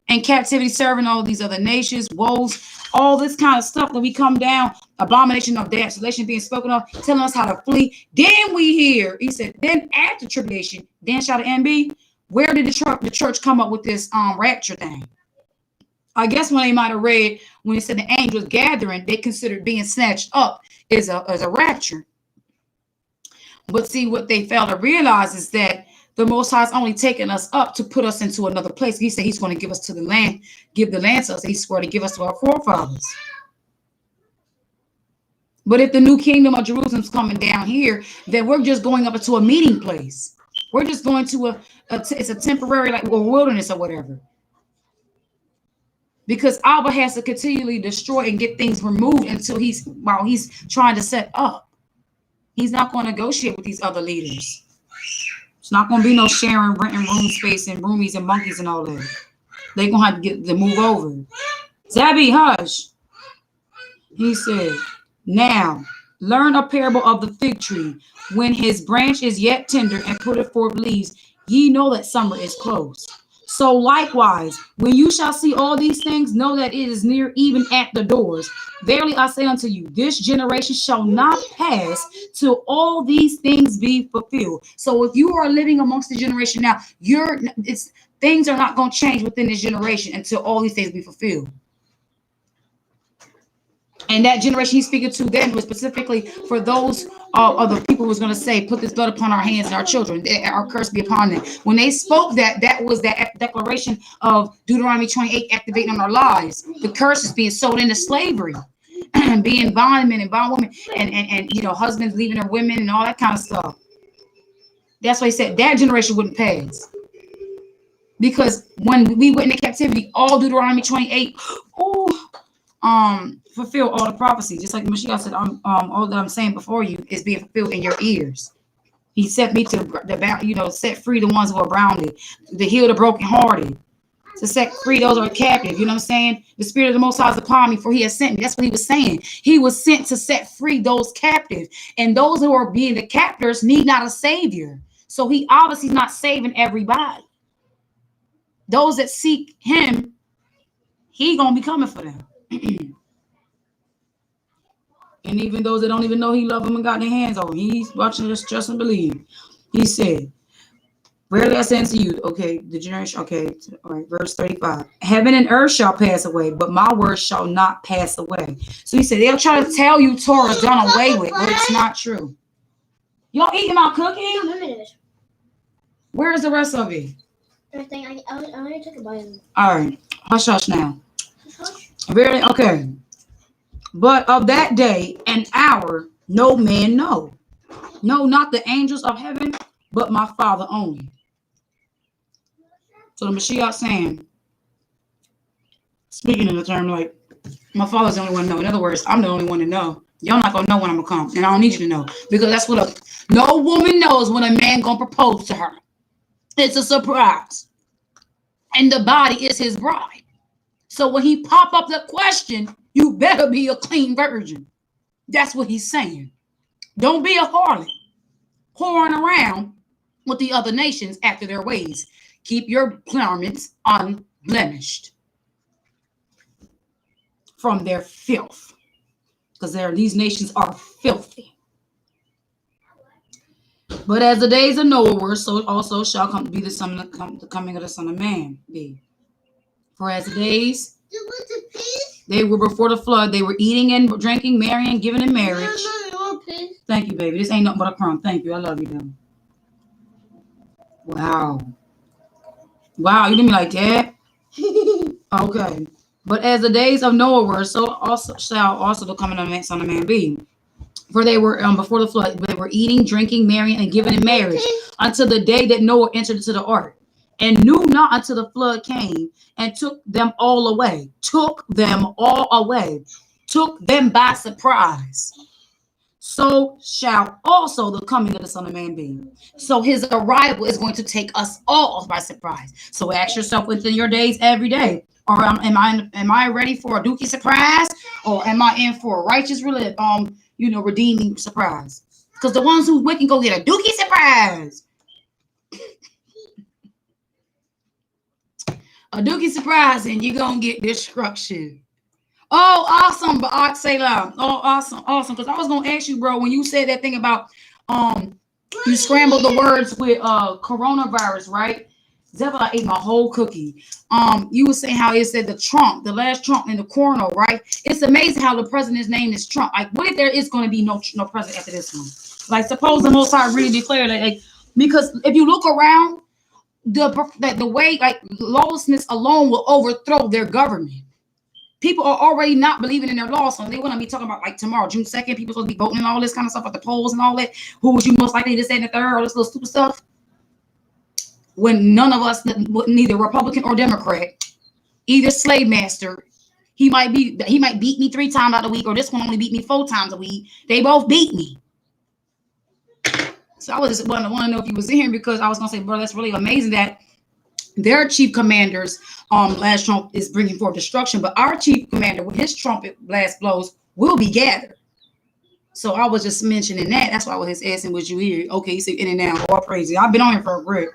and captivity serving all these other nations, woes, all this kind of stuff that we come down, abomination of desolation being spoken of, telling us how to flee. Then we hear, he said, then after tribulation, then shall the end be. Where did the church come up with this rapture thing? I guess when they might have read, when it said the angels gathering, they considered being snatched up as a rapture. But see, what they failed to realize is that the Most High is only taking us up to put us into another place. He said he's going to give us to the land, give the land to us. He's going to give us to our forefathers. But if the new kingdom of Jerusalem's coming down here, then we're just going up into a meeting place. We're just going to it's a temporary, like a wilderness or whatever. Because Abba has to continually destroy and get things removed until he's trying to set up. He's not going to negotiate with these other leaders. It's not going to be no sharing, renting room space and roomies and monkeys and all that. They're going to have to get to move over. Zabby, hush. He said, now learn a parable of the fig tree. When his branch is yet tender and putteth forth leaves, ye know that summer is close. So likewise, when you shall see all these things, know that it is near, even at the doors. Verily I say unto you, this generation shall not pass till all these things be fulfilled. So if you are living amongst the generation now, things are not going to change within this generation until all these things be fulfilled. And that generation he's speaking to then was specifically for those of the people who was going to say, put this blood upon our hands and our children, our curse be upon them. When they spoke that was that declaration of Deuteronomy 28 activating on our lives. The curse is being sold into slavery, being bondmen and bondwomen, and husbands leaving their women and all that kind of stuff. That's why he said that generation wouldn't pass. Because when we went into captivity, all Deuteronomy 28, fulfill all the prophecy, just like Mashiach said, all that I'm saying before you is being fulfilled in your ears. He set me to set free the ones who are bounded, to heal the brokenhearted, to set free those who are captive. You know what I'm saying? The Spirit of the Most High is upon me, for he has sent me. That's what he was saying. He was sent to set free those captive, and those who are being the captors need not a savior. So he obviously is not saving everybody. Those that seek him, he gonna be coming for them. And even those that don't even know he loved them and got their hands on him, he's watching us, trust and believe. He said, rarely I say unto you, okay, the generation, okay, all right, verse 35. Heaven and earth shall pass away, but my words shall not pass away. So he said, they'll try to tell you Torah's done away with, but it's not true. Y'all eating my cookie? Where's the rest of it? Everything. I only took a bite of it. All right, hush, hush now. Hush. Really? Okay. But of that day and hour, no man know. No, not the angels of heaven, but my Father only. So the Mashiach saying, speaking in the term like, my Father's the only one to know. In other words, I'm the only one to know. Y'all not gonna know when I'm gonna come, and I don't need you to know because that's what no woman knows when a man gonna propose to her. It's a surprise, and the body is his bride. So when he pop up the question, you better be a clean virgin. That's what he's saying. Don't be a harlot, whoring around with the other nations after their ways. Keep your garments unblemished from their filth, because these nations are filthy. But as the days of Noah were, so also shall come be the coming of the Son of Man be. For as the days they were before the flood, they were eating and drinking, marrying, giving in marriage. Thank you, baby. This ain't nothing but a crumb. Thank you. I love you, though. Wow. Wow, you did me like that? Okay. But as the days of Noah were, so also shall also the coming of the Son of Man be. For they were before the flood, they were eating, drinking, marrying, and giving in marriage until the day that Noah entered into the ark, and knew not until the flood came and took them all away. Took them all away. Took them by surprise. So shall also the coming of the Son of Man be. So his arrival is going to take us all by surprise. So ask yourself within your days every day, or am I ready for a dookie surprise, or am I in for a righteous redeeming surprise? Because the ones who wicked go get a dookie surprise. A dookie surprise, and you're gonna get destruction. Oh, awesome, but say loud. Oh, awesome. Because I was gonna ask you, bro, when you said that thing about you scrambled the words with coronavirus, right? Zebra ate my whole cookie. You were saying how it said the last Trump in the corner, right? It's amazing how the president's name is Trump. Like, what if there is going to be no president after this one? Like, suppose the Most High really declared that, like, because if you look around, the way, like, lawlessness alone will overthrow their government. People are already not believing in their laws, so they want to be talking about, like, tomorrow, June 2nd, people supposed to be voting and all this kind of stuff at the polls and all that. Who was you most likely to say in the third, all this little stupid stuff? When none of us, neither Republican or Democrat, either slave master, he might beat me 3 times out of the week, or this one only beat me 4 times a week. They both beat me. So I was just want to know if he was in here, because I was gonna say, bro, that's really amazing that their chief commanders, last Trump is bringing forth destruction, but our chief commander, with his trumpet blast blows, will be gathered. So I was just mentioning that. That's why I was asking, was you here? Okay, you say in and out, all crazy. I've been on here for a grip.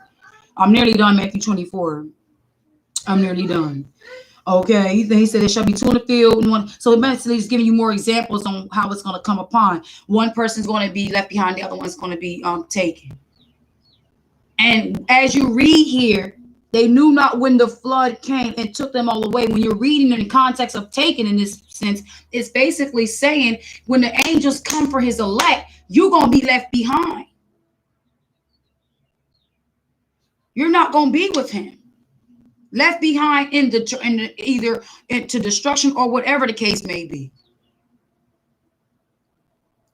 I'm nearly done, Matthew 24. I'm nearly done. Okay, he said there shall be 2 in the field, and 1. So it basically is giving you more examples on how it's going to come upon. One person's going to be left behind, the other one's going to be taken. And as you read here, they knew not when the flood came and took them all away. When you're reading in the context of taken in this sense, it's basically saying when the angels come for his elect, you're going to be left behind. You're not going to be with him. Left behind either into destruction or whatever the case may be.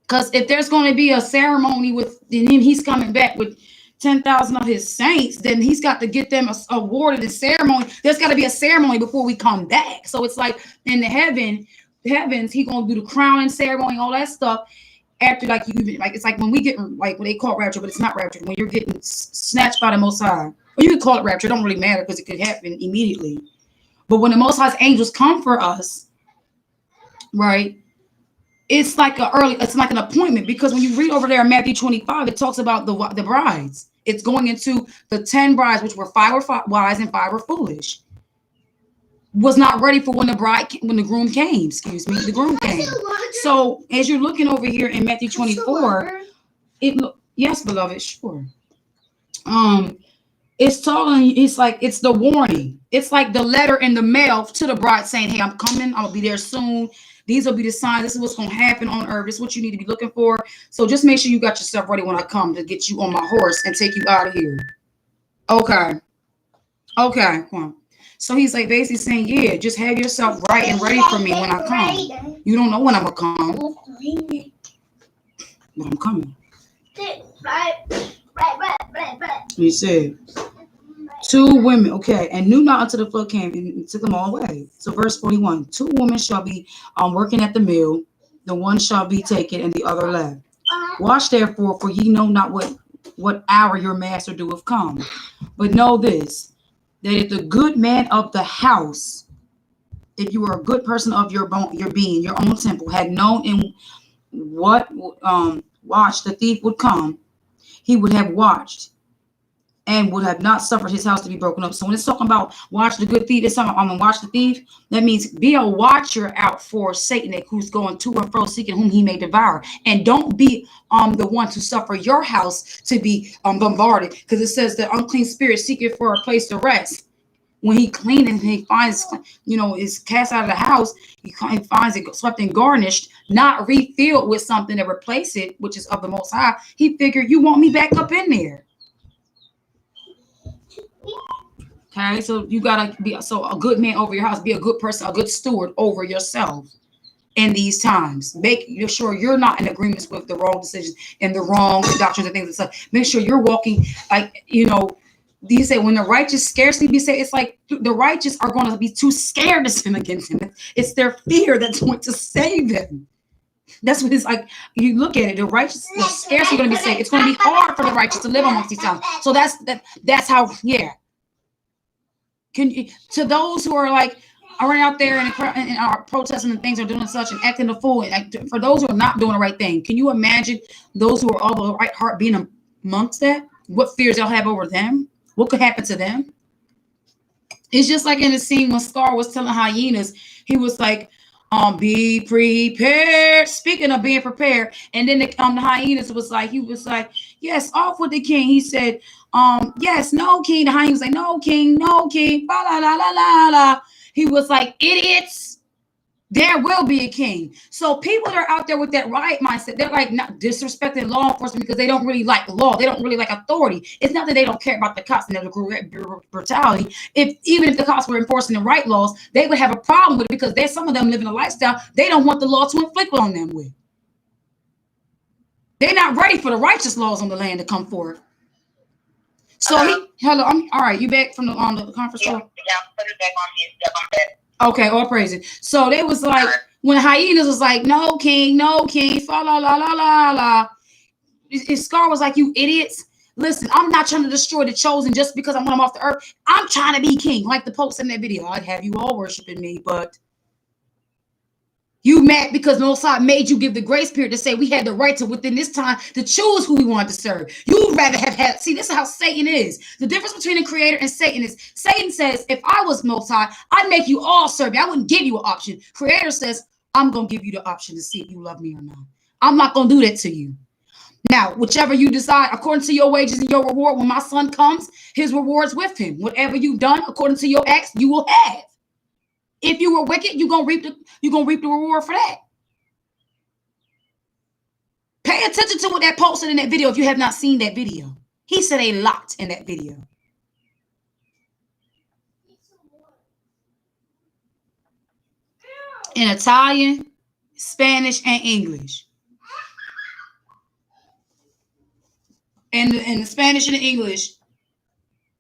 Because if there's going to be a ceremony with him, he's coming back with 10,000 of his saints, then he's got to get them awarded a ceremony. There's got to be a ceremony before we come back. So it's like in the heavens, he's going to do the crowning ceremony, all that stuff. After, like, it's like when we get, like, when they call it rapture, but it's not rapture. When you're getting snatched by the Most High, or you can call it rapture. It don't really matter because it could happen immediately. But when the Most High's angels come for us, right? It's like an appointment, because when you read over there in Matthew 25, it talks about the brides. It's going into the 10 brides, which were 5 were wise and 5 were foolish. Was not ready for when the groom came. The groom came. So as you're looking over here in Matthew 24, yes, beloved, sure. It's the warning. It's like the letter in the mail to the bride saying, hey, I'm coming. I'm gonna be there soon. These will be the signs. This is what's going to happen on earth. This is what you need to be looking for. So just make sure you got yourself ready when I come to get you on my horse and take you out of here. Okay. Come on. So he's like basically saying, yeah, just have yourself right and ready for me when I come. You don't know when I'm going to come. But I'm coming. He said, 2 women, okay, and knew not until the flood came and took them all away. So verse 41, 2 women shall be working at the mill, the one shall be taken and the other left. Watch therefore, for ye know not what hour your master doeth come. But know this, that if the good man of the house, if you are a good person of your being, your own temple, had known in what watch the thief would come, he would have watched and would have not suffered his house to be broken up. So when it's talking about watch the good thief, it's talking about watch the thief. That means be a watcher out for Satan, who's going to and fro seeking whom he may devour. And don't be the one to suffer your house to be bombarded, because it says the unclean spirit seeketh for a place to rest. When he clean and he finds, is cast out of the house, he finds it swept and garnished, not refilled with something to replace it, which is of the Most High. He figured, you want me back up in there. Okay, so you gotta be a good man over your house, be a good person, a good steward over yourself in these times. Make sure you're not in agreements with the wrong decisions and the wrong doctrines and things and stuff. Make sure you're walking you say when the righteous scarcely be saved, it's like the righteous are going to be too scared to sin against him. It's their fear that's going to save them. That's what it's like. You look at it, the righteous are scarcely going to be saved. It's going to be hard for the righteous to live amongst these times. So that's how, yeah. To those who are like running out there and are protesting and things are doing such and acting a fool, and for those who are not doing the right thing, can you imagine those who are all the right heart being amongst that? What fears they'll have over them? What could happen to them? It's just like in the scene when Scar was telling hyenas, he was like, be prepared. Speaking of being prepared, and then the hyenas was like, he was like, yes, off with the king. He said, yes, no, king. The hyena was like, no, king, la la la la la. He was like, idiots. There will be a king. So people that are out there with that right mindset, they're like not disrespecting law enforcement because they don't really like law. They don't really like authority. It's not that they don't care about the cops and the brutality. Even if the cops were enforcing the right laws, they would have a problem with it because there's some of them living a lifestyle they don't want the law to inflict on them with. They're not ready for the righteous laws on the land to come forth. So hello, all right. You back from the conference call? Yeah, put it back on me. Yep, I'm back. Okay, all praises. So they was like, when hyenas was like, no, king, fa la la la la la. Scar was like, you idiots. Listen, I'm not trying to destroy the chosen just because I want them off the earth. I'm trying to be king. Like the Pope said in that video, I'd have you all worshiping me, but you mad because the Most High made you give the grace period to say we had the right to within this time to choose who we wanted to serve. You'd rather have had, see, this is how Satan is. The difference between the creator and Satan is Satan says, if I was Most High, I'd make you all serve me. I wouldn't give you an option. Creator says, I'm going to give you the option to see if you love me or not. I'm not going to do that to you. Now, whichever you decide, according to your wages and your reward, when my son comes, his reward's with him. Whatever you've done, according to your acts, you will have. If you were wicked, you're gonna reap the reward for that. Pay attention to what that posted in that video if you have not seen that video. He said a lot in that video. In Italian, Spanish, and English. And the Spanish and the English,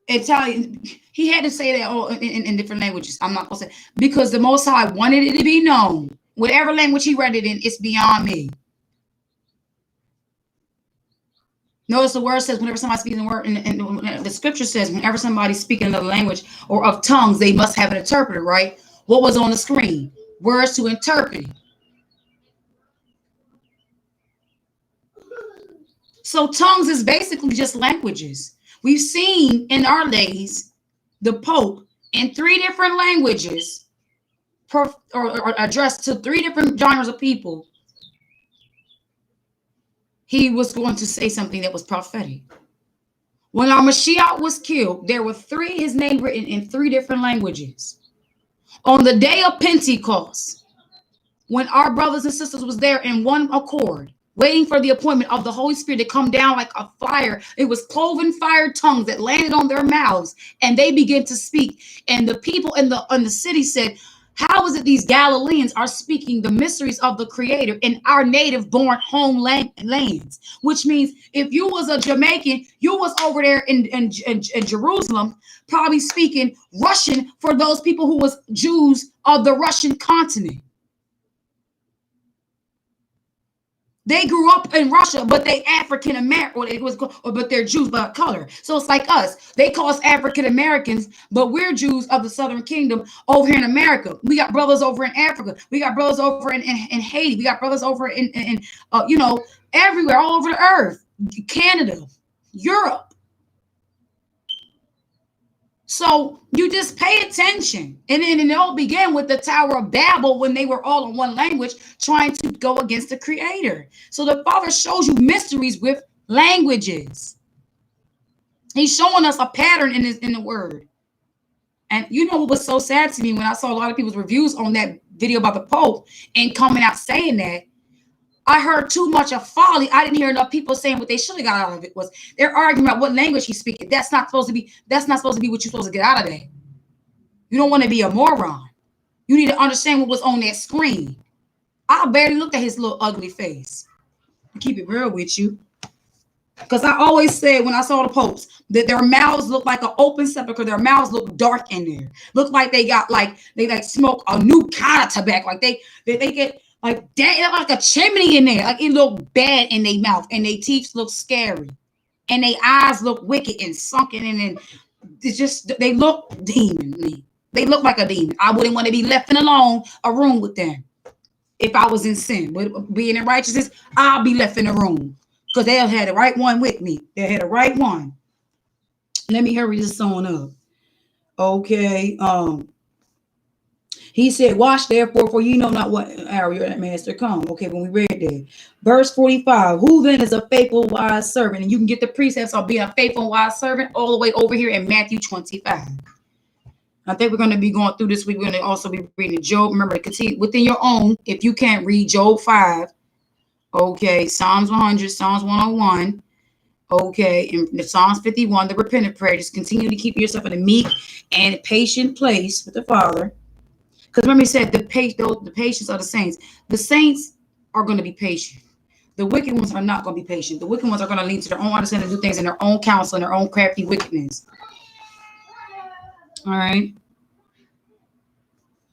Italian, he had to say that all in different languages. I'm not going to say, because the Most High wanted it to be known. Whatever language he read it in, it's beyond me. Notice the word says whenever somebody speaks the word, and the scripture says whenever somebody's speaking another language or of tongues, they must have an interpreter, right? What was on the screen? Words to interpret. So tongues is basically just languages. We've seen in our days the Pope in 3 different languages or addressed to 3 different genres of people. He was going to say something that was prophetic. When our Mashiach was killed, there were his name written in 3 different languages. On the day of Pentecost, when our brothers and sisters was there in one accord, waiting for the appointment of the Holy Spirit to come down like a fire. It was cloven fire tongues that landed on their mouths, and they began to speak. And the people in the city said, how is it these Galileans are speaking the mysteries of the Creator in our native-born homelands? Which means if you was a Jamaican, you was over there in Jerusalem, probably speaking Russian for those people who was Jews of the Russian continent. They grew up in Russia, but they African American, but they're Jews by color. So it's like us. They call us African Americans, but we're Jews of the Southern Kingdom over here in America. We got brothers over in Africa. We got brothers over in Haiti. We got brothers over in everywhere, all over the earth. Canada, Europe. So you just pay attention. And then it all began with the Tower of Babel when they were all in one language trying to go against the Creator. So the Father shows you mysteries with languages. He's showing us a pattern in the Word. And you know what was so sad to me when I saw a lot of people's reviews on that video about the Pope and coming out saying that, I heard too much of folly. I didn't hear enough people saying what they should have got out of it was they're arguing about what language he's speaking. That's not supposed to be what you're supposed to get out of that. You don't want to be a moron. You need to understand what was on that screen. I barely looked at his little ugly face. To keep it real with you. Because I always said when I saw the popes that their mouths look like an open sepulcher. Their mouths look dark in there. Look like they smoke a new kind of tobacco. Like they get like a chimney in there. Like it looked bad in their mouth, and their teeth look scary, and their eyes look wicked and sunken, and it's just they look demonly. They look like a demon. I wouldn't want to be left in a room with them if I was in sin. But being in righteousness, I'll be left in a room because they'll have the right one with me. They had the right one. Let me hurry this on up. Okay. He said, watch therefore, for you know not what hour your master come. Okay, when we read that. Verse 45, who then is a faithful, wise servant? And you can get the precepts on being a faithful and wise servant all the way over here in Matthew 25. I think we're going to be going through this week. We're going to also be reading Job. Remember to continue within your own. If you can't read Job 5, okay, Psalms 100, Psalms 101, okay, and Psalms 51, the repentant prayer. Just continue to keep yourself in a meek and patient place with the Father. Because remember he said the patience of the saints. The saints are going to be patient. The wicked ones are not going to be patient. The wicked ones are going to lean to their own understanding and do things in their own counsel and their own crafty wickedness. All right.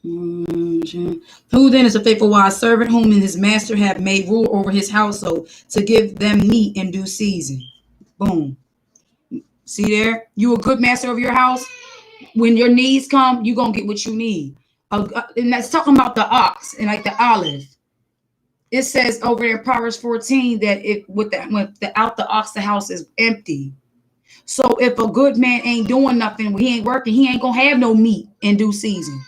Who then is a faithful wise servant whom his master have made rule over his household to give them meat in due season? Boom. See there? You a good master of your house. When your needs come, you're going to get what you need. And that's talking about the ox and like the olive. It says over there in Proverbs 14 that without the ox, the house is empty. So if a good man ain't doing nothing, he ain't working, he ain't gonna have no meat in due season.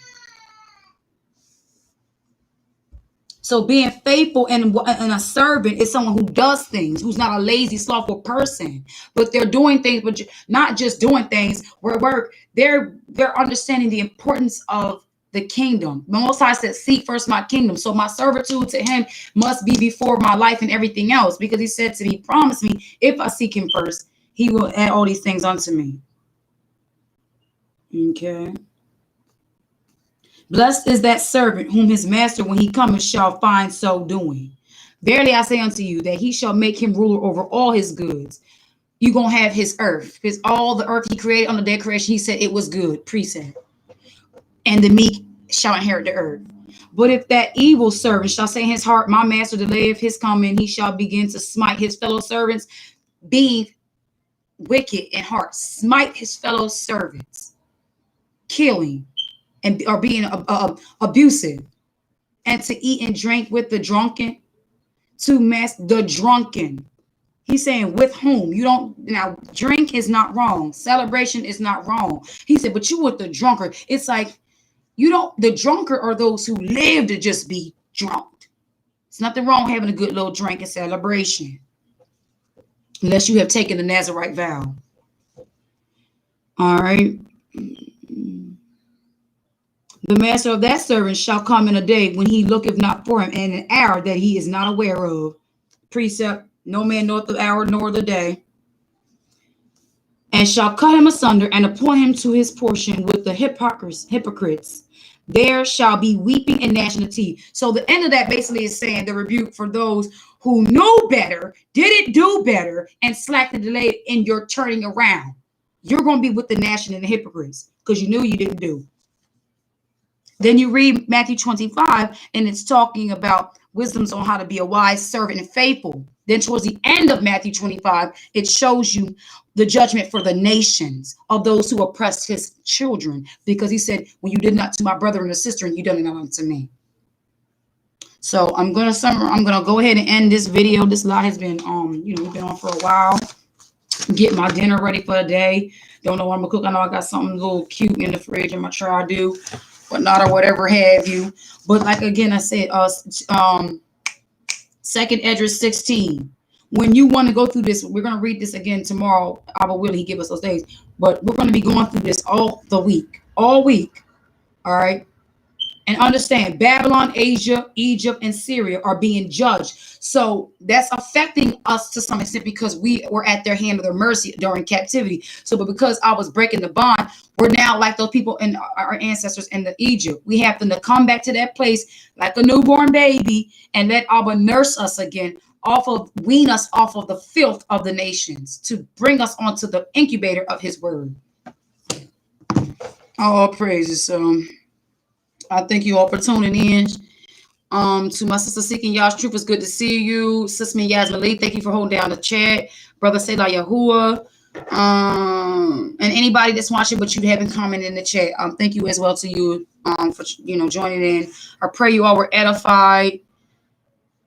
So being faithful and a servant is someone who does things, who's not a lazy, slothful person, but they're doing things, but not just doing things where work. They're understanding the importance of the kingdom. The Most High said, seek first my kingdom. So my servitude to him must be before my life and everything else, because he said to me, promise me, if I seek him first, he will add all these things unto me. Okay. Blessed is that servant whom his master, when he cometh, shall find so doing. Verily I say unto you that he shall make him ruler over all his goods. You're going to have his earth, because all the earth he created on the day of creation, he said it was good, precept. And the meek shall inherit the earth. But if that evil servant shall say in his heart, my master delayeth his coming, he shall begin to smite his fellow servants, being wicked in heart, smite his fellow servants, killing, or being abusive, and to eat and drink with the drunken, to mass the drunken. He's saying with whom? You don't, now drink is not wrong. Celebration is not wrong. He said, but you with the drunkard. It's like, you don't, the drunkard are those who live to just be drunk. It's nothing wrong having a good little drink and celebration. Unless you have taken the Nazirite vow. All right. The master of that servant shall come in a day when he looketh not for him, and an hour that he is not aware of. Precept, no man knoweth the hour nor the day. And shall cut him asunder and appoint him to his portion with the hypocrites. There shall be weeping and gnashing of teeth. So the end of that basically is saying the rebuke for those who knew better, didn't do better, and slacked and delayed in your turning around. You're going to be with the gnashing and the hypocrites because you knew you didn't do. Then you read Matthew 25, and it's talking about wisdoms on how to be a wise servant and faithful. Then towards the end of Matthew 25, it shows you the judgment for the nations of those who oppressed his children, because he said, when you did not to my brother and a sister, and you done it not unto me. So I'm gonna go ahead and end this video. This live has been we've been on for a while. Get my dinner ready for the day. Don't know what I'm gonna cook. I know I got something a little cute in the fridge. I'm gonna try to do, whatnot, or whatever have you. But like again, I said, 2nd Esdras 16. When you want to go through this, we're gonna read this again tomorrow. Abba will He give us those days. But we're gonna be going through this all week. All right. And understand, Babylon, Asia, Egypt, and Syria are being judged. So that's affecting us to some extent because we were at their hand of their mercy during captivity. So, but because I was breaking the bond, we're now like those people in our ancestors in the Egypt. We have to come back to that place like a newborn baby and let Abba nurse us again, wean us off of the filth of the nations to bring us onto the incubator of His word. All praises. I thank you all for tuning in. To my sister Seeking Yah's Truth, it's good to see you. Sister Yasmin Lee, thank you for holding down the chat. Brother Selah Yahuwah. And anybody that's watching but you haven't commented in the chat, thank you as well to you for joining in. I pray you all were edified,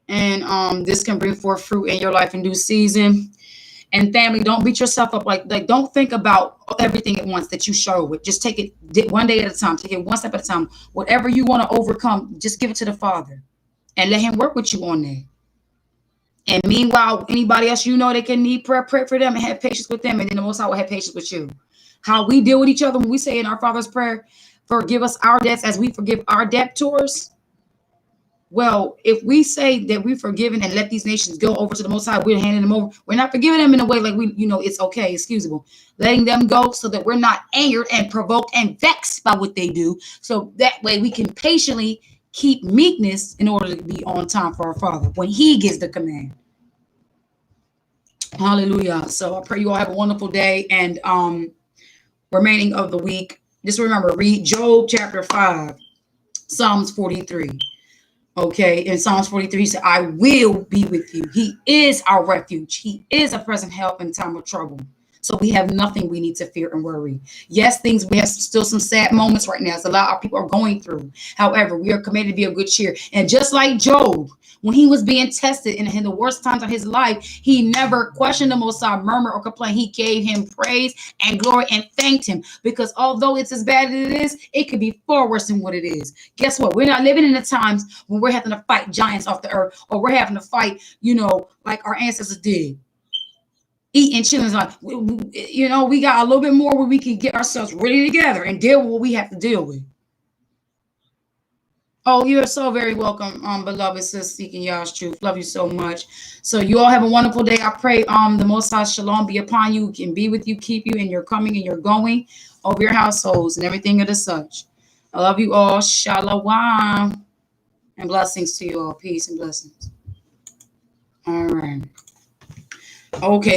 and this can bring forth fruit in your life in due season. And family, don't beat yourself up. Like don't think about everything at once that you struggle with. Just take it one day at a time. Take it one step at a time. Whatever you want to overcome, just give it to the Father and let Him work with you on that. And meanwhile, anybody else that can need prayer, pray for them and have patience with them. And then the Most High will have patience with you. How we deal with each other when we say in our Father's prayer, forgive us our debts as we forgive our debtors. Well, if we say that we're forgiven and let these nations go over to the Most High, we're handing them over. We're not forgiving them in a way like it's okay, excusable. Letting them go so that we're not angered and provoked and vexed by what they do. So that way we can patiently keep meekness in order to be on time for our Father when He gives the command. Hallelujah. So I pray you all have a wonderful day and remaining of the week. Just remember, read Job chapter 5, Psalms 43. Okay, in Psalms 43, he said, I will be with you. He is our refuge. He is a present help in time of trouble. So we have nothing we need to fear and worry. Yes, we have still some sad moments right now. It's a lot of people are going through. However, we are commanded to be of good cheer. And just like Job, when he was being tested in the worst times of his life, he never questioned the Most High, murmured or complained. He gave Him praise and glory and thanked Him, because although it's as bad as it is, it could be far worse than what it is. Guess what? We're not living in the times when we're having to fight giants off the earth, or we're having to fight, like our ancestors did. Eating, chilling, like we got a little bit more where we can get ourselves ready together and deal with what we have to deal with. Oh, you're so very welcome, beloved sis Seeking Yah's Truth. Love you so much. So you all have a wonderful day. I pray the Most High Shalom be upon you, can be with you, keep you in your coming and your going over your households and everything of the such. I love you all. Shalom and blessings to you all. Peace and blessings. All right. Okay.